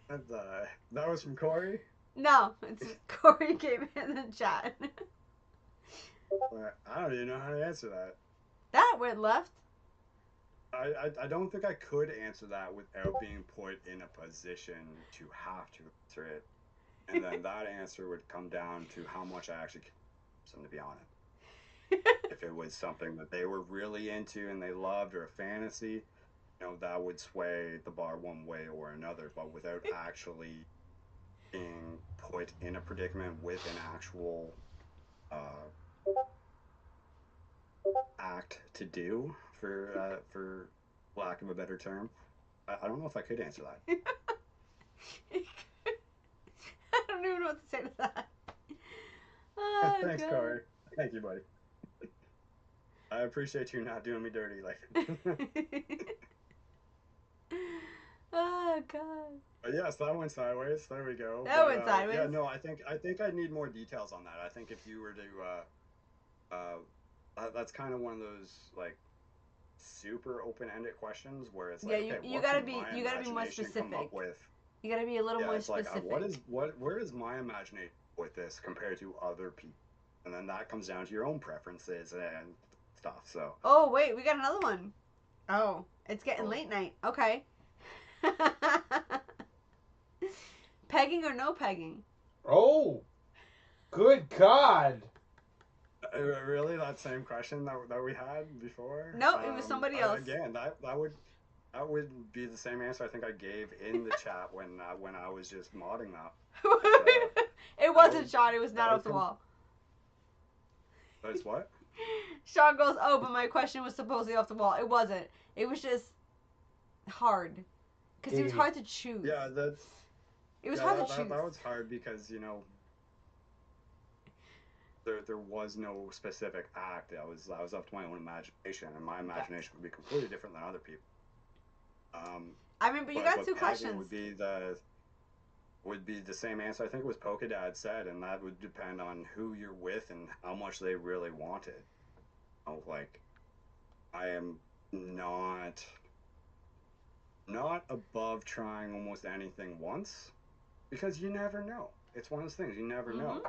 Hi, that was from Corey. No, it's Corey came in the chat. I don't even know how to answer that. That went left. I don't think I could answer that without being put in a position to have to answer it. And then that answer would come down to how much I actually care them, to be honest. If it was something that they were really into and they loved, or a fantasy, that would sway the bar one way or another. But without actually being put in a predicament with an actual act to do, for lack of a better term, I don't know if I could answer that. I don't even know what to say to that. Oh, Thanks, God. Corey. Thank you, buddy. I appreciate you not doing me dirty like. Oh, God. But yes, that went sideways. There we go. That went sideways. Yeah, no, I think I need more details on that. I think if you were to, that's kind of one of those like super open-ended questions where it's like, Yeah, okay, you what gotta can be my you gotta be more imagination come specific. up with? You gotta be a little Yeah, more it's like specific. where is my imagination with this compared to other people? And then that comes down to your own preferences and stuff. So. Oh, wait, we got another one. Oh, it's getting late night. Okay. Pegging or no pegging? Oh, good God. Really, that same question that we had before? Nope, it was somebody else. Again, that would be the same answer I think I gave in the chat when I was just modding that. It wasn't Sean. It was not off the wall. That's what? Sean goes, oh, but my question was supposedly off the wall. It wasn't. It was just hard. Because it was hard to choose. Yeah, It was hard to choose. That was hard because, there was no specific act. I was up to my own imagination, and my imagination would be completely different than other people. I mean, but you got two pegging questions. would be the same answer. I think it was Polkadad said, and that would depend on who you're with and how much they really want it. Like, I am not above trying almost anything once, because you never know. It's one of those things you never know.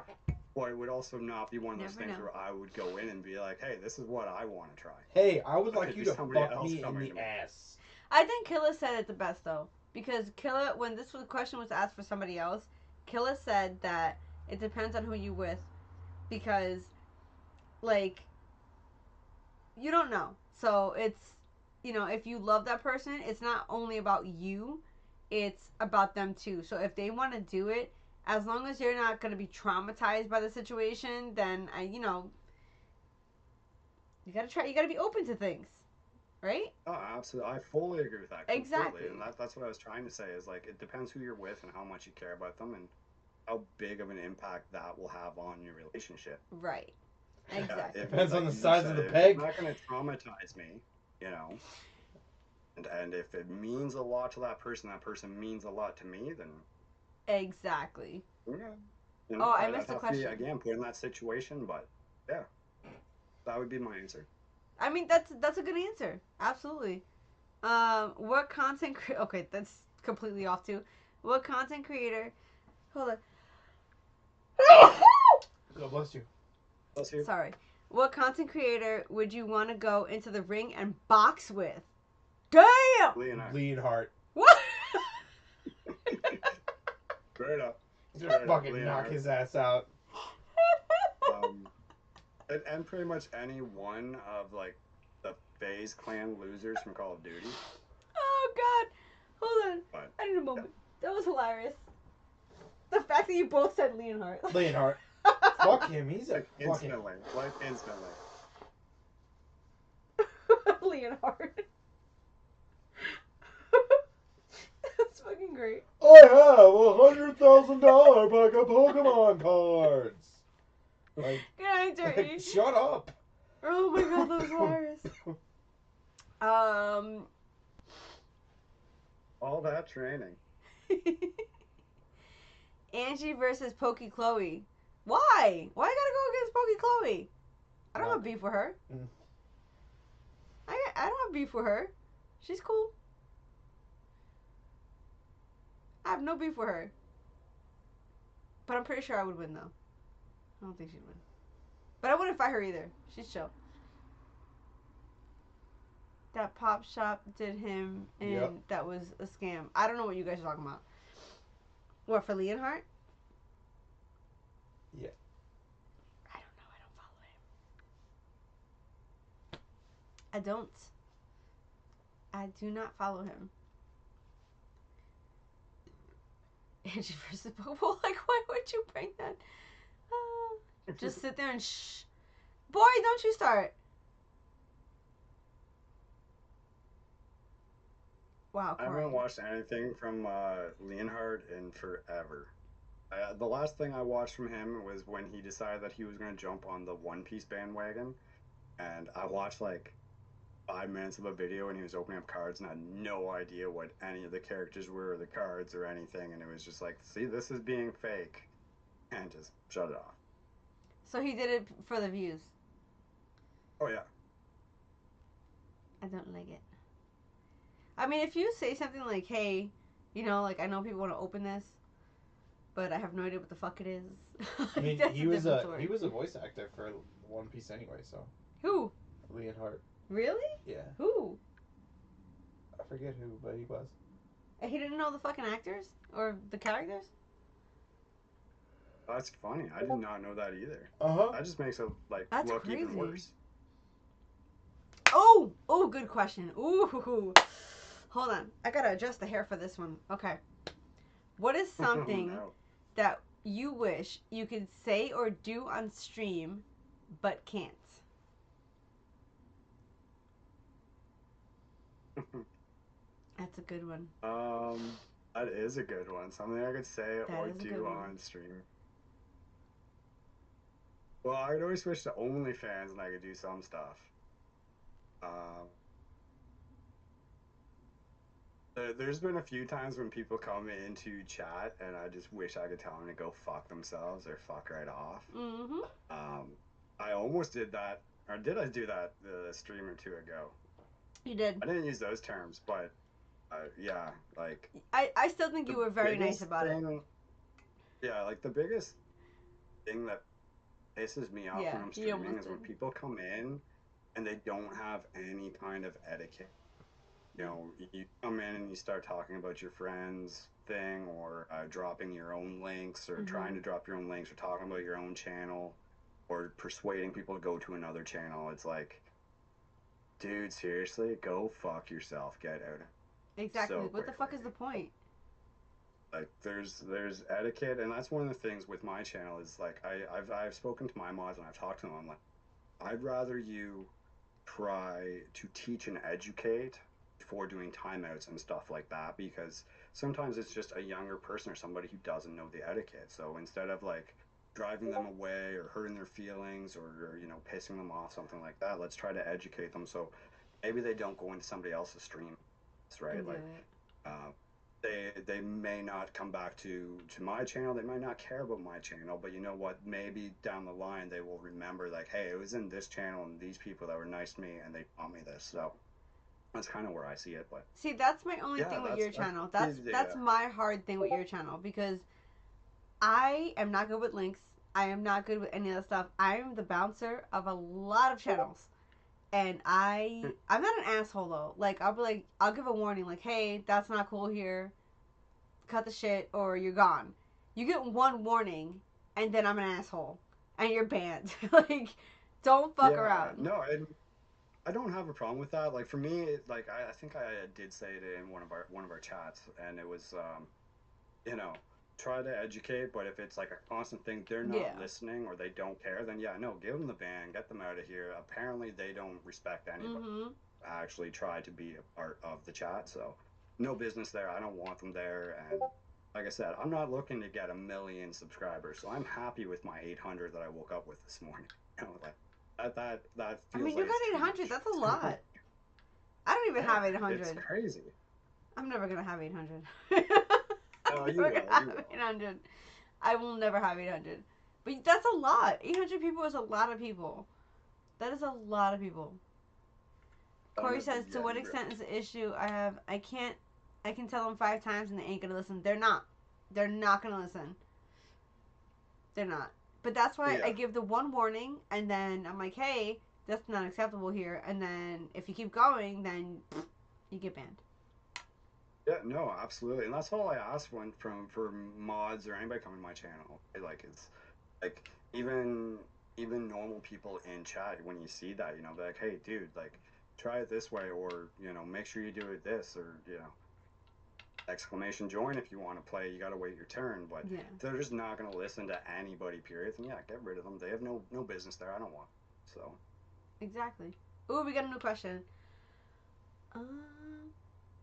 But it would also not be one of those things where I would go in and be like, "Hey, this is what I want to try." Hey, I would like you to fuck me in the ass. I think Killa said it the best though, because Killa, when this question was asked for somebody else, Killa said that it depends on who you with, because, like, you don't know. So it's, if you love that person, it's not only about you, it's about them too. So if they want to do it, as long as you're not going to be traumatized by the situation, then you got to try. You got to be open to things, right? Oh, absolutely. I fully agree with that. Completely. Exactly. And that's what I was trying to say is, like, it depends who you're with and how much you care about them and how big of an impact that will have on your relationship. Right. Exactly. Depends on the size of the peg. It's not going to traumatize me, and if it means a lot to that person means a lot to me, then exactly. Yeah. I missed the question. Again, put in that situation, but yeah, that would be my answer. I mean, that's a good answer. Absolutely. What content? Okay, that's completely off too. What content creator? Hold on. God bless you. Bless you. Sorry. What content creator would you want to go into the ring and box with? Damn. Leonhart. What? Straight up. Just fucking knock his ass out. And pretty much any one of, like, the FaZe clan losers from Call of Duty. Oh God! Hold on. But, I need a moment. That was hilarious. The fact that you both said Leonhart. Leonhart. Fuck him. He's a instantly. Like, instantly. Leonhart. That's fucking great. I have $100,000 pack of Pokemon cards. Like, Good answer. Shut up. Oh my God, that was hilarious. All that training. Angie versus Pokey Chloe. Why? Why I gotta go against Pokey Chloe? I don't have beef with her. I don't have beef with her. She's cool. I have no beef with her. But I'm pretty sure I would win though. I don't think she'd win. But I wouldn't fight her either. She's chill. That pop shop did him, and that was a scam. I don't know what you guys are talking about. What, for Leonhart? Yeah. I don't know. I don't follow him. I do not follow him. Angie versus Bobo. Like, why would you bring that? Just sit there and shh. Boy, don't you start. Wow, I haven't watched anything from Leonhart in forever. The last thing I watched from him was when he decided that he was going to jump on the One Piece bandwagon. And I watched like 5 minutes of a video and he was opening up cards and I had no idea what any of the characters were or the cards or anything. And it was just like, see, this is being fake. And just shut it off. So he did it for the views. Oh, yeah. I don't like it. I mean, if you say something like, hey, like, I know people want to open this, but I have no idea what the fuck it is. I mean, he was a voice actor for One Piece anyway, so. Who? Leonhart. Really? Yeah. Who? I forget who, but he was. He didn't know the fucking actors? Or the characters? That's funny. I did not know that either. That just makes it, like, look crazy. even worse. Oh, good question. Ooh. Hold on. I gotta adjust the hair for this one. Okay. What is something that you wish you could say or do on stream, but can't? That's a good one. That is a good one. Something I could say or do on stream. Well, I could always switch to OnlyFans and I could do some stuff. Um, there's been a few times when people come into chat and I just wish I could tell them to go fuck themselves or fuck right off. Mm-hmm. Um, I almost did that, or did I do that the stream or two ago? You did. I didn't use those terms, but yeah, like I still think the you were very nice biggest about it. thing, yeah, like the biggest thing that pisses me off Yeah, when I'm you streaming almost is when did. people come in and they don't have any kind of etiquette. You Yeah. know, you come in and you start talking about your friends thing or dropping your own links or trying Mm-hmm. to drop your own links or talking about your own channel or persuading people to go to another channel. It's like, dude, seriously, go fuck yourself. Get out of it Exactly. so What the quickly. fuck is the point? Like there's etiquette, and that's one of the things with my channel is like I've spoken to my mods and I've talked to them. I'm like, I'd rather you try to teach and educate before doing timeouts and stuff like that, because sometimes it's just a younger person or somebody who doesn't know the etiquette. So instead of like driving them away or hurting their feelings or you know pissing them off, something like that, let's try to educate them so maybe they don't go into somebody else's stream. That's right. And do Like it. uh, they may not come back to my channel. They might not care about my channel, but you know what? Maybe down the line they will remember like, hey, it was in this channel and these people that were nice to me and they taught me this. So that's kind of where I see it. But See, that's my only yeah, thing with your that's channel. the That's my hard thing with your channel because I am not good with links. I am not good with any of that stuff. I'm the bouncer of a lot of channels. And I'm not an asshole though. Like I'll be like I'll give a warning like, "Hey, that's not cool here. Cut the shit or you're gone." You get one warning and then I'm an asshole and you're banned. Like don't fuck yeah. around. No, I don't have a problem with that. Like for me, like I think I did say it in one of our chats, and it was you know, try to educate, but if it's like a constant thing, they're not Yeah. listening or they don't care, then yeah, no, give them the ban, get them out of here. Apparently, they don't respect anybody. Mhm. Actually, try to be a part of the chat, so no business there. I don't want them there, and like I said, I'm not looking to get 1 million subscribers, so I'm happy with my 800 that I woke up with this morning. You know, like that I feels mean, you like it's got too 800. much. That's a lot. I don't even have Yeah, it's 800. crazy. I'm never gonna have 800. No, I'm you never will, gonna you have will. 800. I will never have 800. But that's a lot. 800 people is a lot of people. That is a lot of people. Fun Corey at the says, to what getting extent ready. is the issue? I can tell them 5 times and they ain't gonna listen. They're not. They're not gonna listen. They're not. But that's why I Yeah. give the one warning and then I'm like, hey, that's not acceptable here. And then if you keep going, then you get banned. Yeah, no, absolutely, and that's all I ask when from for mods or anybody coming to my channel. Like it's like even normal people in chat when you see that, you know, be like, hey, dude, like try it this way, or you know, make sure you do it this, or you know, exclamation join if you want to play. You got to wait your turn, but Yeah, if they're just not going to listen to anybody. Period. Then yeah, get rid of them. They have no business there. I don't want. So exactly. Ooh, we got a new question.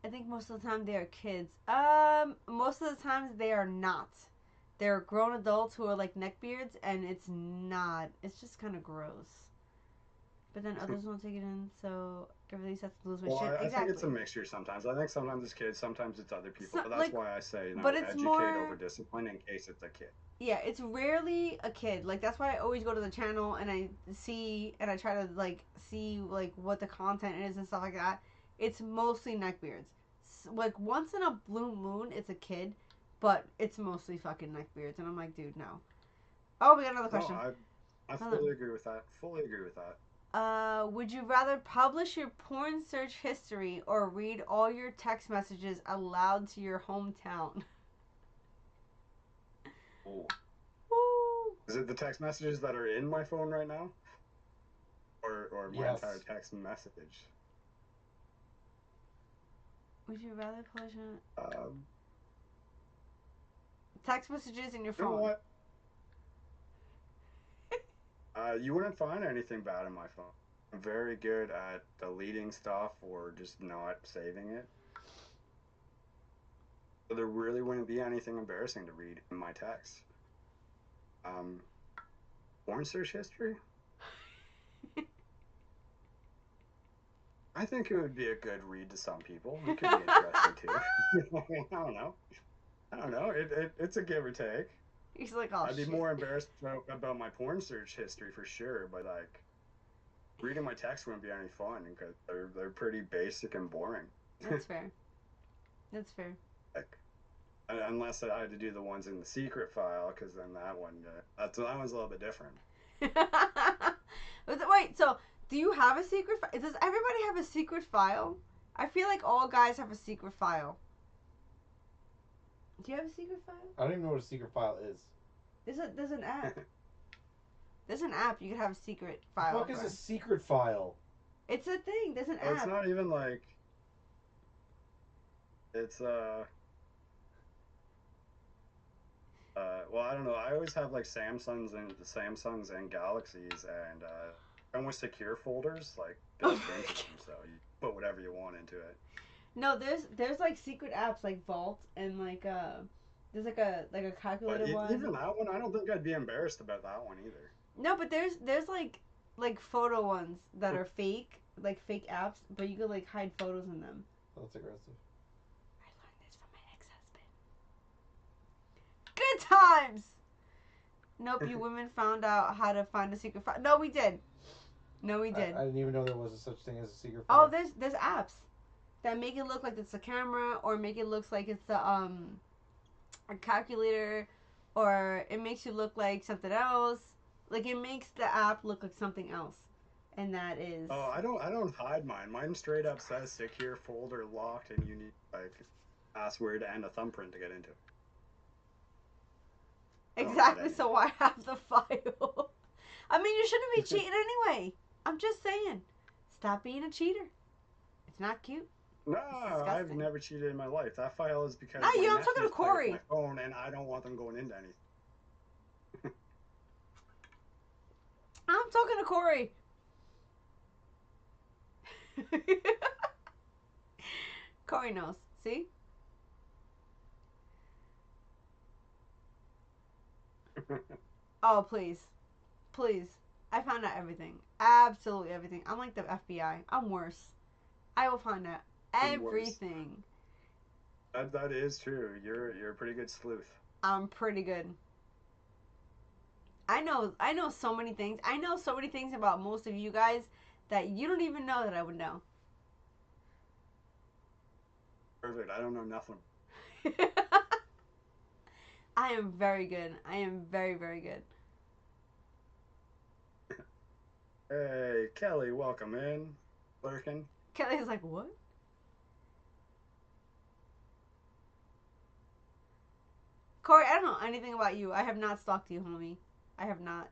I think most of the time they are kids. Most of the times they are not. They're grown adults who are like neckbeards, and it's not. It's just kind of gross. But then others won't take it in, so I really just have to lose my well, shit. I think it's a Exactly. mixture sometimes. I think sometimes it's kids, sometimes it's other people. So, But that's like, why I say, you but know, it's educate over more. discipline in case it's a kid. Yeah, it's rarely a kid. Like that's why I always go to the channel and I see and I try to like see like what the content is and stuff like that. It's mostly neckbeards. Like once in a blue moon, it's a kid, but it's mostly fucking neckbeards. And I'm like, dude, no. Oh, we got another No, question. I Hold on. fully agree with that. Fully agree with that. Would you rather publish your porn search history or read all your text messages aloud to your hometown? Ooh. Woo! Is it the text messages that are in my phone right now, or my entire Yes. text message? Would you rather publish Um, text messages in your you know phone? what? You wouldn't find anything bad in my phone. I'm very good at deleting stuff or just not saving it. So there really wouldn't be anything embarrassing to read in my text. Um, Porn search history? I think it would be a good read to some people. It could be interesting too. I don't know. It's a give or take. He's like, oh I'd be shit. more embarrassed about my porn search history for sure, but like reading my text wouldn't be any fun because they're pretty basic and boring. That's fair. That's fair. Like, unless I had to do the ones in the secret file, because then that one's a little bit different. Wait, so do you have a secret file? Does everybody have a secret file? I feel like all guys have a secret file. Do you have a secret file? I don't even know what a secret file is. There's an app. There's an app you can have a secret file. What the fuck is a secret file? It's a thing. There's an app. It's not even like it's well, I don't know. I always have like Samsungs and Galaxies and almost secure folders like built into them, so you put whatever you want into it. No, there's like secret apps like Vault and like there's like a calculator But one. even that one, I don't think I'd be embarrassed about that one either. No, but there's like photo ones that are fake, like fake apps, but you could like hide photos in them. That's aggressive. I learned this from my ex-husband. Good times. Nope, you women found out how to find a secret file. No, we did. No, we did. I didn't even know there was a such thing as a secret file. Oh, there's apps that make it look like it's a camera, or make it look like it's a calculator, or it makes you look like something else. Like it makes the app look like something else, and that is. Oh, I don't hide mine. Mine straight up says secure folder locked, and you need like password and a thumbprint to get into it. Exactly. So why have the file? I mean, you shouldn't be cheating anyway. I'm just saying, stop being a cheater. It's not cute. No, I've never cheated in my life. That file is because I'm talking to Corey. My phone, and I don't want them going into anything. I'm talking to Corey. Corey knows. See? Oh, please. Please. I found out everything. Absolutely everything. I'm like the FBI. I'm worse. I will find out everything. That is true. You're a pretty good sleuth. I'm pretty good. I know so many things. I know so many things about most of you guys that you don't even know that I would know. Perfect. I don't know nothing. I am very good. I am very, very good. Hey, Kelly, welcome in. Lurking. Kelly's like, what? Corey, I don't know anything about you. I have not stalked you, homie. I have not.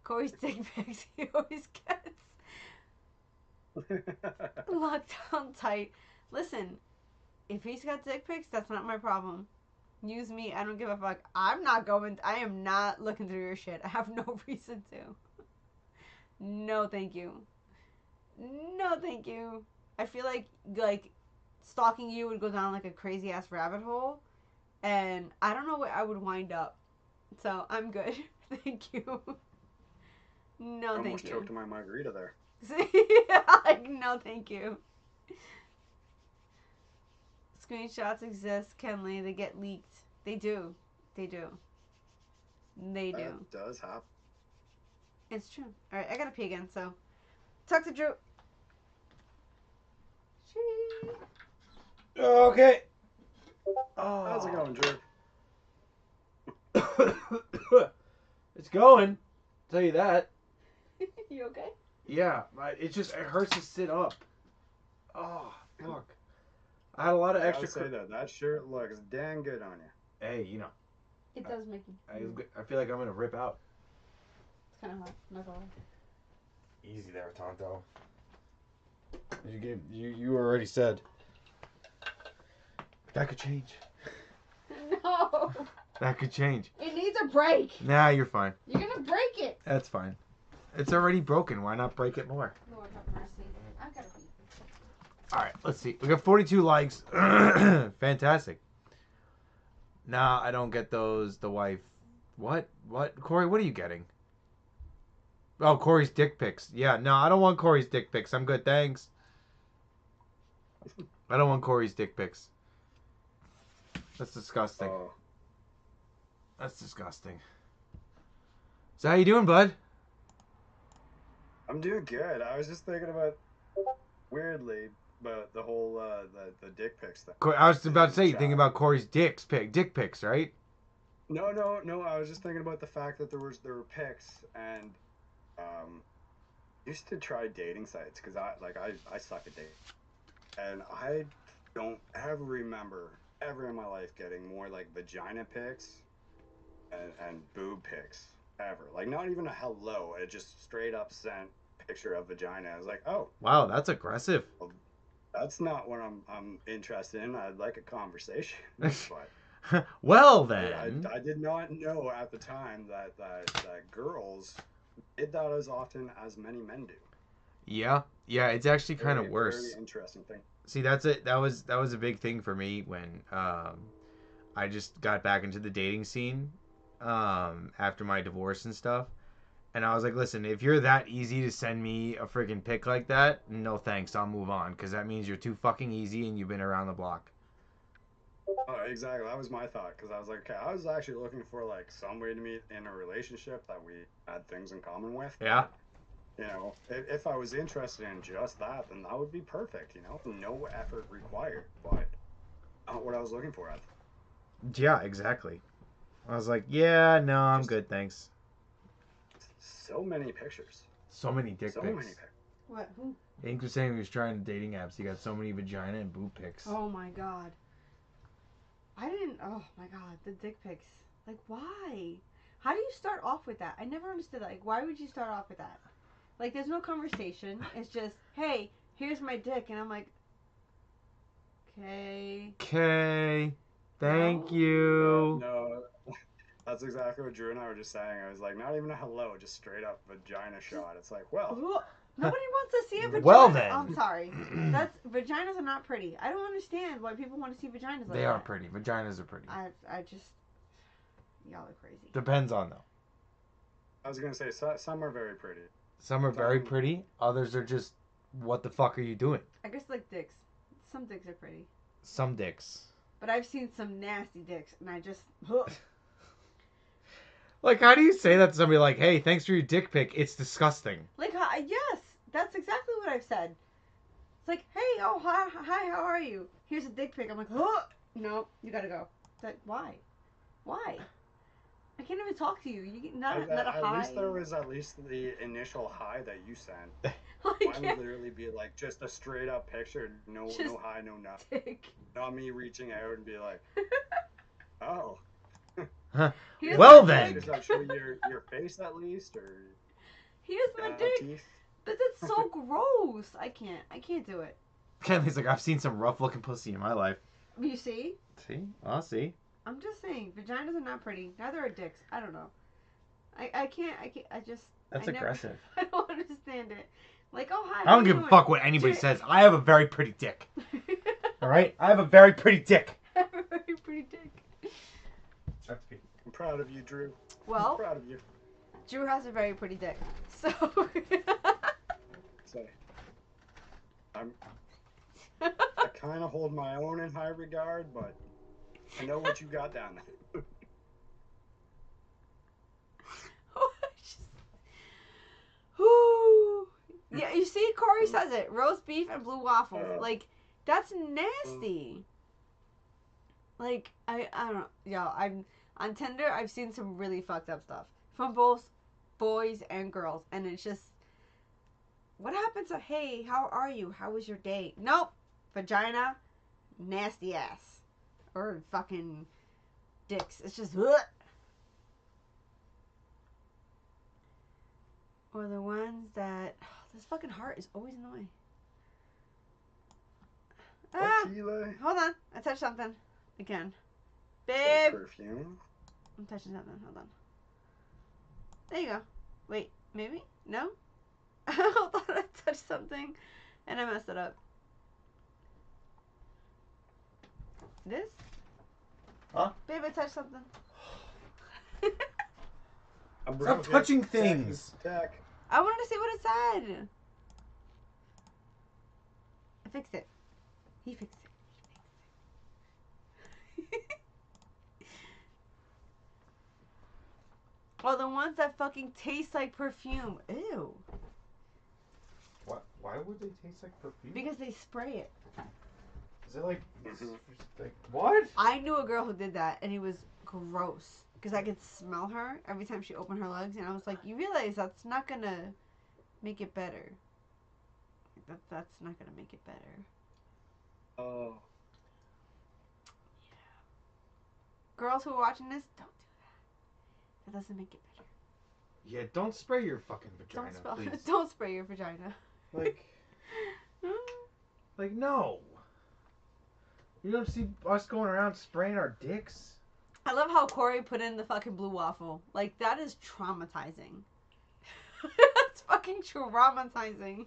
Corey's dick pics he always gets locked down tight. Listen, if he's got dick pics, that's not my problem. Use me. I don't give a fuck. I am not looking through your shit. I have no reason to. No, thank you. No, thank you. I feel like stalking you would go down like a crazy ass rabbit hole, and I don't know where I would wind up. So I'm good. Thank you. No, thank almost you. choked on my margarita there. Like, no, thank you. Screenshots exist, Kenley. They get leaked. They do. They do. They do. That does happen. It's true. All right, I gotta pee again. So, talk to Drew. Okay. Oh. How's it going, Drew? It's going. I'll tell you that. You okay? Yeah, it hurts to sit up. Oh, fuck. I had a lot of extra. I say that shirt looks dang good on you. Hey, you know. It does make you. I feel like I'm gonna rip out. It's kind of hot. Not gonna lie. Easy there, Tonto. You already said. That could change. No. That could change. It needs a break. Nah, you're fine. You're gonna break it. That's fine. It's already broken. Why not break it more? Lord have mercy. I've gotta pee. All right, let's see. We got 42 likes. Fantastic. Nah, I don't get those. The wife What? Corey, what are you getting? Oh, Corey's dick pics. Yeah, no, I don't want Corey's dick pics. I'm good, thanks. I don't want Corey's dick pics. That's disgusting. Oh, That's disgusting. So how you doing, bud? I'm doing good. I was just thinking about weirdly, but the whole the dick pics thing. I was about to say, you Chat. thinking about Corey's dick pics, right? No. I was just thinking about the fact that there were pics and used to try dating sites because I suck at dating, and I don't ever remember ever in my life getting more like vagina pics and boob pics ever. Like not even a hello. It just straight up sent picture of vagina. I was like, oh, Wow, that's aggressive. well, that's not what I'm interested in. I'd like a conversation, but. Well I, then. I did not know at the time that girls did that as often as many men do. Yeah, it's actually kind of Very, worse. very interesting thing. See, that's it. That was a big thing for me when I just got back into the dating scene after my divorce and stuff. And I was like, listen, if you're that easy to send me a freaking pic like that, no thanks, I'll move on. Because that means you're too fucking easy and you've been around the block. Oh, exactly. That was my thought because I was like, okay, I was actually looking for like some way to meet in a relationship that we had things in common with. Yeah. You know, if I was interested in just that, then that would be perfect. You know, no effort required. But not what I was looking for. Yeah, exactly. I was like, yeah, no, I'm Just good, thanks. so many pictures. So many dick So pics. many pictures. What? Who? Hank was saying he was trying dating apps. He got so many vagina and boob pics. Oh my god. I didn't. Oh my god, the dick pics. Like, why? How do you start off with that? I never understood that. Like, why would you start off with that? Like, there's no conversation. It's just, hey, here's my dick, and I'm like, okay. Okay. Thank No. you. No, that's exactly what Drew and I were just saying. I was like, not even a hello, just straight up vagina shot. It's like, well, Ugh. Nobody wants to see a vagina. Well, then. I'm sorry. Vaginas are not pretty. I don't understand why people want to see vaginas like that. They are pretty. Vaginas are pretty. I just, y'all are crazy. Depends on though. I was gonna say some are very pretty. Some are very pretty. Others are just, what the fuck are you doing? I guess like dicks. Some dicks are pretty. Some dicks. But I've seen some nasty dicks, and I just, ugh. Like, how do you say that to somebody like, hey, thanks for your dick pic, it's disgusting? Like, yes, that's exactly what I've said. It's like, hey, oh, hi, how are you? Here's a dick pic. I'm like, oh, no, you gotta go. Why? I can't even talk to you. Not a hi. At least there was at least the initial hi that you sent. Mine would literally be like just a straight up picture, no hi, no nothing. Dick. Not me reaching out and be like, oh. Well then. Does that show your face at least, or Here's my dick. teeth? But that's so gross. I can't do it. Kenley's like, I've seen some rough looking pussy in my life. You see? See? I'll see. I'm just saying, vaginas are not pretty. Neither are dicks. I don't know. I just. That's aggressive. I don't understand it. Like, oh, hi. I don't give a fuck what anybody says. I have a very pretty dick. Alright? I have a very pretty dick. I have a very pretty dick. I'm proud of you, Drew. Well, I'm proud of you. Drew has a very pretty dick. So. So, I kind of hold my own in high regard, but I know what you got down there. Yeah, you see, Corey says it. Roast beef and blue waffles. Like, that's nasty. Like, I don't know. Y'all, I'm on Tinder. I've seen some really fucked up stuff from both boys and girls, and it's just, what happens to, hey, how are you? How was your day? Nope. Vagina, nasty ass. Or fucking dicks. It's just, ugh. Or the ones that, this fucking heart is always in the way. Hold on. I touched something. Again. Babe. Perfume. I'm touching something. Hold on. There you go. Wait. Maybe? No? Hold on. I touched something. And I messed it up. This? Huh? Babe, I touched something. I'm Stop broke. touching Check, things. check. I wanted to see what it said. I fixed it. He fixed it. Oh, the ones that fucking taste like perfume. Ew. What? Why would they taste like perfume? Because they spray it. Is it like, Mhm. like what? I knew a girl who did that, and it was gross. Because I could smell her every time she opened her legs, and I was like, you realize that's not gonna make it better. That's not gonna make it better. Oh. Girls who are watching this, don't do that. That doesn't make it better. Yeah, don't spray your fucking vagina, please. Don't spray your vagina. Like, no. You don't see us going around spraying our dicks? I love how Corey put in the fucking blue waffle. Like, that is traumatizing. That's fucking traumatizing.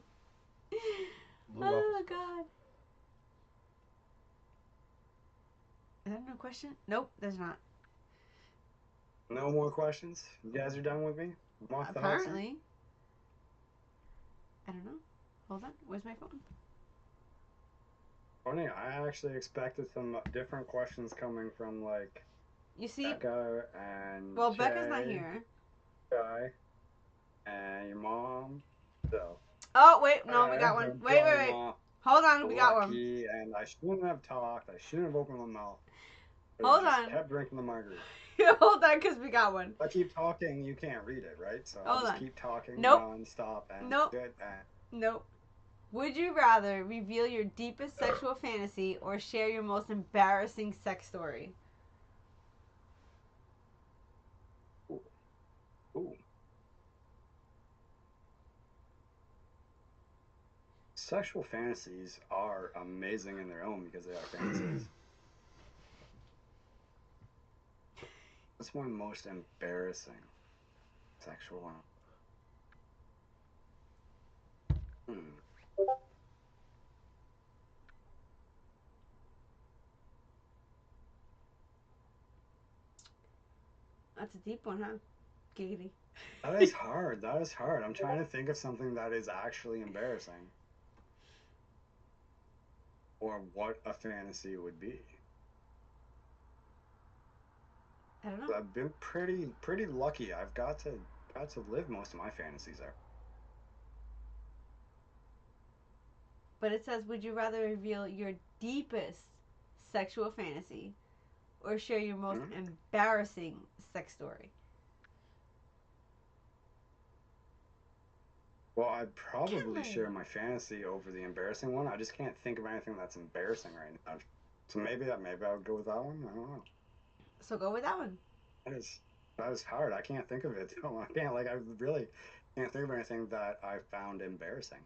Blue Oh, waffle's God. Is that no question? Nope, there's not. No more questions? You guys are done with me? I'm off the hot seat? Apparently. I don't know. Hold on. Where's my phone? Funny, I actually expected some different questions coming from, like, You see? Becca and Well, Jay, Becca's not here. Guy, and your mom. So. Oh, wait. No, we I got one. have Wait. gotten off Hold on. We got one. lucky, and I shouldn't have talked. I shouldn't have opened my mouth. I Hold just on. kept drinking the margarita. Hold on, because we got one. If I keep talking, you can't read it, right? So I'll Hold just on. keep talking Nope. non-stop and Nope. good. Nope. Would you rather reveal your deepest sexual fantasy or share your most embarrassing sex story? Ooh. Sexual fantasies are amazing in their own because they are fantasies. What's my most embarrassing sexual one? That's a deep one, huh? Giggity. That is hard. That is hard. I'm trying to think of something that is actually embarrassing. Or what a fantasy would be. I don't know. I've been pretty lucky. I've got to live most of my fantasies there. But it says, would you rather reveal your deepest sexual fantasy or share your most embarrassing sex story? Well, I'd probably Kelly. share my fantasy over the embarrassing one. I just can't think of anything that's embarrassing right now. So maybe I would go with that one. I don't know. So go with that one. That is hard. I can't think of it. I really can't think of anything that I found embarrassing.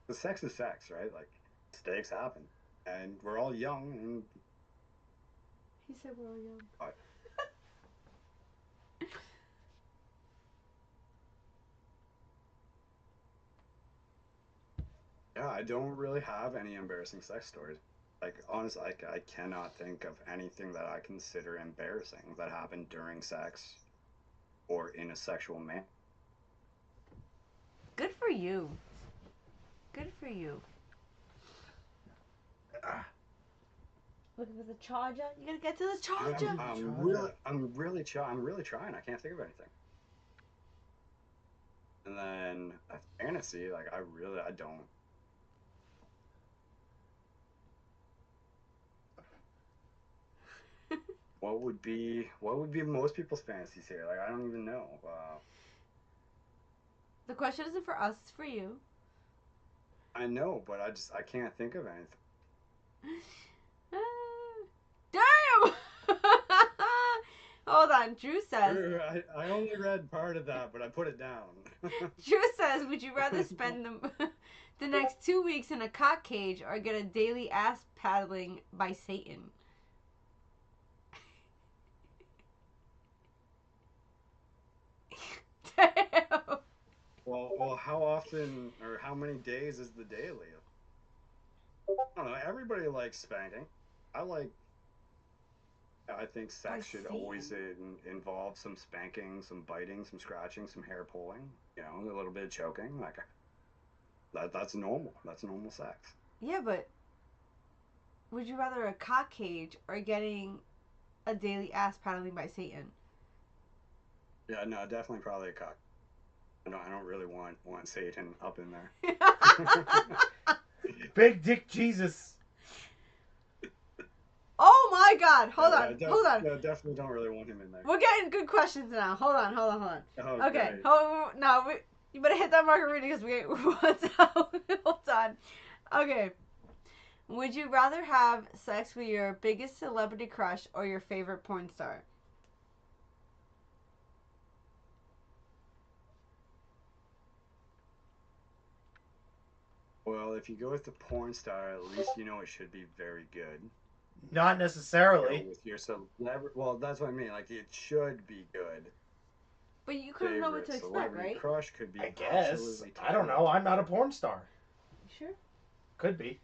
The sex is sex, right? Like, mistakes happen, and we're all young. And He said we're all young. yeah, I don't really have any embarrassing sex stories. Like, honestly, I cannot think of anything that I consider embarrassing that happened during sex or in a sexual manner. Good for you. Good for you. Looking for the charger? You gotta get to the charger. I'm really trying. I can't think of anything. And then a fantasy, like I don't. What would be most people's fantasies here? Like I don't even know. The question isn't for us, it's for you. I know, but I can't think of anything. Damn! Hold on, Drew says. I only read part of that, but I put it down. Drew says, would you rather spend the next 2 weeks in a cock cage or get a daily ass paddling by Satan? Damn. Well, how often or how many days is the daily? I don't know. Everybody likes spanking. I like I think By sex should always Satan. involve some spanking, some biting, some scratching, some hair pulling. You know, a little bit of choking. Like that's normal. That's normal sex. Yeah, but would you rather a cock cage or getting a daily ass paddling by Satan? Yeah, no, definitely probably a cock. I don't really want Satan up in there. Big Dick Jesus. Oh my God! Hold Yeah, on, hold on. yeah, definitely don't really want him in there. We're getting good questions now. Hold on, hold on, hold on. Oh, Okay, great. you better hit that margarita because we ain't. What's up? Hold on. Okay. Would you rather have sex with your biggest celebrity crush or your favorite porn star? Well, if you go with the porn star, at least you know it should be very good. Not Go necessarily. with your celebrity. Well, that's what I mean. Like it should be good. But you couldn't know what Favorite to expect, celebrity right? crush could be I guess. absolutely I don't know. terrible. I'm not a porn star. You sure? Could be.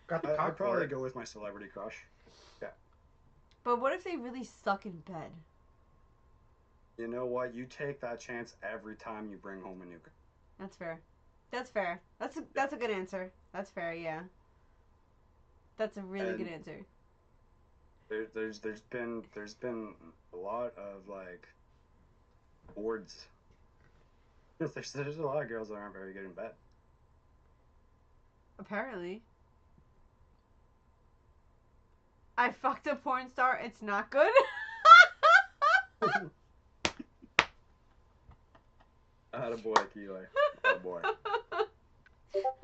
Got the I'd cock for probably it. go with my celebrity crush. Yeah. But what if they really suck in bed? You know what? You take that chance every time you bring home a new. That's fair. That's fair. That's a good answer. That's fair. Yeah. That's a really good And answer. there's been a lot of like boards. There's a lot of girls that aren't very good in bed. Apparently, I fucked a porn star. It's not good. Attaboy, Keely. Attaboy.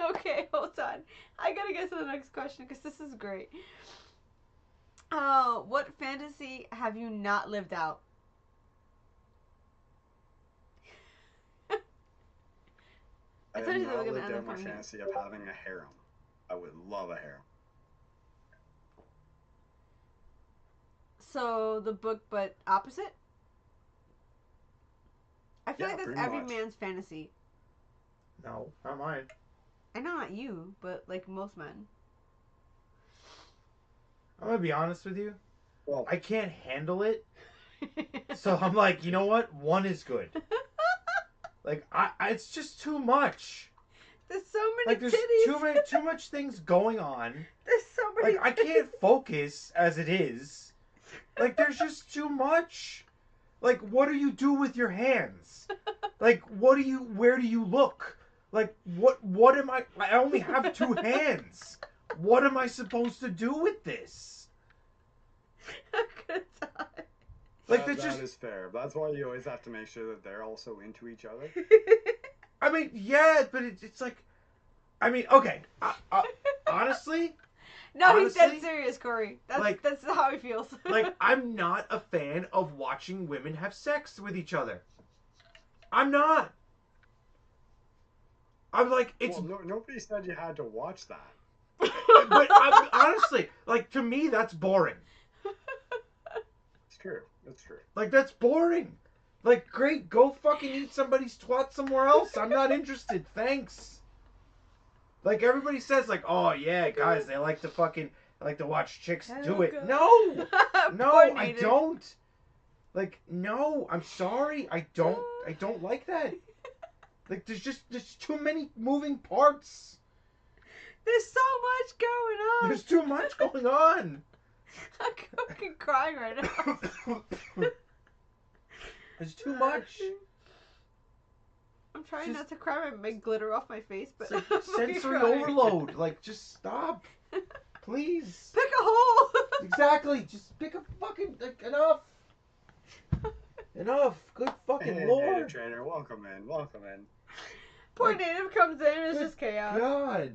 Okay, hold on. I gotta get to the next question because this is great. Oh, what fantasy have you not lived out? I I have told you they were not gonna lived end out up my on me. fantasy of having a harem. I would love a harem. So the book, but opposite. I feel Yeah, like that's pretty every much. man's fantasy. No, not mine. I know not you, but like most men. I'm gonna be honest with you. Well, I can't handle it. So I'm like, you know what? One is good. Like it's just too much. There's so many Like there's titties. too much things going on. There's so many. Like I can't focus as it is. Like there's just too much. Like what do you do with your hands? Like where do you look? Like what am I only have two hands. What am I supposed to do with this? I'm gonna die. Like that is fair. That's why you always have to make sure that they're also into each other. I mean, yeah, but it's like, I mean, okay, honestly, No, he's dead serious, Corey. That's how he feels. like, I'm not a fan of watching women have sex with each other. I'm not. I'm like, it's. Well, nobody said you had to watch that. But honestly, like, to me, that's boring. It's true. It's true. Like, that's boring. Like, great, go fucking eat somebody's twat somewhere else. I'm not interested. Thanks. Like, everybody says, like, oh, yeah, guys, they like to watch chicks do it. No! No, I don't. Like, no, I'm sorry. I don't like that. Like, there's too many moving parts. There's so much going on. There's too much going on. I'm fucking crying right now. There's too much. I'm trying not to cry and make glitter off my face, but It's like I'm sensory crying. overload. Like, just stop. Please. Pick a hole. Exactly. Just pick a fucking, like, enough. Enough. Good fucking Hey, lord. native trainer, welcome in. Welcome in. Poor Like, native comes in and it's good just chaos. God.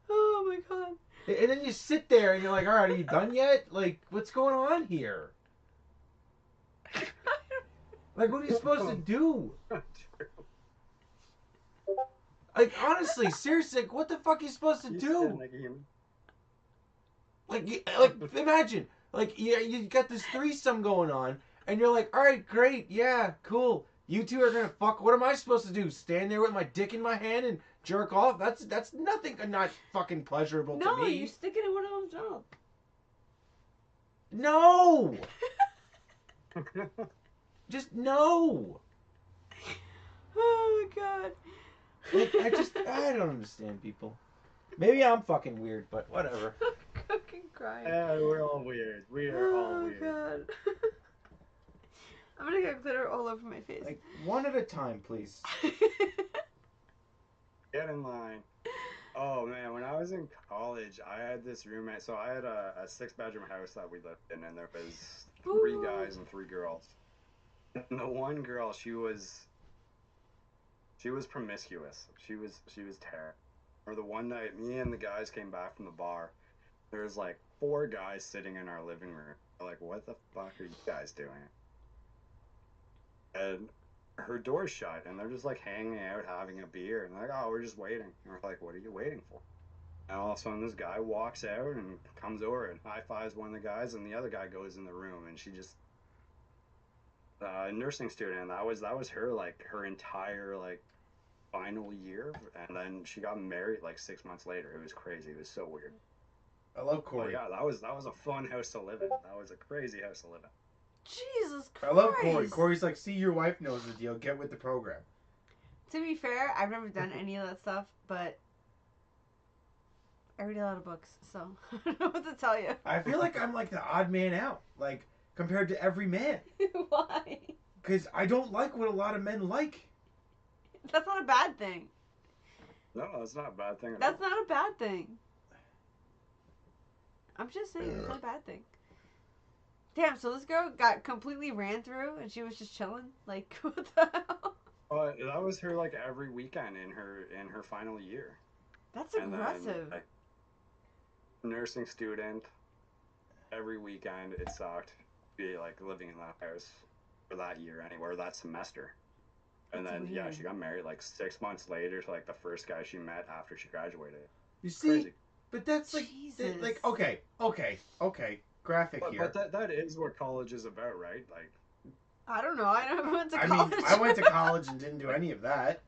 Oh my god. And then you sit there and you're like, all right, are you done yet? Like, what's going on here? Like, what are you supposed to do? Like, honestly, seriously, like, what the fuck are you supposed to do? Like, imagine, like, you got this threesome going on, and you're like, all right, great, yeah, cool. You two are gonna fuck. What am I supposed to do? Stand there with my dick in my hand and jerk off? That's nothing. Not fucking pleasurable to me. No, you stick it in one of them's mouth. No! Just no! Oh my god. Like, I don't understand people. Maybe I'm fucking weird, but whatever. I'm fucking crying. Yeah, we're all weird. We are all Oh weird. god. I'm gonna get glitter all over my face. Like, one at a time, please. Get in line. Oh man, when I was in college, I had this roommate. So I had a 6-bedroom house that we lived in, and there was 3 guys and 3 girls. And the one girl, she was promiscuous. She was terrible. Or the one night, me and the guys came back from the bar. There was like 4 guys sitting in our living room. We're like, what the fuck are you guys doing? And her door's shut, and they're just like hanging out, having a beer, and they're like, oh, we're just waiting. And we're like, what are you waiting for? And all of a sudden, this guy walks out and comes over and high fives one of the guys, and the other guy goes in the room, and she just a nursing student, and that was her like her entire like final year, and then she got married like 6 months later. It was crazy. It was so weird. I love Oh Corey. yeah, that was a fun house to live in. That was a crazy house to live in. Jesus Christ. I love Corey. Corey's like, see, your wife knows the deal. Get with the program. To be fair, I've never done any of that stuff, but I read a lot of books, so I don't know what to tell you. I feel like I'm like the odd man out, like, compared to every man. Why? Because I don't like what a lot of men like. That's not a bad thing. No, that's not a bad thing at That's all. not a bad thing. I'm just saying, it's not a bad thing. Damn, so this girl got completely ran through and she was just chilling? Like, what the hell? That was her like every weekend in her final year. That's And then, aggressive. like, nursing student, every weekend it sucked. Be like living in that house for that year anyway, that semester. And That's then yeah, weird. she got married like 6 months later to like the first guy she met after she graduated. You see? Crazy. But that's like, Jesus. like okay. Graphic here. But that is what college is about, right? Like, I don't know. I never went to I college. mean, I went to college and didn't do any of that.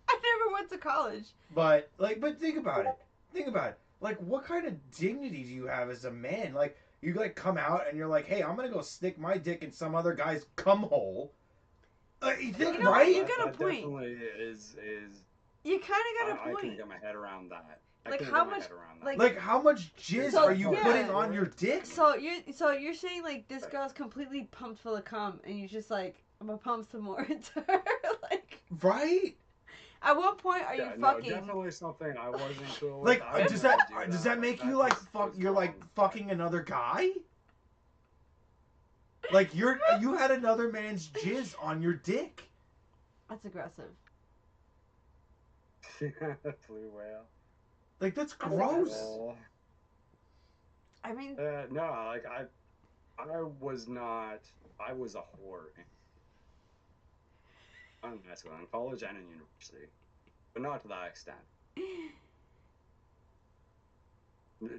I never went to college. But think about it. Think about it. Like, what kind of dignity do you have as a man? Like, you like come out and you're like, hey, I'm gonna go stick my dick in some other guy's cum hole. You think, You know, right? you got a that point. definitely is. You kind of got a I point. couldn't get my head around that. I Like, couldn't how get my much- head around that. like- Like, how much jizz So, are you yeah. putting on your dick? So you're saying like this girl's completely pumped full of cum, and you're just like, I'm gonna pump some more into her. Like, Right? at what point are you yeah, fucking? No, definitely something I wasn't cool with. Like, I would does never that do does that make you like fuck? You're like fucking another guy? Like you had another man's jizz on your dick. That's aggressive. Blue whale. Like that's gross. I mean, No, like I was not. I was a whore. I'm messing with in college and in university, but not to that extent.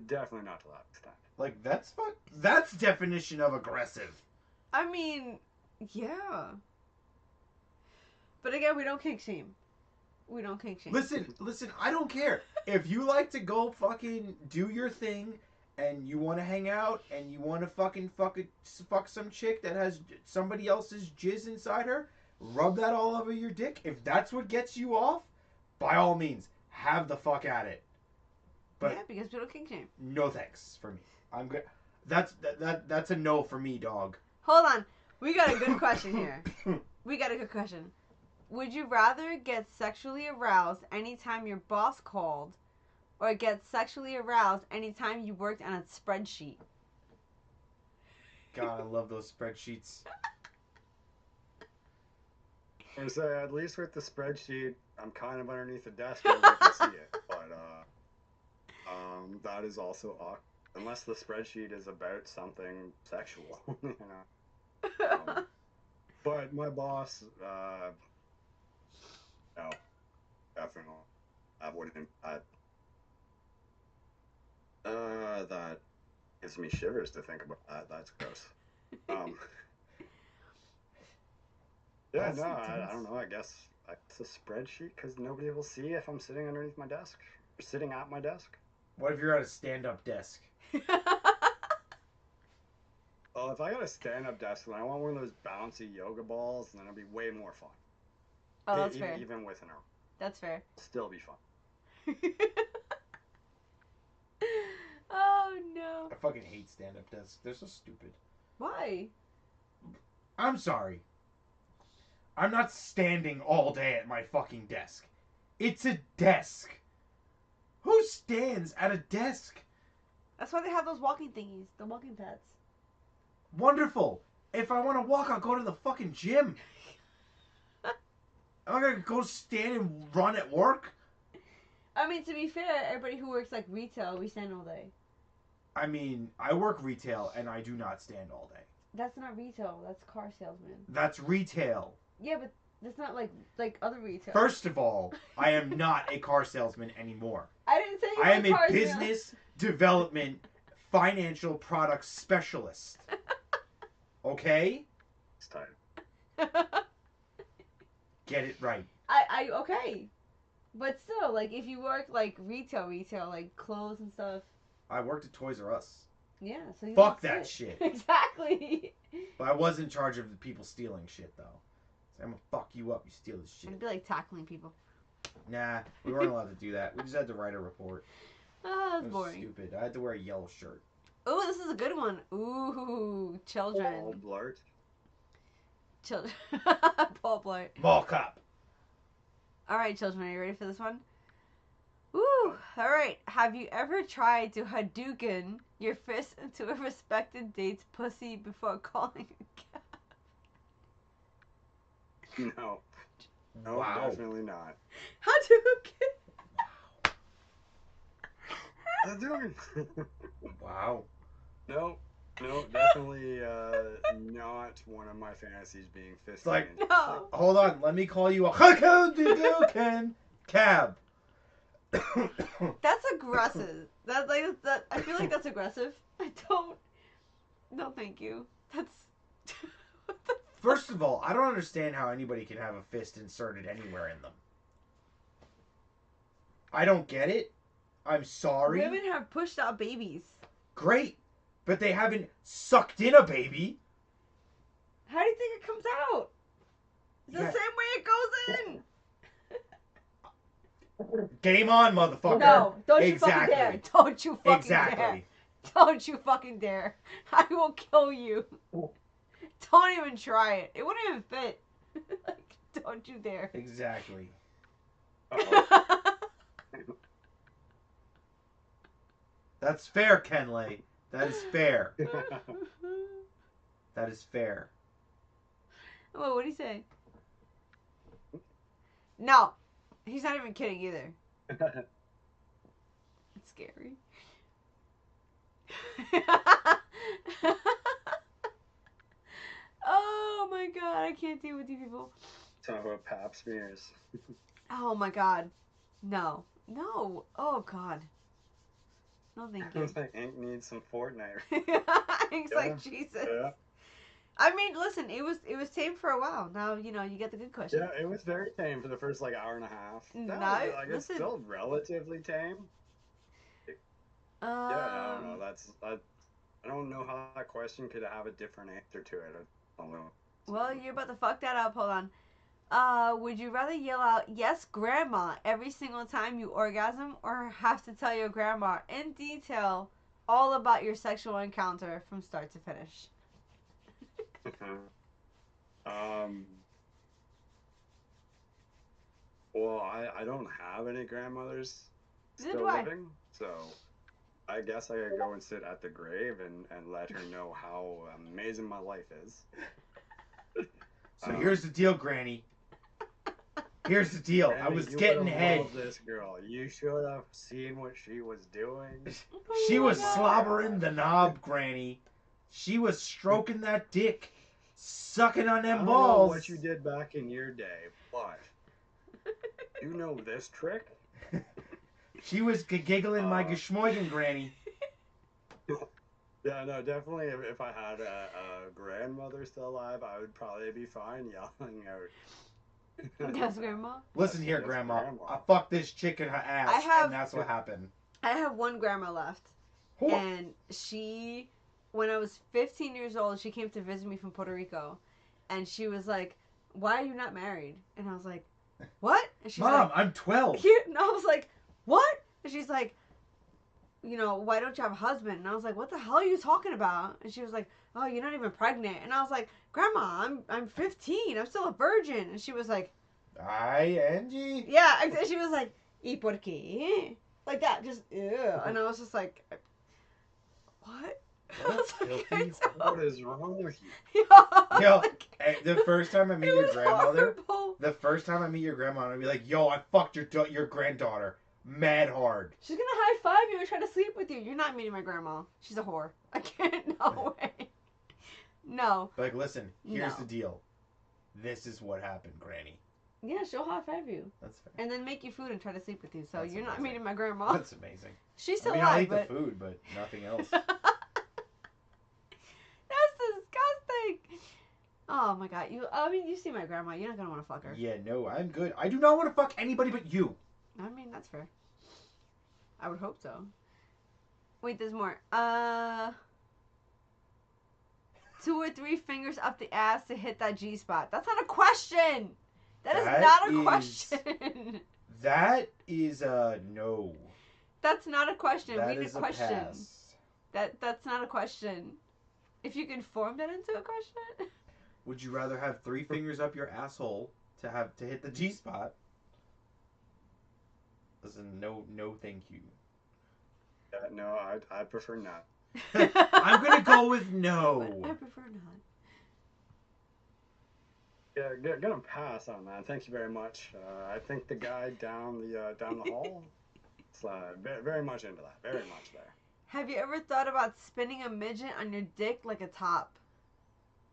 Definitely not to that extent. Like that's definition of aggressive. I mean, yeah. But again, we don't kink shame. We don't kink shame. Listen, I don't care. If you like to go fucking do your thing and you want to hang out and you want to fuck some chick that has somebody else's jizz inside her, rub that all over your dick. If that's what gets you off, by all means, have the fuck at it. But yeah, because we don't kink shame. no thanks for me. I'm good. That's a no for me, dog. Hold on. We got a good question here. We got a good question. Would you rather get sexually aroused anytime your boss called, or get sexually aroused anytime you worked on a spreadsheet? God, I love those spreadsheets. And so at least with the spreadsheet, I'm kind of underneath the desk where I can see it. But that is also awkward. Unless the spreadsheet is about something sexual, you know. But my boss, no, definitely, I wouldn't. That gives me shivers to think about that. That's gross. Yeah, That's no, intense. I don't know. I guess it's a spreadsheet because nobody will see if I'm sitting underneath my desk or sitting at my desk. What if you're at a stand-up desk? I got a stand-up desk, then I want one of those bouncy yoga balls, and then it'll be way more fun. Oh, that's fair. Even with an arm, That's fair. still be fun. Oh no. I fucking hate stand-up desks. They're so stupid. Why? I'm sorry. I'm not standing all day at my fucking desk. It's a desk. Who stands at a desk? That's why they have those walking thingies, the walking pads. Wonderful. If I want to walk, I'll go to the fucking gym. I'm not gonna go stand and run at work. I mean, to be fair, everybody who works like retail, we stand all day. I mean, I work retail and I do not stand all day. That's not retail. That's car salesman. That's retail. Yeah, but that's not like other retail. First of all, I am not a car salesman anymore. I didn't say you were I am a car business development financial product specialist. Okay? It's time. salesman. Get it right. I okay, but still, like if you work like retail, like clothes and stuff. I worked at Toys R Us. Yeah, so you Fuck don't that sit. shit. Exactly. But I was in charge of the people stealing shit, though. So I'm gonna fuck you up, you steal this shit. It'd be like tackling people. Nah, we weren't allowed to do that. We just had to write a report. Oh, It that's was boring. stupid. I had to wear a yellow shirt. Ooh, this is a good one. Ooh, children. Paul Blart. Children. Paul Blart. Mall cop. All right, children, are you ready for this one? Woo! All right. Have you ever tried to Hadouken your fist into a respected date's pussy before calling a cab? No. No, Wow. definitely not. Hadouken. Hadouken. Wow. No, definitely not one of my fantasies being fisted. like- into. No. Hold on, let me call you a Hadouken cab. That's aggressive. That like that. I feel like that's aggressive. I don't. No, thank you. That's. What the First of all, I don't understand how anybody can have a fist inserted anywhere in them. I don't get it. I'm sorry. Women have pushed out babies. Great. But they haven't sucked in a baby. How do you think it comes out? It's the Yeah. same way it goes in. Game on, motherfucker. No, don't you Exactly. fucking dare. Don't you fucking dare. Exactly. Don't you fucking dare. I will kill you. Don't even try it. It wouldn't even fit. Like, don't you dare. Exactly. Uh-oh. That's fair, Kenley. That is fair. That is fair. Oh, what do you say? No. He's not even kidding either. It's scary. Oh my god, I can't deal with you people. Talk about pap smears. Oh my god. No. No. Oh god. No, thank I you. was like, Ink needs some Fortnite. It's like, Jesus. Yeah. I mean, listen, it was tame for a while. Now, you know, you get the good question. Yeah, it was very tame for the first like hour and a half. No, Like, it's listen. still relatively tame. Yeah, I don't know. I don't know how that question could have a different answer to it. I don't know. Well, you're about to fuck that up. Hold on. Would you rather yell out, yes, grandma, every single time you orgasm, or have to tell your grandma in detail all about your sexual encounter from start to finish? Well, I don't have any grandmothers Neither still do I. living, so I guess I could go and sit at the grave and let her know how amazing my life is. So here's the deal, Granny. Here's the deal. I Granny, was you getting would've head. loved this girl. You should have seen what she was doing. She Oh my was God. slobbering the knob, Granny. She was stroking that dick, sucking on I them don't know balls. what you did back in your day, but you know this trick? She was giggling my geschmoigen, Granny. Yeah, no, definitely. If I had a grandmother still alive, I would probably be fine yelling out. Yes, grandma. Listen here, Yes, Grandma. Grandma. I fucked this chick in her ass, I have- and that's what happened. I have one grandma left, Who- and she when I was 15 years old, she came to visit me from Puerto Rico, and she was like, "Why are you not married?" And I was like, "What?" And she's Mom, like, I'm 12. "Cute." And I was like, "What?" And she's like, "Why don't you have a husband?" And I was like, "What the hell are you talking about?" And she was like, "Oh, you're not even pregnant." And I was like, "Grandma, I'm 15. I'm still a virgin." And she was like, Angie. "Yeah." And she was like, "Y por qué?" Like that, just ew. And I was just like, "What?" I was like, What is wrong with you? Yo, like, the first time I meet it your was grandmother, horrible. the first time I meet your grandma, I'm gonna be like, "Yo, I fucked your granddaughter, mad hard." She's gonna high five you and try to sleep with you. You're not meeting my grandma. She's a whore. I can't. No way. No. Like, listen, here's No. the deal. This is what happened, Granny. Yeah, she'll high five you. That's fair. And then make you food and try to sleep with you. So That's you're not amazing. meeting my grandma. That's amazing. She's still I alive, eat but the food, but nothing else. that's disgusting. Oh my god. You see my grandma. You're not gonna want to fuck her. Yeah, no, I'm good. I do not want to fuck anybody but you. I mean, that's fair. I would hope so. Wait, there's more. 2 or 3 fingers up the ass to hit that G spot. That's not a question. That is not a question. That is a no. That's not a question. That We need is a question. pass. That's not a question. If you can form that into a question. Would you rather have 3 fingers up your asshole to hit the G spot? Listen, no, thank you. No, I'd prefer not. I'm gonna go with no. I prefer not. Yeah, gonna pass on that. Thank you very much. I think the guy down the hall is very much into that. Very much there. Have you ever thought about spinning a midget on your dick like a top?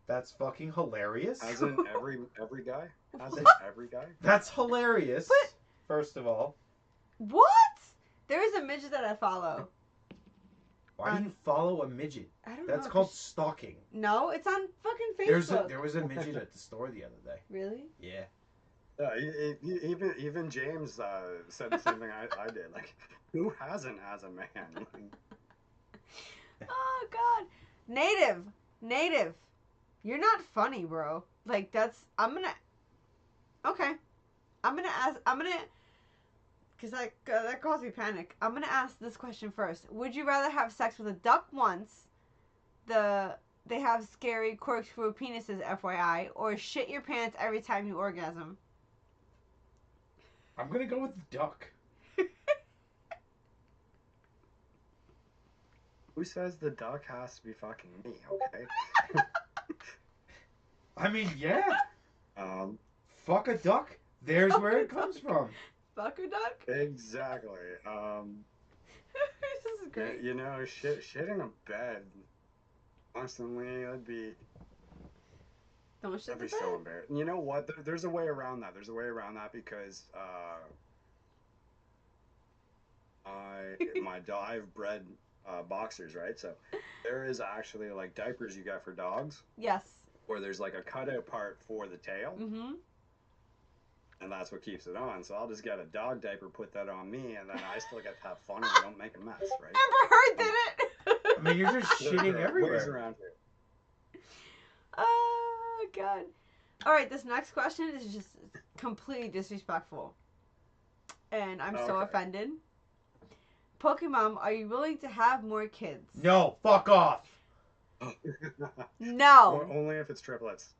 That's fucking hilarious. As in every guy. As in every guy. That's hilarious. But- First of all, What? There is a midget that I follow. why do you follow a midget? I don't know. That's called stalking. No, it's on fucking Facebook. There was a midget at the store the other day. Really? Yeah. Even James said the same thing I did. Like, who hasn't as a man? Oh God. Native. You're not funny, bro. Like that's. Okay. Because that caused me panic. I'm gonna ask this question first. Would you rather have sex with a duck once? They have scary corkscrew penises, FYI, or shit your pants every time you orgasm. I'm gonna go with the duck. Who says the duck has to be fucking me? Okay. I mean, yeah. Fuck a duck. There's where it comes from. Fuck a duck? Exactly. This is great. Shit in a bed constantly, that'd be Don't shit the bed. so embarrassing. You know what? There's a way around that. There's a way around that because I've bred boxers, right? So there is actually like diapers you get for dogs. Yes. Where there's like a cutout part for the tail. Mm-hmm. And that's what keeps it on. So I'll just get a dog diaper, put that on me, and then I still get to have fun and I don't make a mess, right? Amber Heard did it! I mean, you're just shitting Ways everywhere. around here. Oh, God. Alright, this next question is just completely disrespectful. And I'm so offended. Pokemon, are you willing to have more kids? No, fuck off. No. Only if it's triplets.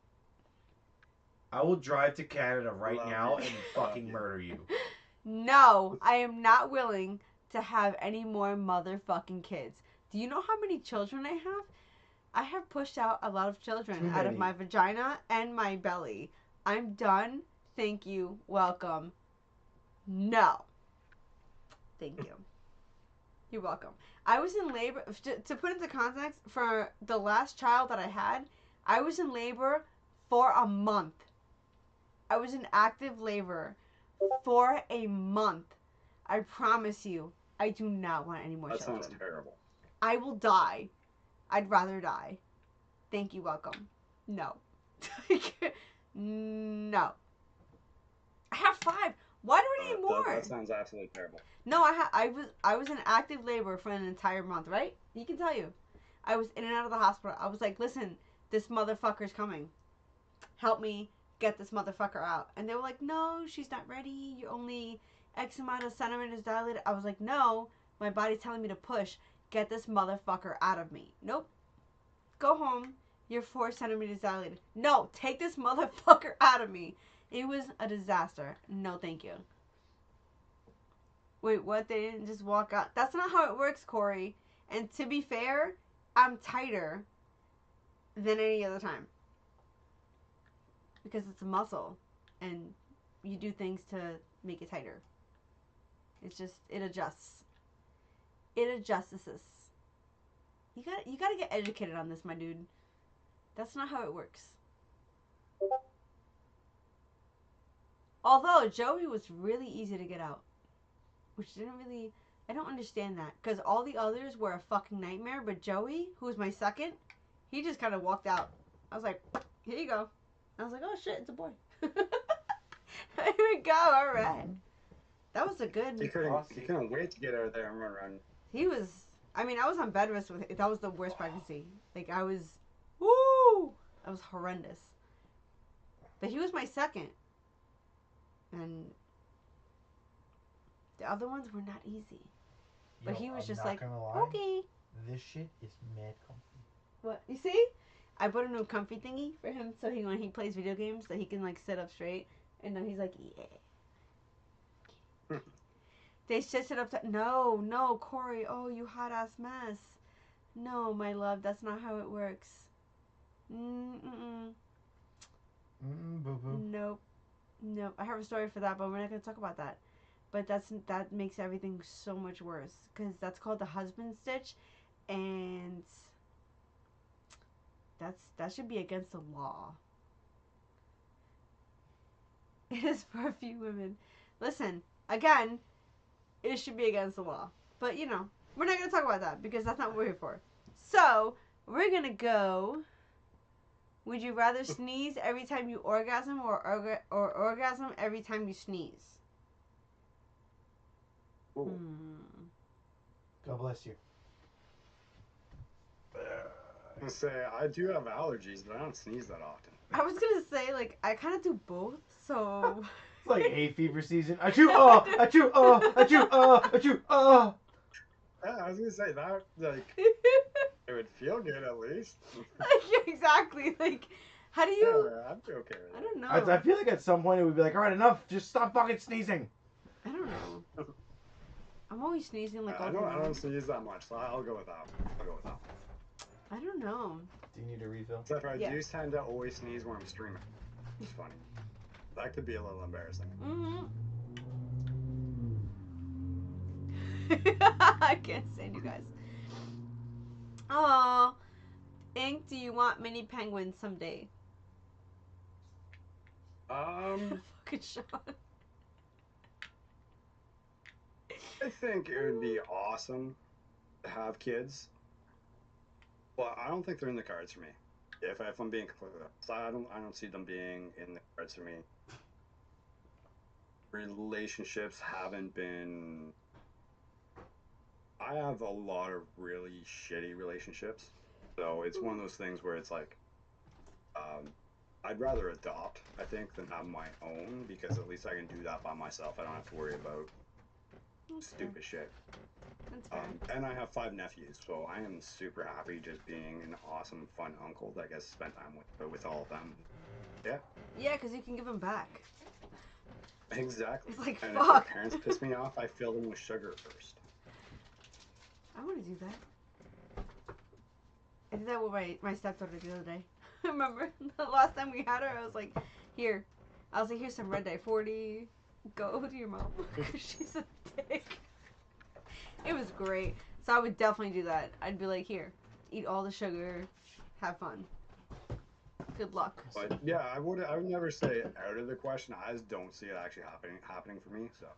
I will drive to Canada right Love now you. and fucking murder you. No, I am not willing to have any more motherfucking kids. Do you know how many children I have? I have pushed out a lot of children out of my vagina and my belly. I'm done. Thank you. Welcome. No. Thank you. You're welcome. I was in labor, to put into context, for the last child that I had, I was in labor for a month. I was in active labor for a month. I promise you, I do not want any more children. That sounds terrible. I will die. I'd rather die. Thank you, welcome. No. No. I have 5. Why do I need more? That sounds absolutely terrible. No, I was in active labor for an entire month, right? You can tell you. I was in and out of the hospital. I was like, listen, this motherfucker's coming. Help me get this motherfucker out. And they were like, no, she's not ready. You're only X amount of centimeters dilated. I was like, no, my body's telling me to push. Get this motherfucker out of me. Nope. Go home. You're 4 centimeters dilated. No, take this motherfucker out of me. It was a disaster. No, thank you. Wait, what? They didn't just walk out? That's not how it works, Corey. And to be fair, I'm tighter than any other time. Because it's a muscle. And you do things to make it tighter. It's just, it adjusts. It adjusts. You gotta get educated on this, my dude. That's not how it works. Although Joey was really easy to get out, which didn't really, I don't understand that, because all the others were a fucking nightmare, but Joey, who was my second, he just kind of walked out. I was like, here you go. I was like, oh shit, it's a boy. Here we go. All right. That was a good. He couldn't wait to get out of there and run. He was. I mean, I was on bed rest with. That was the worst pregnancy. Like I was. Woo! That was horrendous. But he was my second, and the other ones were not easy. But he was just like, okay. This shit is mad comfy. What you see? I bought a new comfy thingy for him, so he when he plays video games, so he can like sit up straight, and then he's like, yeah. They should sit up. No, Corey. Oh, you hot ass mess. No, my love, that's not how it works. Boo boo. Nope. I have a story for that, but we're not gonna talk about that. But that makes everything so much worse because that's called the husband stitch, and that should be against the law. It is for a few women. Listen, again, it should be against the law. But you know, we're not gonna talk about that because that's not what we're here for. So we're gonna go. Would you rather sneeze every time you orgasm or orgasm every time you sneeze? Ooh. God bless you. I was gonna say I do have allergies, but I don't sneeze that often. I was gonna say like I kind of do both, so. It's like hay fever season. Achoo, achoo, achoo, achoo, Yeah, I was gonna say that like it would feel good at least. Like, exactly. Like, how do you? Yeah, I'd be okay with it. I don't know. I feel like at some point it would be like, all right, enough. Just stop fucking sneezing. I don't know. I'm always sneezing like all I the don't time. sneeze that much, so I'll go with that. I don't know. Do you need a refill? Except for I Yeah. do tend to always sneeze when I'm streaming. It's funny. That could be a little embarrassing. I can't stand you guys. Oh, Ink, do you want mini penguins someday? Fucking Sean. I think it would be awesome to have kids. Well, I don't think they're in the cards for me. If I'm being completely honest, I don't see them being in the cards for me. Relationships haven't been. I have a lot of really shitty relationships, so it's one of those things where it's like, I'd rather adopt, I think, than have my own because at least I can do that by myself. I don't have to worry about stupid shit. That's fair. And I have 5 nephews, so I am super happy just being an awesome, fun uncle that gets to spend time with all of them. Yeah. Yeah, because you can give them back. Exactly. It's like, and fuck. if my parents piss me off, I fill them with sugar first. I want to do that. I did that with my stepdaughter the other day. Remember the last time we had her? I was like, here. I was like, here's some Red Dye 40. Go to your mom. She's a dick. It was great. So I would definitely do that. I'd be like, here, eat all the sugar, have fun. Good luck. But yeah, I would never say out of the question. I just don't see it actually happening for me. So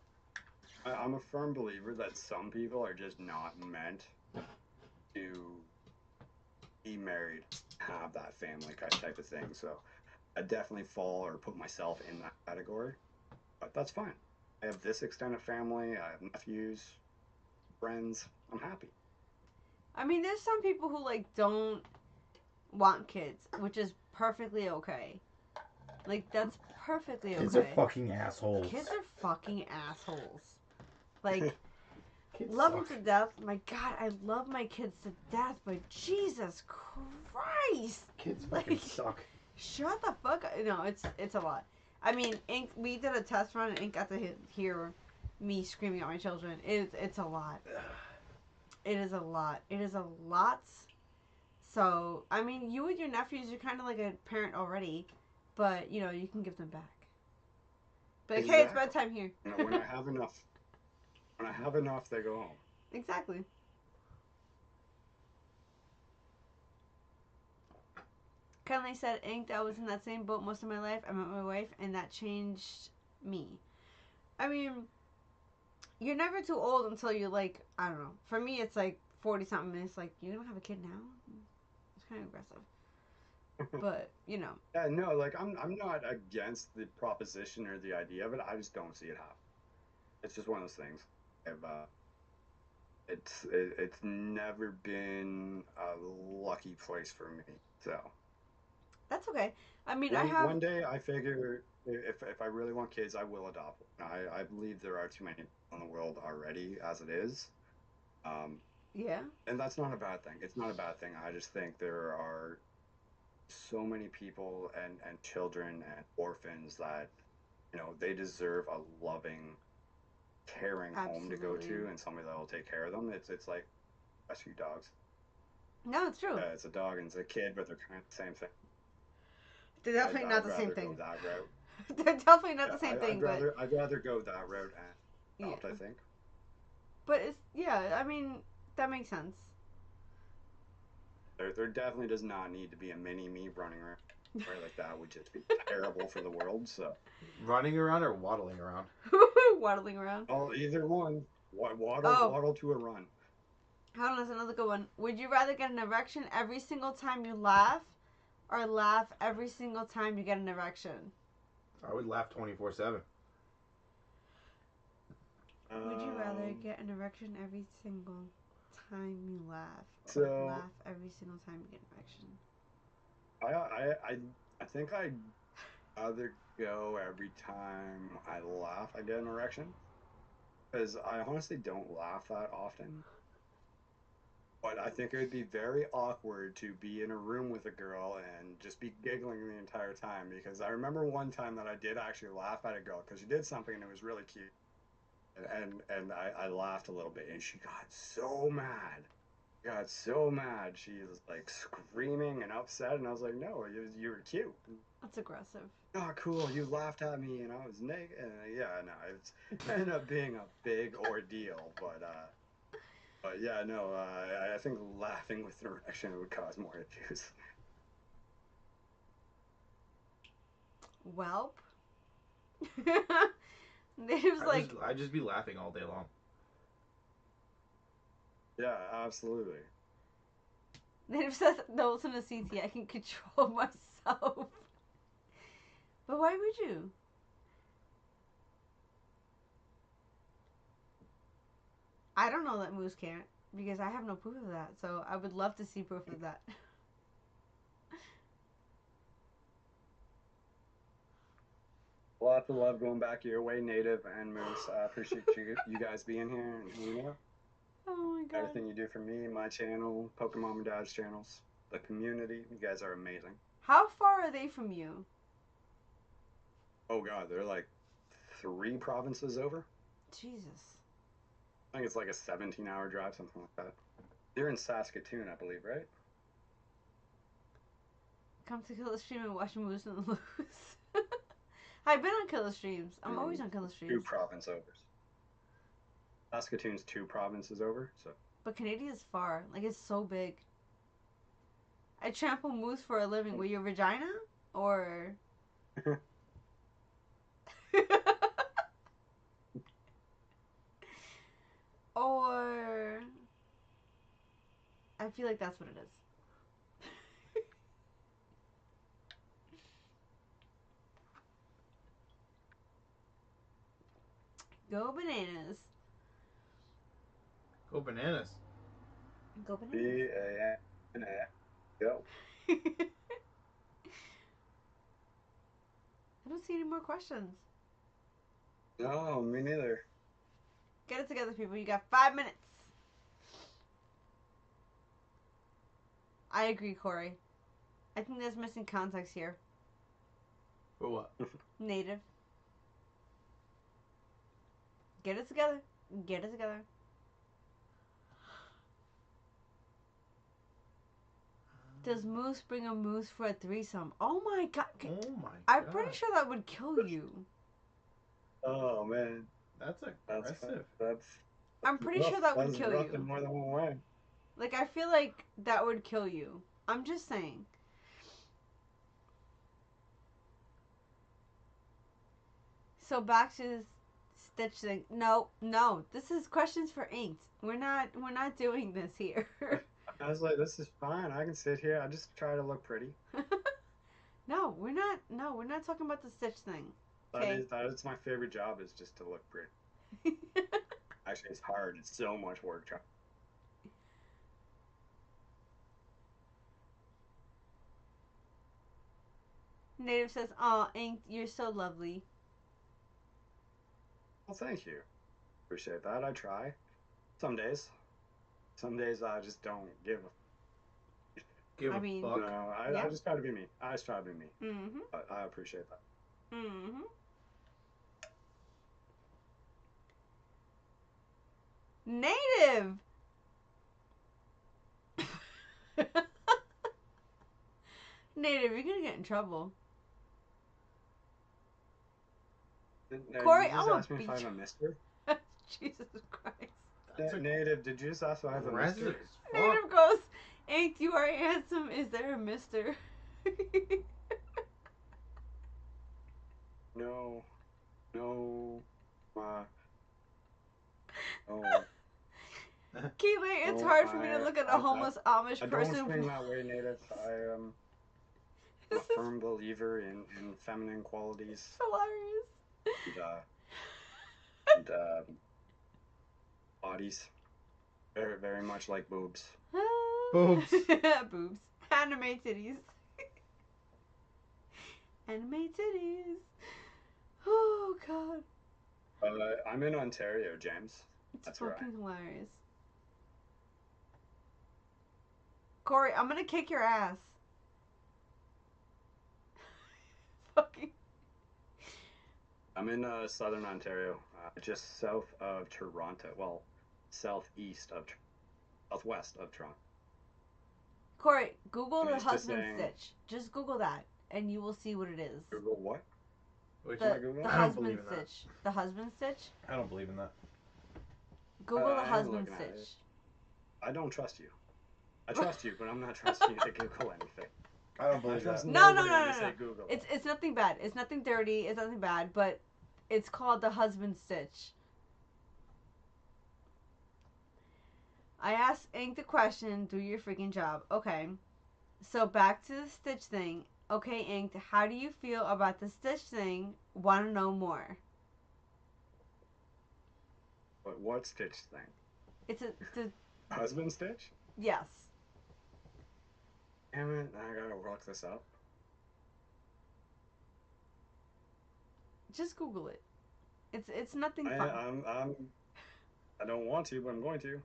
I'm a firm believer that some people are just not meant to be married, have that family type of thing. So I definitely fall or put myself in that category. But that's fine. I have this extended family. I have nephews, friends. I'm happy. I mean, there's some people who like don't want kids, which is perfectly okay. Like that's perfectly okay. Kids are fucking assholes. Kids are fucking assholes. Like, Kids love suck. them to death. My God, I love my kids to death, but Jesus Christ, Kids fucking like, suck. shut the fuck up. No, it's a lot. I mean, Ink. We did a test run, and Ink got to hear me screaming at my children. It's a lot. It is a lot. It is a lot. So, I mean, you with your nephews, you're kind of like a parent already, but you know you can give them back. But like, hey, it's Exactly. bedtime here. You know, when I have enough, they go home. Exactly. Kinley said, Ink, I was in that same boat most of my life. I met my wife, and that changed me. I mean, you're never too old until you're like, I don't know. For me, it's like 40 something. It's like, you don't have a kid now? It's kind of aggressive. But, you know. Yeah, no, like I'm not against the proposition or the idea of it. I just don't see it happen. It's just one of those things. I've, it's never been a lucky place for me. So That's okay. I mean, one day I figure if I really want kids, I will adopt one. I believe there are too many people in the world already as it is. Yeah. And that's not a bad thing. It's not a bad thing. I just think there are so many people and children and orphans that, you know, they deserve a loving, caring home to go Absolutely. to and somebody that will take care of them. It's like rescue dogs. No, it's true. It's a dog and it's a kid, but they're kind of the same thing. They're definitely not I'd the same rather thing. go that route. They're definitely not Yeah, the same I, thing, but I'd rather go that route and adopt, yeah. I think. But it's yeah. I mean, that makes sense. There definitely does not need to be a mini me running around. Right, like that would just be terrible for the world. So Running around or waddling around? Waddling around. oh, either one. Oh, Waddle to a run. hold on, that's another good one. Would you rather get an erection every single time you laugh, or laugh every single time you get an erection? I would laugh 24/7. Would you rather get an erection every single time you laugh, or So laugh every single time you get an erection? I think I'd rather go every time I laugh I get an erection because I honestly don't laugh that often. But I think it would be very awkward to be in a room with a girl and just be giggling the entire time because I remember one time that I did actually laugh at a girl because she did something and it was really cute. And I laughed a little bit and she got so mad. Got so mad. She was like screaming and upset and I was like, no, you were cute. That's aggressive. Oh, cool. You laughed at me and I was naked. Yeah, no, it ended up being a big ordeal. But yeah, no, I think laughing with an erection would cause more issues. Welp. It was like I'd just be laughing all day long. Yeah, absolutely. Native says those in a CT, I can control myself. But why would you? I don't know that moose can't because I have no proof of that. So I would love to see proof of that. Lots of love going back your way, Native and Moose. I appreciate you guys being here and hanging out. Oh my god. Everything you do for me, my channel, Pokemon and Dad's channels, the community. You guys are amazing. How far are they from you? Oh god, they're like 3 provinces over. Jesus. I think it's like a 17-hour drive, something like that. You're in Saskatoon, I believe, right? Come to Killer Stream and watch Moose and lose. I've been on Killer Streams. I'm always on Killer 2 Streams. province overs. Saskatoon's 2 provinces over, so. But Canadia's far. Like, it's so big. I trample moose for a living. Were you a vagina? Or... or... I feel like that's what it is. Go bananas. Go bananas. Go bananas. B-A-N-A. Go. I don't see any more questions. No, me neither. Get it together, people. You got 5 minutes. I agree, Corey. I think there's missing context here. For what? Native. Get it together. Get it together. Does Moose bring a moose for a threesome? Oh my god. Oh my god. I'm pretty sure that would kill you. Oh man, That's that's aggressive. that's. I'm pretty rough. sure that would That's kill rough in you. more than one way. Like, I feel like that would kill you. I'm just saying. So back to this Stitch thing. No, no. This is questions for Inked. We're not doing this here. I was like, this is fine. I can sit here. I just try to look pretty. No, we're not. No, we're not talking about the Stitch thing. Okay. That is my favorite job, is just to look pretty. Actually, it's hard. It's so much work. Native says, "Aw, Inked, you're so lovely." Well, thank you. Appreciate that. I try. Some days. Some days I just don't give a. Give I a mean- fuck. No, Yeah. I just try to be me. I just try to be me. Mm-hmm. I appreciate that. Mm-hmm. Native. Native, you're gonna get in trouble. Corey, Did you I'm just gonna ask me if beat I'm you. a mister? Jesus Christ. That's Native, did you just ask if I have a aggressive mister? as fuck. Native goes, Inked, you are handsome. Is there a mister? No. No. No. Keely, it's No, hard for me to look at a homeless Amish I don't person. swing that way, Native. I'm a This is firm believer in feminine qualities hilarious. and bodies. Very, very much like boobs. Boobs. Boobs. Anime titties. Anime titties. Oh, God. I'm in Ontario, James. It's That's right. fucking hilarious. Corey, I'm gonna kick your ass. Fucking. I'm in southern Ontario, just south of Toronto. Well, southwest of Toronto. Corey, Google I'm the used to husband saying- stitch. Just Google that, and you will see what it is. Google what? Which am I The, Googling? the I don't husband believe in that. stitch. The husband stitch. I don't believe in that. Google the I am husband looking at stitch. it. I don't trust you. I trust you, but I'm not trusting you to Google anything. I don't I believe trust that. No, nobody no, when no, they no. say Google. It's nothing bad. It's nothing dirty. It's nothing bad. But it's called the husband stitch. I asked Ink the question. Do your freaking job. Okay. So back to the stitch thing. Okay, Ink. How do you feel about the stitch thing? Want to know more? But what stitch thing? It's a Husband stitch? yes. Damn it! I gotta look this up. Just Google it. It's nothing I, fun. I don't want to, but I'm going to.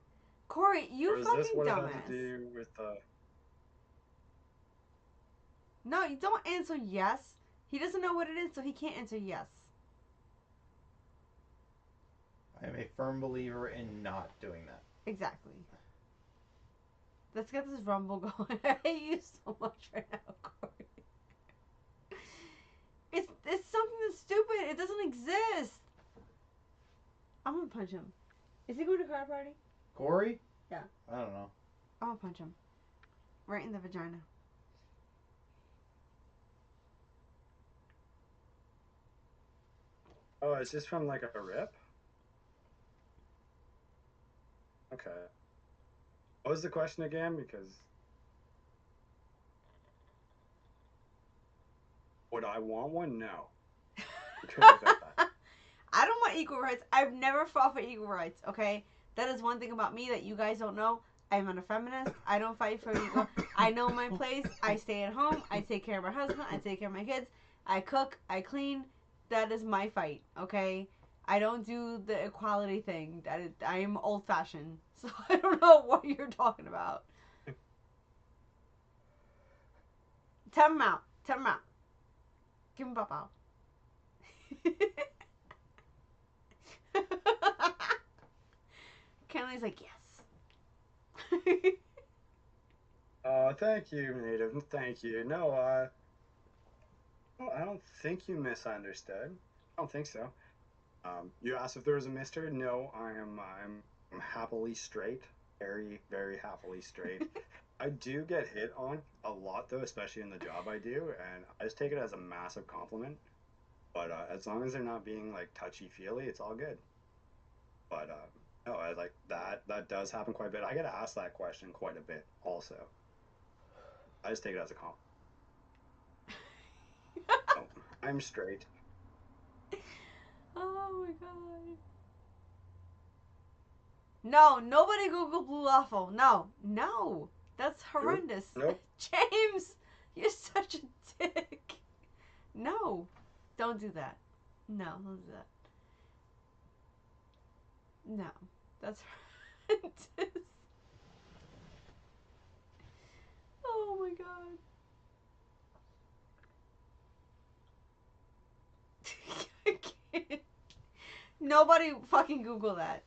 Corey, Or you is fucking this what it has dumbass. to do with No, you don't answer yes. He doesn't know what it is, so he can't answer yes. I am a firm believer in not doing that. Exactly. Let's get this rumble going. I hate you so much right now, Corey. It's something that's stupid. It doesn't exist. I'm gonna punch him. Is he going to card party? Corey? Yeah. I don't know. I'm gonna punch him. Right in the vagina. Oh, it's just from like a rip? Okay. What was the question again? Because would I want one? No. Because of that. I don't want equal rights. I've never fought for equal rights, okay? That is one thing about me that you guys don't know. I'm not a feminist. I don't fight for ego. I know my place. I stay at home. I take care of my husband. I take care of my kids. I cook. I clean. That is my fight, okay? I don't do the equality thing. I am old fashioned. So I don't know what you're talking about. Tell him out. Tell him out. Give him pop out. Kenley's like, yes. Oh, thank you, Native. Thank you. No, I don't think you misunderstood. I don't think so. You asked if there was a mister. No, I'm happily straight. Very, very happily straight. I do get hit on a lot though, especially in the job I do, and I just take it as a massive compliment. But as long as they're not being like touchy feely, it's all good. But no, I like that. That does happen quite a bit. I get asked that question quite a bit also. I just take it as a compliment. Oh, I'm straight. Oh my god. No, nobody Google Blue Waffle. No, no. That's horrendous. Nope. James, you're such a dick. No, don't do that. No, don't do that. No, that's horrendous. Oh my god. I can't. Nobody fucking Google that.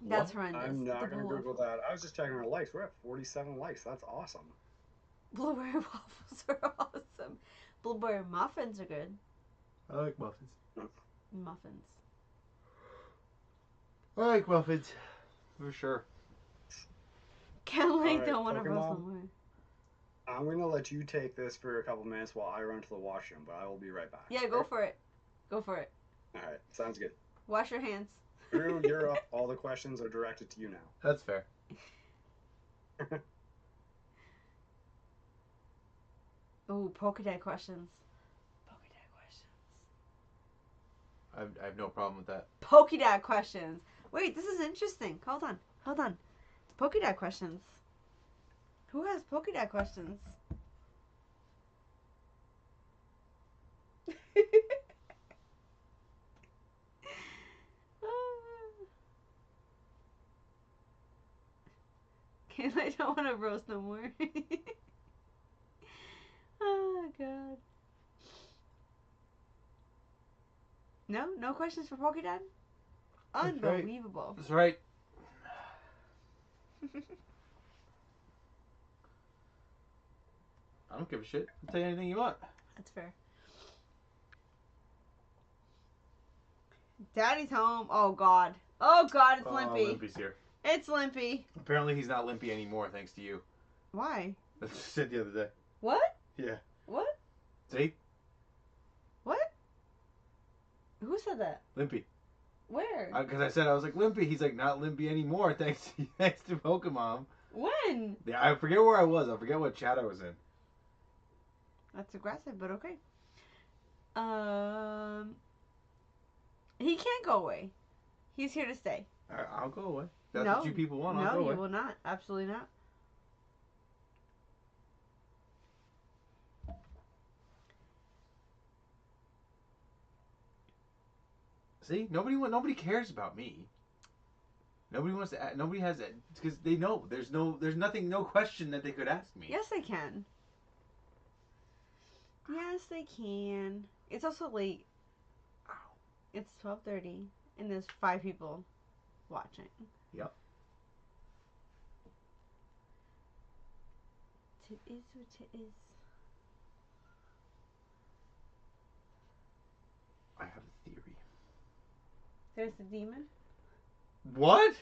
That's horrendous. I'm The not gonna blue Google waffle. that. I was just checking our likes. We're at 47 likes. That's awesome. Blueberry waffles are awesome. Blueberry muffins are good. I like muffins. Muffins. I like muffins. For sure. Kenley Alright, don't want to roast Pokemon. no more. I'm gonna let you take this for a couple minutes while I run to the washroom, but I will be right back. Yeah, go for it. Go for it. Alright, sounds good. Wash your hands. Drew, you're up. All the questions are directed to you now. That's fair. Ooh, Pokédex questions. Pokédex questions. I have no problem with that. Pokédex questions. Wait, this is interesting. Hold on. Hold on. Pokédex questions. Who has Pokédex questions? I don't want to roast no more. Oh god. No, no questions for Pokédad. That's right. Unbelievable. That's right. I don't give a shit. I'll tell you anything you want. That's fair. Daddy's home. Oh god. Oh god, it's Limpy. Limpy's here. It's Limpy. Apparently he's not Limpy anymore thanks to you. Why? That's what you said the other day. What? Yeah. What? See? What? Who said that? Limpy. Where? Because I said, I was like, Limpy. He's like, not Limpy anymore thanks to Pokemon. When? Yeah, I forget where I was. I forget what chat I was in. That's aggressive, but okay. He can't go away. He's here to stay. I'll go away. That's No. what you people want. I'll No, go you away. will not. Absolutely not. See, nobody cares about me. Nobody wants to. Nobody has it because they know there's nothing, no question that they could ask me. Yes, they can. Yes, they can. It's also late. It's 12:30, and there's 5 people watching. Yep. It is what it is. I have a theory. There's the demon. What?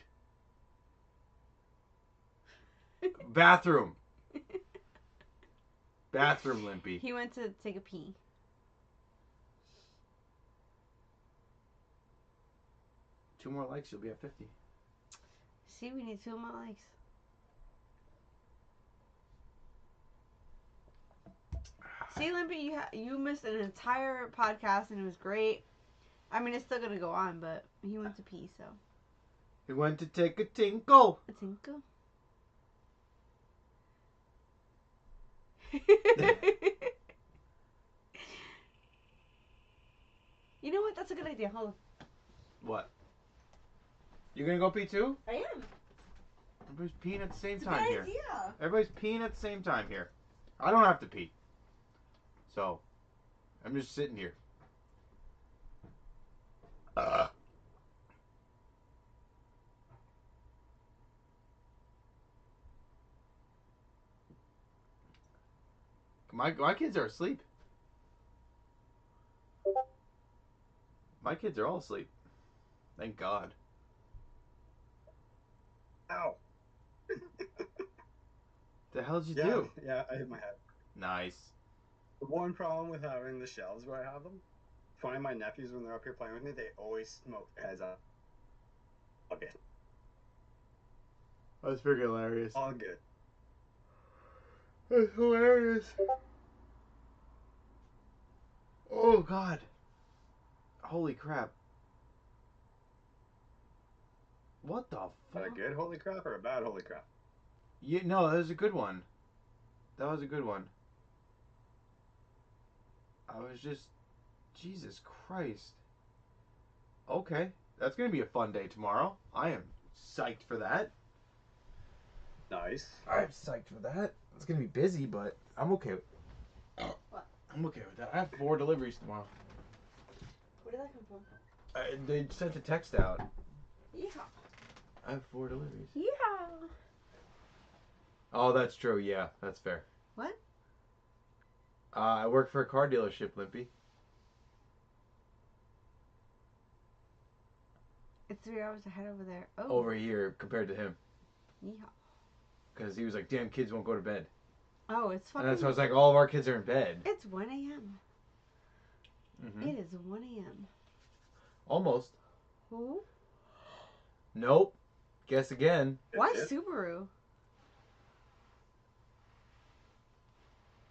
Bathroom. Bathroom, Limpy. He went to take a pee. Two more likes, you'll be at 50. See, we need 2 more likes. See, Limpy, you missed an entire podcast, and it was great. I mean, it's still gonna go on, but he went to pee, so. He went to take a tinkle. A tinkle. a good idea. Hold on. What? You gonna go pee too? I am. Everybody's peeing at the same It's a time good here. idea. Everybody's peeing at the same time here. I don't have to pee. So, I'm just sitting here. My kids are asleep. My kids are all asleep. Thank God. Ow. The hell did you Yeah, do? yeah, I hit my head. Nice. The one problem with having the shelves where I have them, funny, my nephews, when they're up here playing with me, they always smoke their heads up. Okay, That's freaking hilarious. all good. That's hilarious. Oh God. Holy crap. What the Is that a fuck? good holy crap or a bad holy crap? Yeah, no, that was a good one. That was a good one. I was just... Jesus Christ. Okay. That's going to be a fun day tomorrow. I am psyched for that. Nice. I'm psyched for that. It's going to be busy, but I'm okay with What? I'm okay with that. I have 4 deliveries tomorrow. Where did that come from? They sent a text out. Yeah. I have 4 deliveries. Yeah. Oh, that's true. Yeah, that's fair. What? I work for a car dealership, Limpy. It's 3 hours ahead over there. Oh. Over here compared to him. Yeah. Because he was like, damn, kids won't go to bed. Oh, it's fucking. And that's why I was like, all of our kids are in bed. It's 1 a.m. Mm-hmm. It is 1 a.m. Almost. Who? Nope. Guess again. Why Subaru?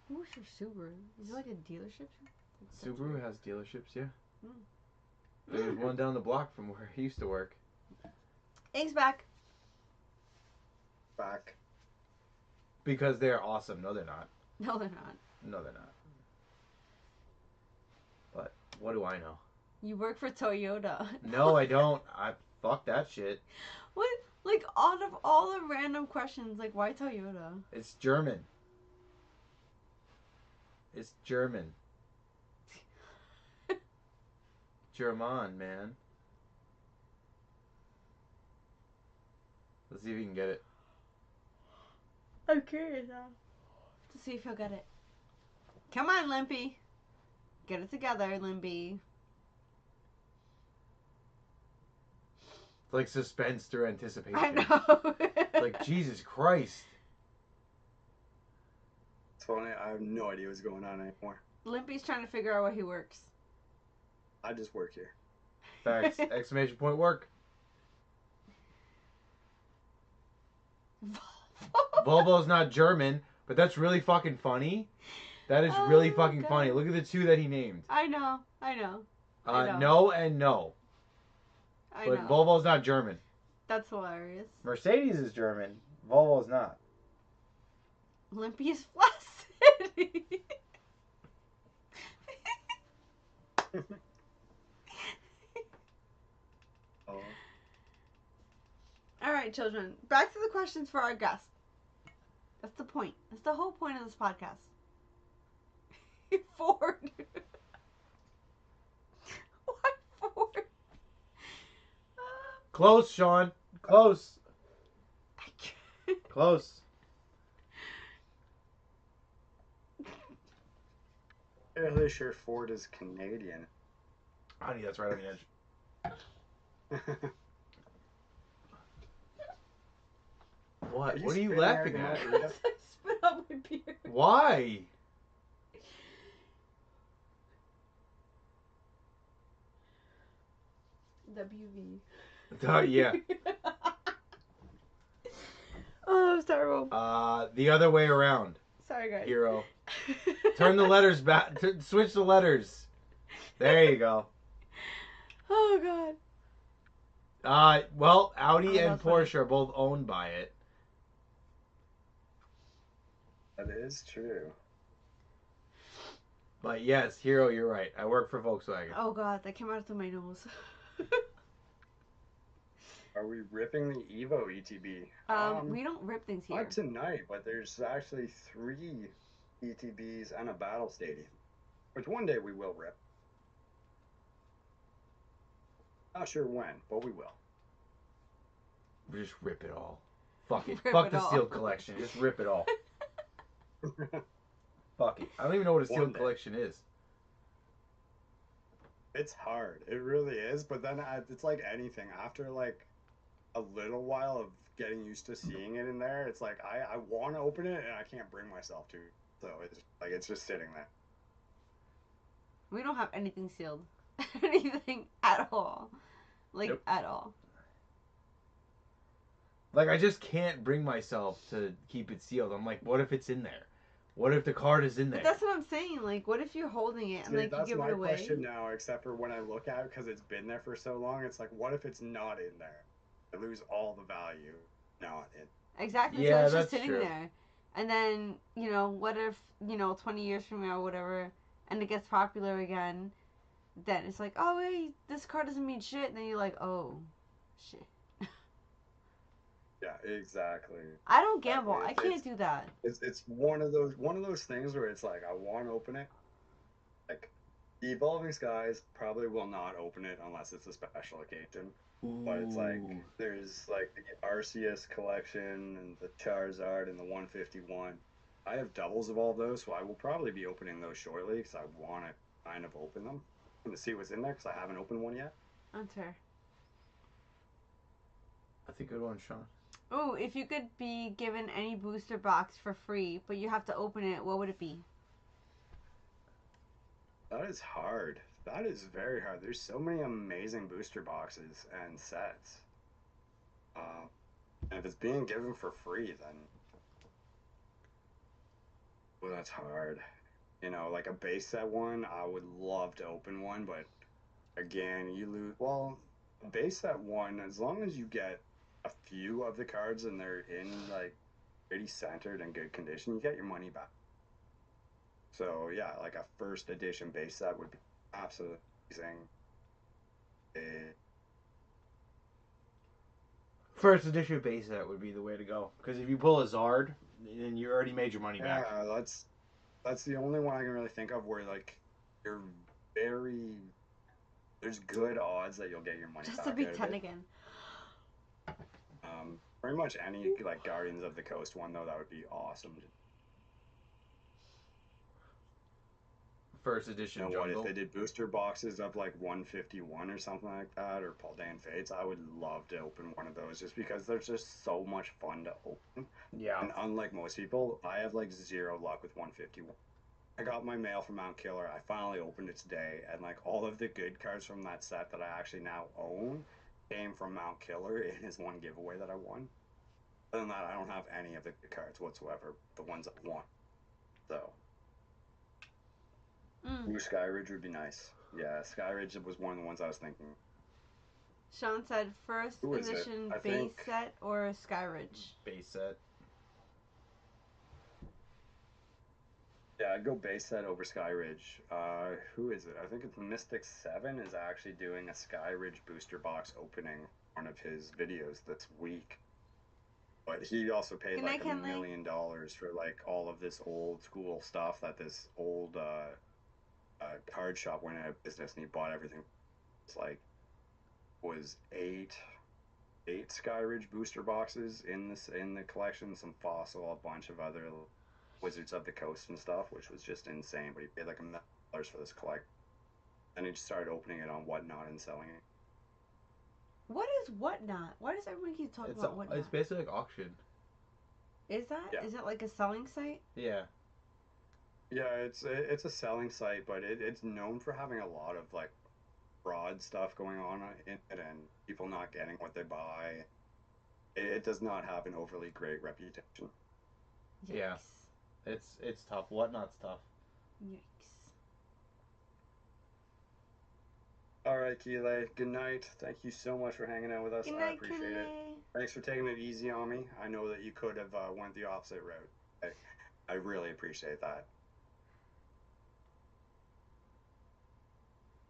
Who's your Subaru? Is it like a dealership? Subaru has dealerships, yeah. Mm. There's one down the block from where he used to work. Ink's back. Back. Because they're awesome. No, they're not. No, they're not. No, they're not. But what do I know? You work for Toyota. No, I don't. Fuck that shit. What? Like, out of all the random questions, like, why Toyota? It's German. It's German. German, man. Let's see if you can get it. I'm curious now. To see if he'll get it. Come on, Limpy. Get it together, Limpy. It's like suspense through anticipation. I know. Like, Jesus Christ. It's funny, I have no idea what's going on anymore. Limpy's trying to figure out where he works. I just work here. Facts. Exclamation point work. Volvo's not German, but that's really fucking funny. That is really Oh, fucking God. funny. Look at the 2 that he named. I know. I know. No and no. I But know. Volvo's not German. That's hilarious. Mercedes is German. Volvo's not. Limpy is flaccid. Oh. All right, children. Back to the questions for our guest. That's the point. That's the whole point of this podcast. Ford. Why Ford? Close, Sean. Close. I can't. Close. Fairly sure Ford is Canadian. Honey, that's right on the edge. What? What are you spitting laughing out at? the margarita? I spit out my beer. Why? WV. Yeah. Oh, that was terrible. The other way around, Sorry, guys. hero. Turn the letters back. Switch the letters. There you go. Oh, God. Well, Audi Oh, and that's funny. Porsche are both owned by it. That is true. But yes, Hero, you're right. I work for Volkswagen. Oh god, that came out through my nose. Are we ripping the Evo ETB? We don't rip things here. Not tonight, but there's actually 3 ETBs and a battle stadium, which one day we will rip. Not sure when, but we will. We just rip it all. Fuck it. Rip Fuck it the all. sealed collection. Just rip it all. Fuck it. I don't even know what a One sealed day. collection is. It's hard. It really is. But then it's like anything. After like a little while of getting used to seeing it in there, it's like I want to open it and I can't bring myself to. So it's just sitting there. We don't have anything sealed. Anything at all. Like, Nope. at all. Like, I just can't bring myself to keep it sealed. I'm like, what if it's in there? What if the card is in there? But that's what I'm saying. Like, what if you're holding it and, See, like, you that's give my it away? question now, except for when I look at it because it's been there for so long. It's like, what if it's not in there? I lose all the value. Not in. Exactly. Yeah, So it's that's just sitting true. there. And then, what if, 20 years from now or whatever, and it gets popular again, then it's like, oh, wait, this card doesn't mean shit. And then you're like, oh, shit. Yeah, exactly. I don't gamble. I Exactly. can't do that. It's one of those things where it's like I want to open it. Like the Evolving Skies probably will not open it unless it's a special occasion. But it's like Ooh. there's like the Arceus collection and the Charizard and the 151. I have doubles of all those, so I will probably be opening those shortly because I want to kind of open them and to see what's in there because I haven't opened one yet. Unfair. That's a good one, Sean. Ooh, if you could be given any booster box for free, but you have to open it, what would it be? That is hard. That is very hard. There's so many amazing booster boxes and sets. And if it's being given for free, then well, that's hard. Like a base set one, I would love to open one, but again, you lose. Well, a base set one, as long as you get a few of the cards and they're in like pretty centered and good condition, you get your money back. So yeah, like a first edition base set would be absolutely amazing. First edition base set would be the way to go. Because if you pull a Zard, then you already made your money back. Yeah, that's the only one I can really think of where like you're very there's good odds that you'll get your money Just back. to be out of 10 it. again. Pretty much any like Guardians of the Coast one though, that would be awesome. First edition What if jungle. they did booster boxes of like 151 or something like that, or Paldean Fates? I would love to open one of those just because there's just so much fun to open. Yeah. And unlike most people, I have like zero luck with 151. I got my mail from Mount Killer. I finally opened it today, and like all of the good cards from that set that I actually now own came from Mount Killer in his one giveaway that I won. Other than that, I don't have any of the good cards whatsoever. The ones I won. So. New Skyridge would be nice. Yeah, Skyridge was one of the ones I was thinking. Sean said first Who is it? edition I base think- set or Skyridge. Base set. Yeah, I'd go base set over Skyridge. Who is it? I think it's Mystic 7 is actually doing a Skyridge booster box opening one of his videos this week. But he also paid Good like night, $1 Kenley. million for like all of this old school stuff that this old card shop went out of business, and he bought everything. It's like was eight Skyridge booster boxes in the collection, some Fossil, a bunch of other Wizards of the Coast and stuff, which was just insane. But he paid like $1 million for this collect, and he just started opening it on Whatnot and selling it. What is Whatnot? Why does everyone keep talking about Whatnot? It's basically like auction. Is that? Yeah. Is it like a selling site? Yeah. Yeah, it's a selling site, but it's known for having a lot of like fraud stuff going on in it and people not getting what they buy. It does not have an overly great reputation. Yikes. Yeah. It's tough. Whatnot's tough. Yikes. All right, Keeley. Good night. Thank you so much for hanging out with us. Good I night, appreciate it. Kenley. Thanks for taking it easy on me. I know that you could have went the opposite route. I really appreciate that.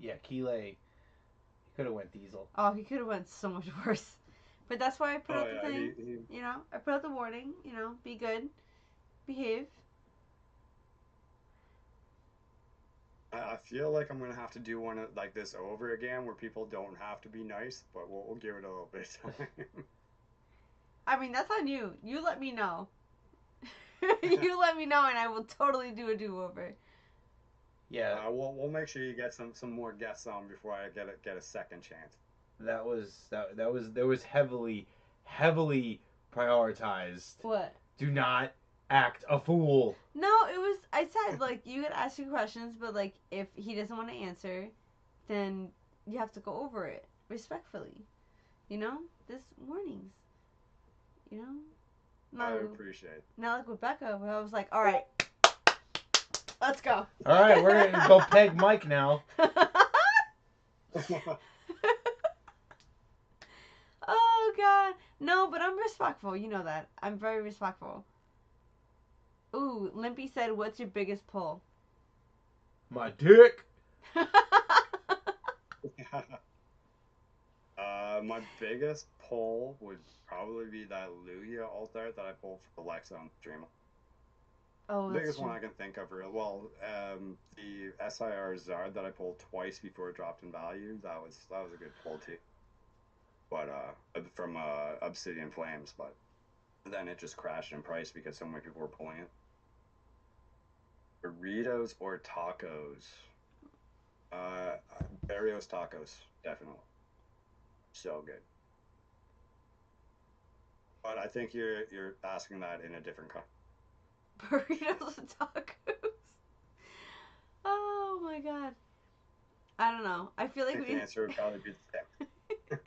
yeah, Keeley could have went Diesel. Oh, he could have went so much worse. But that's why I put Oh out the yeah, thing. he You know, I put out the warning. You know, be good, behave. I feel like I'm gonna have to do one like this over again, where people don't have to be nice, but we'll give it a little bit of time. I mean, that's on you. You let me know. You let me know, and I will totally do a do-over. Yeah, We'll make sure you get some more guests on before I get a second chance. that was heavily prioritized. What? Do not act a fool. No, it was. I said like you could ask you questions, but like if he doesn't want to answer, then you have to go over it respectfully. You know, this warnings. You know. I No, appreciate it. not like with Becca, where I was like, all right, let's go. All right, we're gonna go peg Mike now. Oh God, no, but I'm respectful. You know that. I'm very respectful. Ooh, Limpy said, "What's your biggest pull?" My dick. My biggest pull would probably be that Lugia altar that I pulled for Alexa on stream. Oh, The that's biggest true. one I can think of, the SIR Zard that I pulled twice before it dropped in value. That was a good pull too. But from Obsidian Flames, but then it just crashed in price because so many people were pulling it. Burritos or tacos? Barrios tacos, definitely. So good. But I think you're asking that in a different country. Burritos and tacos. Oh my God. I don't know. I feel I like think we the answer would probably be the same.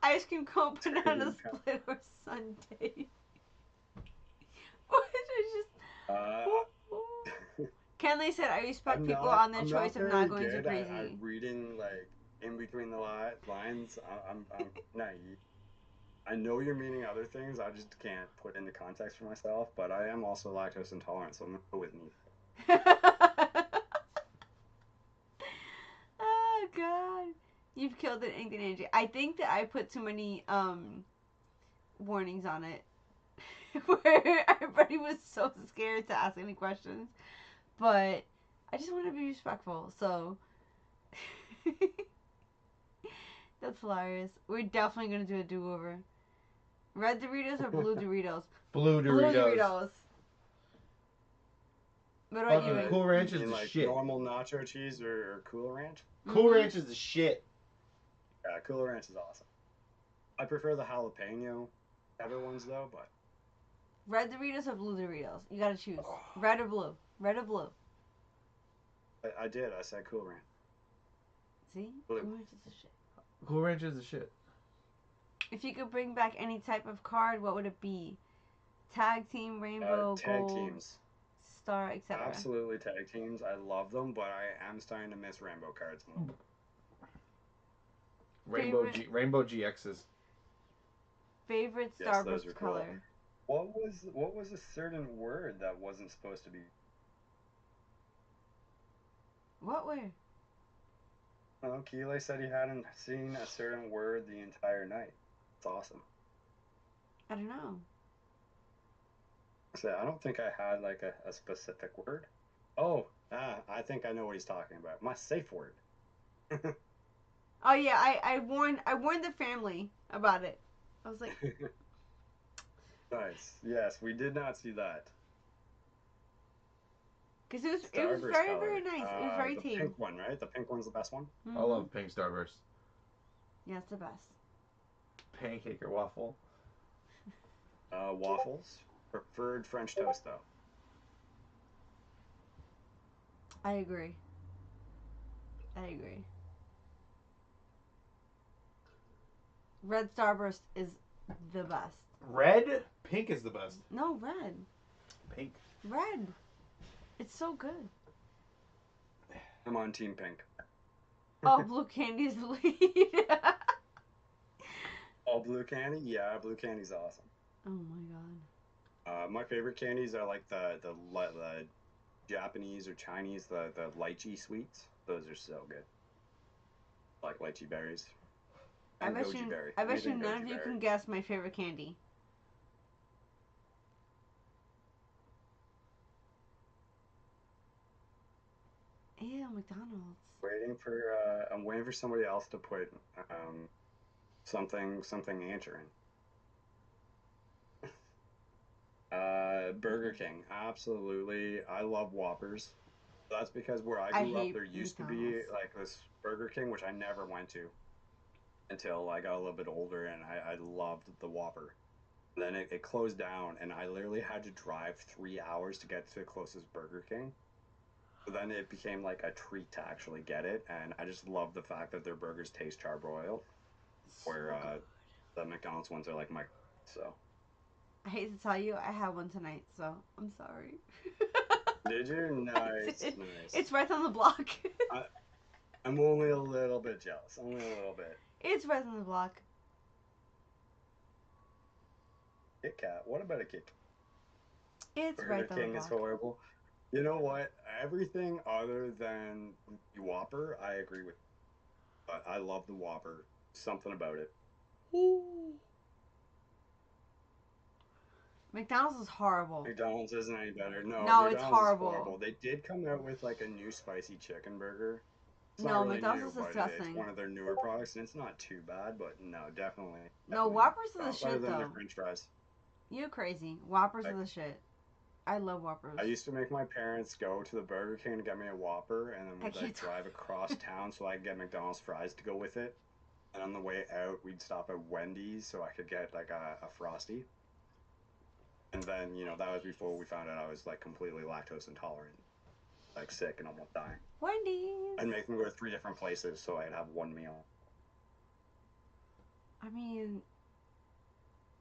ice cream cone, banana split, or sundae. What Kenley said, "I respect people on their choice of not going too crazy." I'm reading like in between the lines. I'm naive. I know you're meaning other things. I just can't put into context for myself. But I am also lactose intolerant, so I'm gonna go with me. Oh God, you've killed it, Inked Angie. I think that I put too many warnings on it, where everybody was so scared to ask any questions. But I just want to be respectful, so that's hilarious. We're definitely gonna do a do-over. Red Doritos or blue Doritos? Blue Blue Doritos. Doritos. What about you? Fucking Cool Ranch is the like shit. Normal nacho cheese or Cool Ranch? Cool Ranch is the shit. Yeah, Cool Ranch is awesome. I prefer the jalapeno cheddar ones though, but Red Doritos or blue Doritos? You gotta choose. Red or blue? Red or blue? I did. I said Cool Ranch. See? Blue. Cool Ranch is the shit. Cool Ranch is the shit. If you could bring back any type of card, what would it be? Tag team, rainbow, Tag gold, teams. star, etc. Absolutely tag teams. I love them, but I am starting to miss rainbow cards more. Rainbow GXs. Favorite Yes, Starburst those are cool. color? What was a certain word that wasn't supposed to be? What word? Well, Keeley said he hadn't seen a certain word the entire night. It's awesome. I don't know. So I don't think I had like a specific word. Oh, I think I know what he's talking about. My safe word. Oh yeah, I warned the family about it. I was like, Nice. Yes, we did not see that. because it was Starburst very color. very nice. It was very The tame. pink one, right? The pink one's the best one. Mm-hmm. I love pink Starburst. Yeah, it's the best. Pancake or waffle? Waffles. Preferred French toast though. I agree. I agree. Red Starburst is the best. Red? Pink is the best. No, red. Pink. Red. It's so good. I'm on Team Pink. Oh, blue candy's the lead. Oh, blue candy? Yeah, blue candy's awesome. Oh my god. My favorite candies are like the Japanese or Chinese, the lychee sweets. Those are so good. Like lychee berries I and bet goji you, berry. I bet you Anything none of goji you berry. can guess my favorite candy. Ew, McDonald's. I'm waiting for somebody else to put something answering. Burger King, absolutely. I love Whoppers. That's because where I I grew up, hate there used to be McDonald's. like this Burger King, which I never went to until I got a little bit older, and I loved the Whopper. Then it closed down, and I literally had to drive 3 hours to get to the closest Burger King. So then it became like a treat to actually get it, and I just love the fact that their burgers taste charbroiled, So where good. the McDonald's ones are like my so. I hate to tell you, I had one tonight, so I'm sorry. Did you? I Nice, did. nice. It's right on the block. I, I'm only a little bit jealous. Only a little bit. It's right on the block. Kit Kat. What about a Kit Kat? It's Burger right on the King is block. horrible. You know what? Everything other than the Whopper, I agree with. But I love the Whopper. Something about it. McDonald's is horrible. McDonald's isn't any better. No, No, it's McDonald's is horrible. horrible. They did come out with like a new spicy chicken burger. It's No, not really McDonald's new, is but it's disgusting. one of their newer products, and it's not too bad. But no, definitely. No, definitely Whoppers are the McDonald's. Better shit, than their though. French fries. You crazy. Whoppers are Like, the shit. I love Whoppers. I used to make my parents go to the Burger King to get me a Whopper, and then I we'd like can't. drive across town so I could get McDonald's fries to go with it. And on the way out, we'd stop at Wendy's so I could get like a Frosty. And then, that was before we found out I was like completely lactose intolerant, like sick and almost dying. Wendy's. I'd make them go to 3 different places so I'd have one meal. I mean,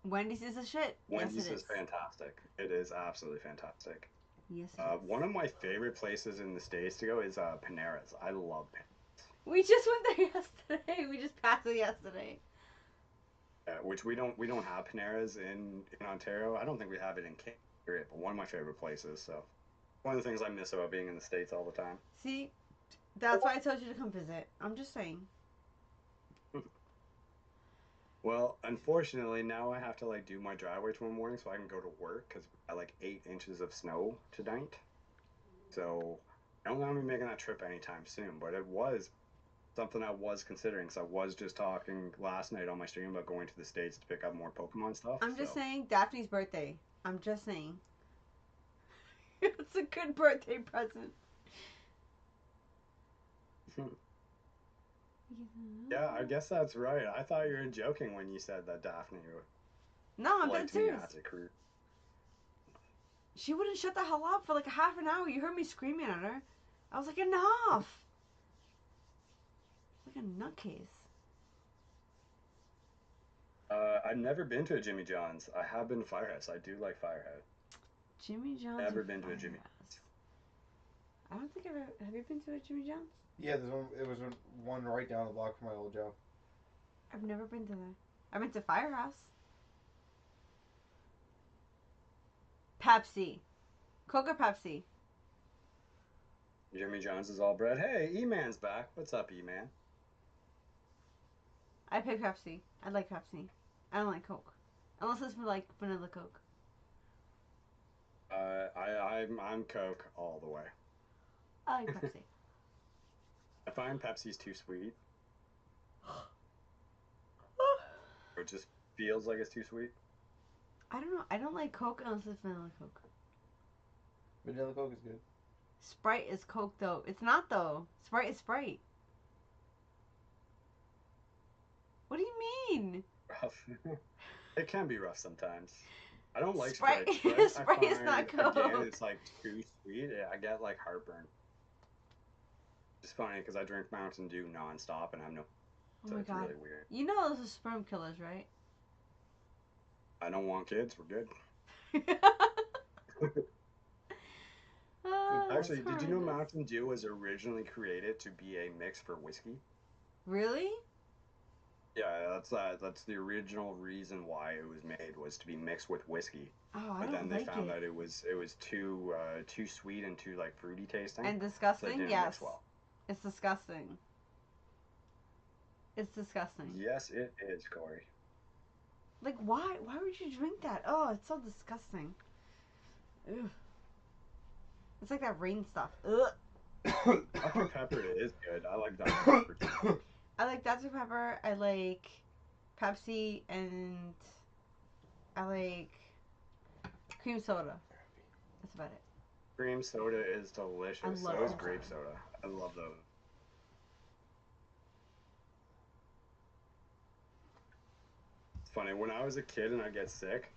Wendy's is a shit. Wendy's Yes, it is fantastic. It is absolutely fantastic. Yes, it is. One of my favorite places in the States to go is Panera's. I love Panera's. We just went there yesterday. We just passed it yesterday. Which we don't have Panera's in Ontario. I don't think we have it in Canada, but one of my favorite places. So one of the things I miss about being in the States all the time. See, that's why I told you to come visit. I'm just saying. Well, unfortunately, now I have to like do my driveway tomorrow morning so I can go to work because I got like 8 inches of snow tonight. So I don't know I'm making that trip anytime soon, but it was something I was considering because I was just talking last night on my stream about going to the States to pick up more Pokemon stuff. I'm just saying, Daphne's birthday. I'm just saying. It's a good birthday present. Yeah, I guess that's right. I thought you were joking when you said that Daphne No, I'm dead liked me serious. as a crew. She wouldn't shut the hell up for like a half an hour. You heard me screaming at her. I was like, enough. Like a nutcase. I've never been to a Jimmy John's. I have been to Firehouse. I do like Firehouse. Jimmy John's. Never and been to a Jimmy Firehouse. I don't think I've ever. Have you been to a Jimmy John's? Yeah, there's one. It was one right down the block from my old job. I've never been to there. I've been to Firehouse. Pepsi. Coke or Pepsi? Jimmy John's is all bread. Hey, E-Man's back. What's up, E-Man? I pick Pepsi. I like Pepsi. I don't like Coke. Unless it's for like vanilla Coke. I'm Coke all the way. I like Pepsi. I find Pepsi's too sweet. Or it just feels like it's too sweet. I don't know. I don't like Coke unless it's vanilla Coke. Vanilla Coke is good. Sprite is Coke though. It's not though. Sprite is Sprite. What do you mean? Rough. It can be rough sometimes. I don't like Sprite- Sprite. Sprite is not Coke. Again, it's like too sweet. I get like heartburn. It's funny because I drink Mountain Dew nonstop and I'm no. Oh So my it's god. really weird. You know those are sperm killers, right? I don't want kids. We're good. Oh, Actually, that's did you know horrendous. Mountain Dew was originally created to be a mix for whiskey? Really? Yeah, that's the original reason why it was made, was to be mixed with whiskey. Oh, I But then don't they like found it. that it was too sweet and too like fruity tasting, And so it disgusting? didn't mix Yes. well. It's disgusting. It's disgusting. Yes, it is, Corey. Like, why? Why would you drink that? Oh, it's so disgusting. Ugh. It's like that rain stuff. Ugh. Dr. Pepper is good. I like Dr. Pepper too. I like Dr. Pepper. I like Pepsi, and I like cream soda. That's about it. Cream soda is I delicious. love So is cream grape soda. soda. I love those. It's funny, when I was a kid and I'd get sick,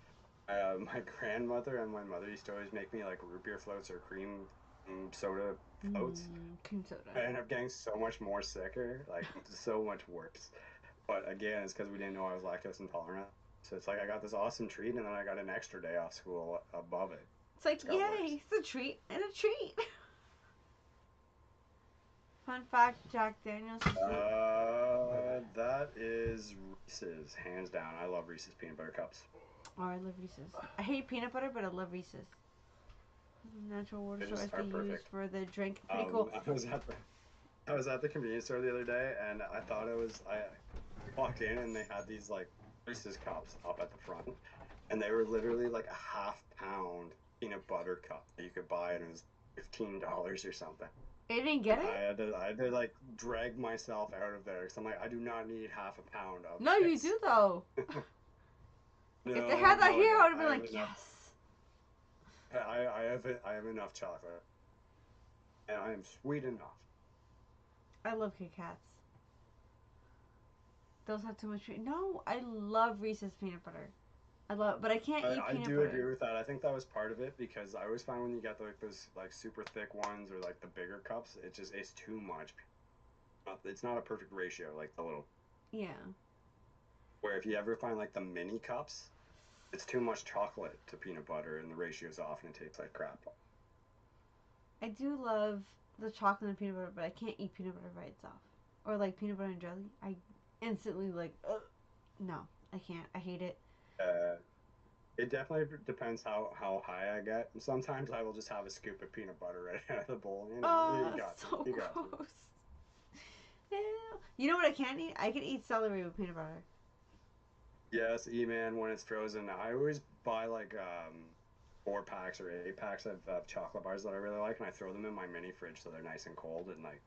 my grandmother and my mother used to always make me like root beer floats or cream soda floats. Cream soda. I ended up getting so much more sicker, like so much worse. But again, it's because we didn't know I was lactose intolerant. So it's like I got this awesome treat, and then I got an extra day off school above it. It's like, got worse. yay, it's a treat and a treat. Fun fact, Jack Daniels is That is Reese's, hands down. I love Reese's peanut butter cups. Oh, I love Reese's. I hate peanut butter, but I love Reese's. Natural water They just source are they use perfect. for the drink. Pretty cool. I was at the convenience store the other day, and I walked in and they had these like Reese's cups up at the front, and they were literally like a half-pound peanut butter cup that you could buy, and it was $15 or something. You didn't get I it? had to like drag myself out of there because I'm like, I do not need half a pound of No, you this. do though. No, If they had that no, here, I don't. would have been like, enough. yes. I have enough chocolate, and I am sweet enough. I love Kit Kats. Those have too much. No, I love Reese's peanut butter. But I can't eat I peanut do butter. agree with that. I think that was part of it because I always find when you get like those like super thick ones or like the bigger cups, it's too much. It's not a perfect ratio like the little. Yeah. Where if you ever find like the mini cups, it's too much chocolate to peanut butter, and the ratio's off, and it tastes like crap. I do love the chocolate and peanut butter, but I can't eat peanut butter by itself. Or like peanut butter and jelly. I instantly like, ugh. No, I can't. I hate it. It definitely depends how high I get. Sometimes I will just have a scoop of peanut butter right out of the bowl. You know, Oh, you got so you got gross. Ew. You know what I can't eat? I can eat celery with peanut butter. Yes, E-Man when it's frozen. I always buy like 4 packs or 8 packs of chocolate bars that I really like, and I throw them in my mini fridge so they're nice and cold and like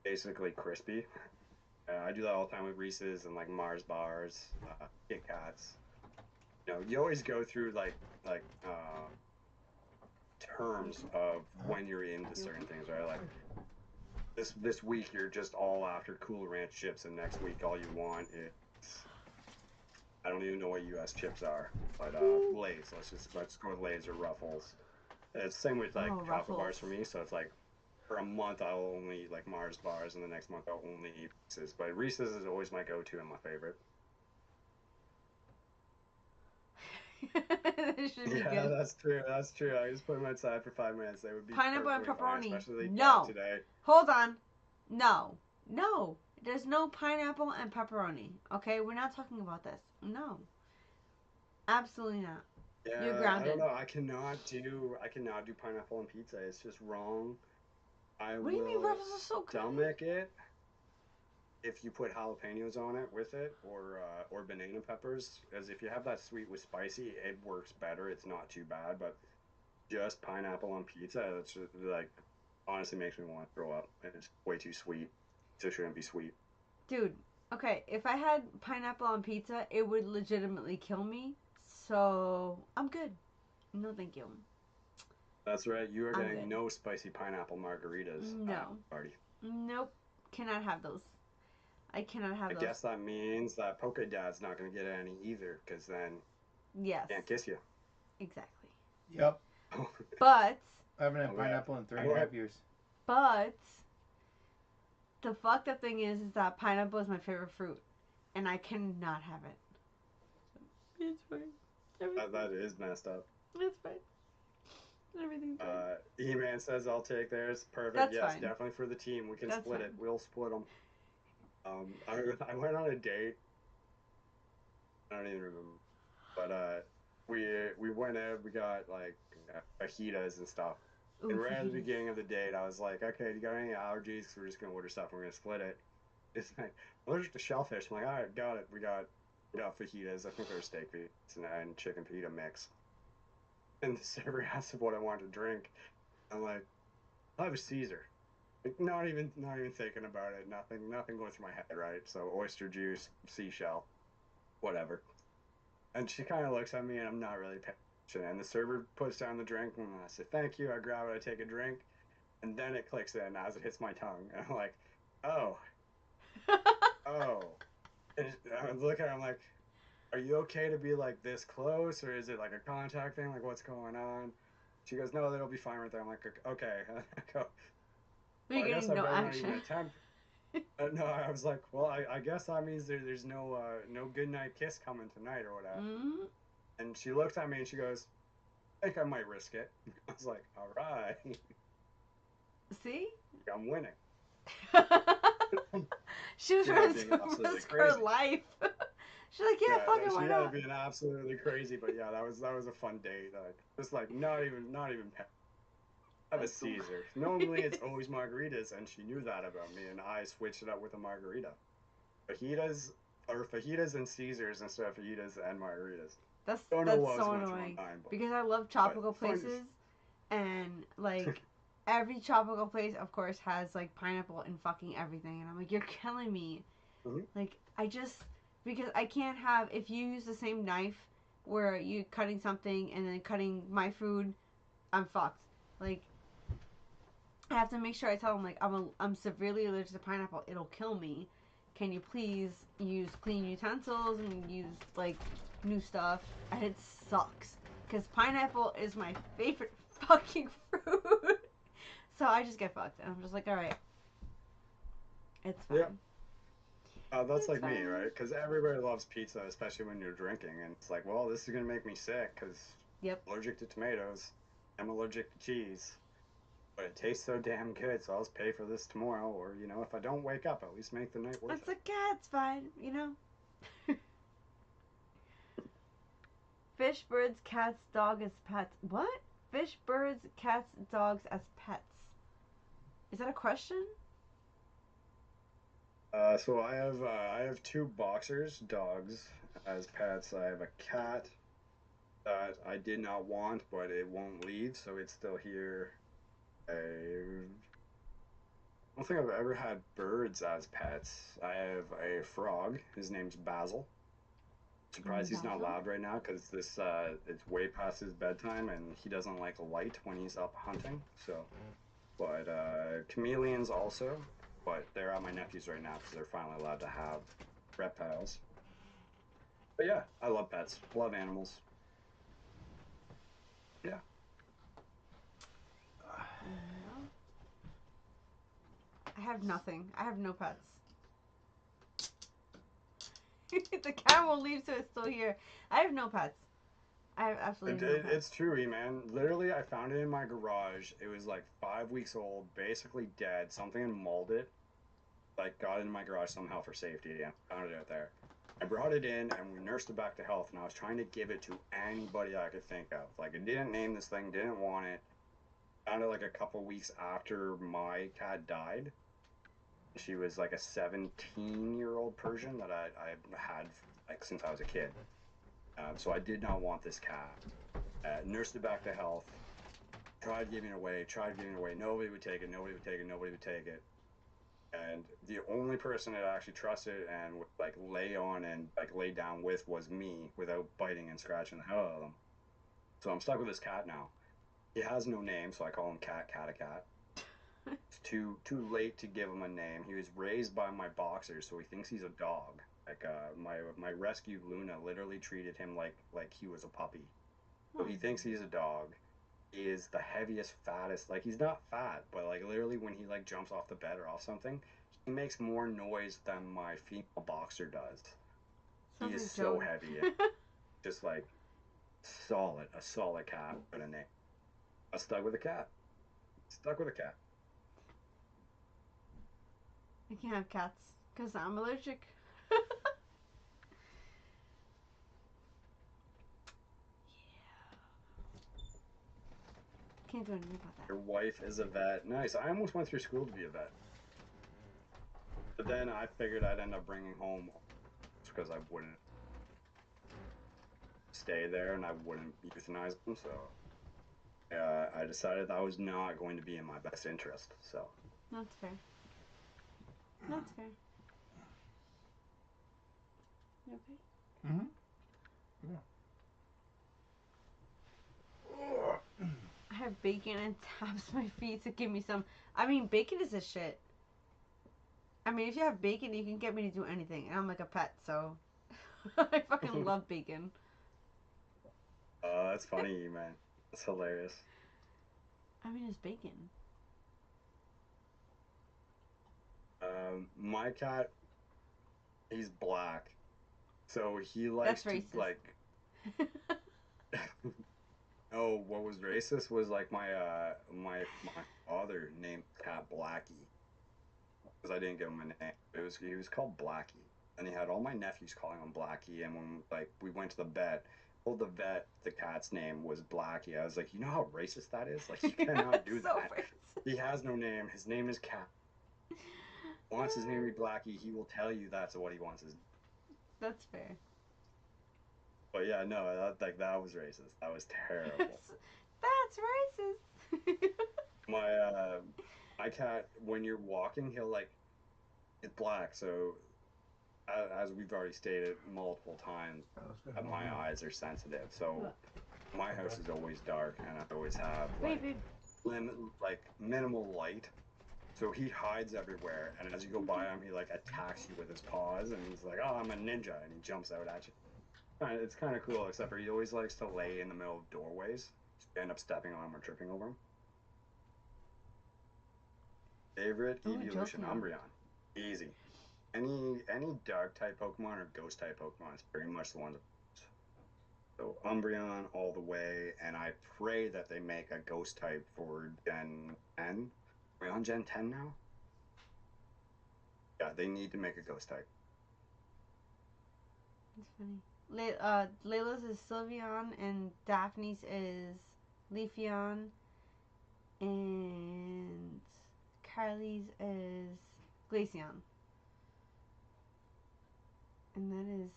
basically crispy. I do that all the time with Reese's and like Mars bars, Kit Kats. You know, you always go through terms of when you're into certain things, right? Like this week you're just all after Cool Ranch chips, and next week all you want is I don't even know what U.S. chips are, but Lay's. Let's go with Lay's or Ruffles. It's the same with like chocolate Ruffles. bars for me. So it's like for a month I'll only eat like Mars bars, and the next month I'll only eat Reese's. But Reese's is always my go-to and my favorite. It should be Yeah, good. that's true. That's true. I just put them outside for 5 minutes. They would be Pineapple and perfectly fine, pepperoni. especially No. today. Hold on. No. No. There's no pineapple and pepperoni. Okay? We're not talking about this. No. Absolutely not. Yeah, You're I grounded. don't know. I cannot do pineapple on pizza. It's just wrong. I What do you mean will Ruffles are so good? stomach it if you put jalapenos on it with it, or banana peppers. Because if you have that sweet with spicy, it works better. It's not too bad. But just pineapple on pizza, it's just, like honestly makes me want to throw up. And it's way too sweet. So it shouldn't be sweet. Dude, okay, if I had pineapple on pizza, it would legitimately kill me. So, I'm good. No, thank you. That's right. You are I'm getting good. no spicy pineapple margaritas No. at the party. Nope. Cannot have those. I cannot have I those. guess that means that Poke Dad's not going to get any either, because then Yes. can't kiss you. Exactly. Yep. But I haven't had Okay. pineapple in 3.5 years. But the fucked up thing is that pineapple is my favorite fruit, and I cannot have it. It's fine. That is messed up. It's fine. Everything's fine. E-Man says I'll take theirs. Perfect. That's yes, fine. definitely for the team. We can That's split fine. it. We'll split them. I went on a date I don't even remember. But we went out. We got like fajitas and stuff. Ooh, And right at the fajitas. beginning of the date, I was like, "Okay, do you got any allergies? 'Cause we're just gonna order stuff. And we're gonna split it." It's like allergic to shellfish. I'm like, "All right, got it. We got fajitas. I think they're steak fajitas and chicken fajita mix." And the server asked what I wanted to drink. I'm like, "I'll have a Caesar." Like, not even thinking about it. Nothing going through my head, right? So oyster juice, seashell, whatever. And she kind of looks at me, and I'm not really paying attention. And the server puts down the drink, and I say, "Thank you." I grab it, I take a drink, and then it clicks in as it hits my tongue. And I'm like, "Oh, oh." And I look at her, I'm like, "Are you okay to be like this close, or is it like a contact thing? Like, what's going on?" She goes, "No, that'll be fine right there." I'm like, "Okay." I go, We're "Well, I guess getting I no better not even action. attempt." No, I was like, "Well, I guess that means there's no goodnight kiss coming tonight or whatever." Mm, And she looked at me and she goes, "I think I might risk it." I was like, "All right, see? I'm winning." She was She ended ready up being to absolutely risk her crazy. life. She's like, yeah, Yeah, fuck no, it, she why ended up not? being absolutely crazy, but yeah, that was a fun date. Just like not even have a That's cool. Caesar. Normally it's always margaritas, and she knew that about me, and I switched it up with a margarita. Fajitas and Caesars instead of fajitas and margaritas. Don't know That's what was so going through annoying my mind, because I love but tropical fun. places and like every tropical place of course has like pineapple and fucking everything and I'm like you're killing me. Mhm. Like I just because I can't have if you use the same knife where you cutting something and then cutting my food, I'm fucked. Like I have to make sure I tell them like I'm severely allergic to pineapple. It'll kill me. Can you please use clean utensils and use like new stuff? And it sucks because pineapple is my favorite fucking fruit. So I just get fucked, and I'm just like, all right, it's Yeah, fine. that's It's like me, fine. right? Because everybody loves pizza, especially when you're drinking, and it's like, well, this is gonna make me sick because Yep. allergic to tomatoes. I'm allergic to cheese, but it tastes so damn good, so I'll just pay for this tomorrow, or if I don't wake up, at least make the night worth It's it. like, yeah, it's fine, you know. Fish, birds, cats, dog as pets. What? Fish, birds, cats, dogs as pets. Is that a question? So I have two boxers dogs as pets. I have a cat that I did not want, but it won't leave, so it's still here. I don't think I've ever had birds as pets. I have a frog. His name's Basil. Surprised he's not Basil. loud right now because this it's way past his bedtime and he doesn't like light when he's up hunting. So, but chameleons also, but they're at my nephew's right now because they're finally allowed to have reptiles. But yeah, I love pets. Love animals. Yeah. No. I have nothing. I have no pets. The cat won't leave, so it's still here. I have no pets. I have It, absolutely no it, pets. it's true, man. Literally, I found it in my garage. It was like 5 weeks old, basically dead. Something had mauled it. Like, got it in my garage somehow for safety and found it out there. I brought it in and we nursed it back to health. And I was trying to give it to anybody I could think of. Like, I didn't name this thing, didn't want it. Found it like a couple weeks after my cat died. She was like a 17-year-old Persian that I had like since I was a kid. So I did not want this cat. Nursed it back to health. Tried giving it away. Tried giving it away. Nobody would take it. Nobody would take it. Nobody would take it. And the only person that I actually trusted and would like lay on and like lay down with was me without biting and scratching the hell out of them. So I'm stuck with this cat now. He has no name, so I call him Cat Cat a Cat. It's too late to give him a name. He was raised by my boxer, so he thinks he's a dog. Like my rescue Luna literally treated him like he was a puppy. So he thinks he's a dog. He is the heaviest, fattest. Like he's not fat, but like literally when he like jumps off the bed or off something, he makes more noise than my female boxer does. He Sounds is like so Joey. heavy and just like a solid cat with a name. I'm stuck with a cat. Stuck with a cat. I can't have cats because I'm allergic. can't do anything about that. Your wife is a vet. Nice. I almost went through school to be a vet. But then I figured I'd end up bringing home because I wouldn't stay there and I wouldn't euthanize them. So I decided that was not going to be in my best interest. So That's fair. That's fair. You okay? Mm-hmm. I have bacon and taps my feet to give me some. I mean, bacon is a shit. I mean, if you have bacon, you can get me to do anything. And I'm like a pet, so I fucking love bacon. that's funny, man. That's hilarious. I mean, it's bacon. My cat, he's black, so he likes That's to racist. like. Oh, what was racist was like my father named the cat Blackie because I didn't give him a name. He was called Blackie, and he had all my nephews calling him Blackie. And when like we went to the vet, told the vet the cat's name was Blackie. I was like, you know how racist that is? Like you cannot do So that. racist. He has no name. His name is Cat. Wants his name to be Blackie. He will tell you that's what he wants his. That's fair. But yeah, no, that was racist. That was terrible. That's racist. My cat, when you're walking, he'll like it's black. So as we've already stated multiple times, my eyes are sensitive. So my house is always dark, and I always have like minimal light. So he hides everywhere, and as you go by him, he like attacks you with his paws, and he's like, "Oh, I'm a ninja," and he jumps out at you. It's kind of cool, except for he always likes to lay in the middle of doorways. So you end up stepping on him or tripping over him. Favorite evolution, Umbreon. Easy. Any dark type Pokemon or ghost type Pokemon is pretty much the one. So Umbreon all the way, and I pray that they make a ghost type for Gen 10. Are we on Gen 10 now? Yeah, they need to make a ghost type. That's funny. Layla's is Sylveon, and Daphne's is Leafeon, and Carly's is Glaceon. And that is.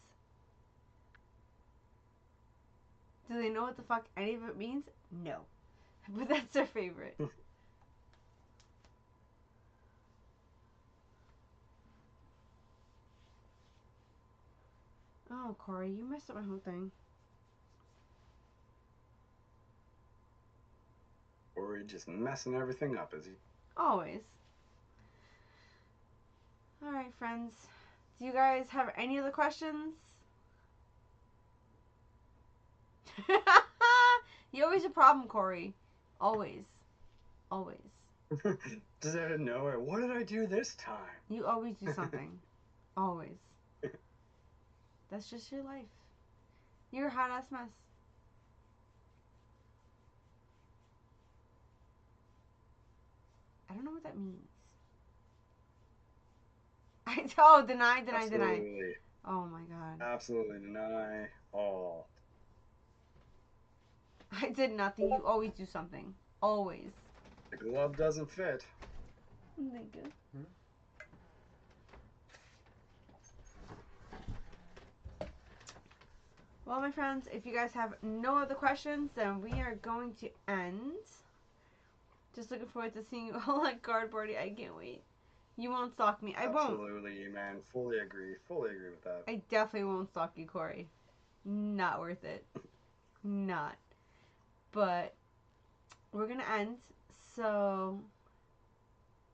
Do they know what the fuck any of it means? No. But that's their favorite. Oh, Corey, you messed up my whole thing. Or just messing everything up, is he? Always. Alright, friends. Do you guys have any other questions? You always a problem, Corey. Always. Always. Just out of nowhere. What did I do this time? You always do something. Always. That's just your life. You're a hot ass mess. I don't know what that means. Deny. Absolutely. Oh my god. Absolutely deny all. I did nothing. You always do something. Always. The glove doesn't fit. Thank you. Well, my friends, if you guys have no other questions, then we are going to end. Just looking forward to seeing you all at Cardboardy. I can't wait. You won't stalk me. I won't. Absolutely, man. Fully agree. Fully agree with that. I definitely won't stalk you, Corey. Not worth it. Not. But we're going to end. So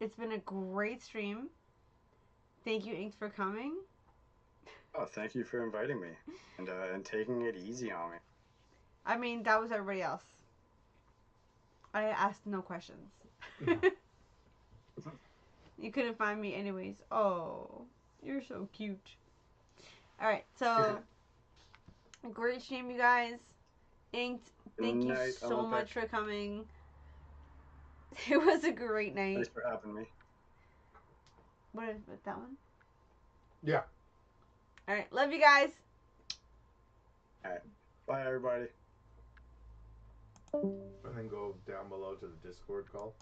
it's been a great stream. Thank you, Inks, for coming. Oh, thank you for inviting me and taking it easy on me. I mean, that was everybody else. I asked no questions. You couldn't find me anyways. Oh, you're so cute. Alright, so great stream, you guys. Inked, thank you so much for coming. It was a great night. Thanks for having me. What is that one? Yeah. Alright, love you guys. Alright. Bye, everybody. And then go down below to the Discord call.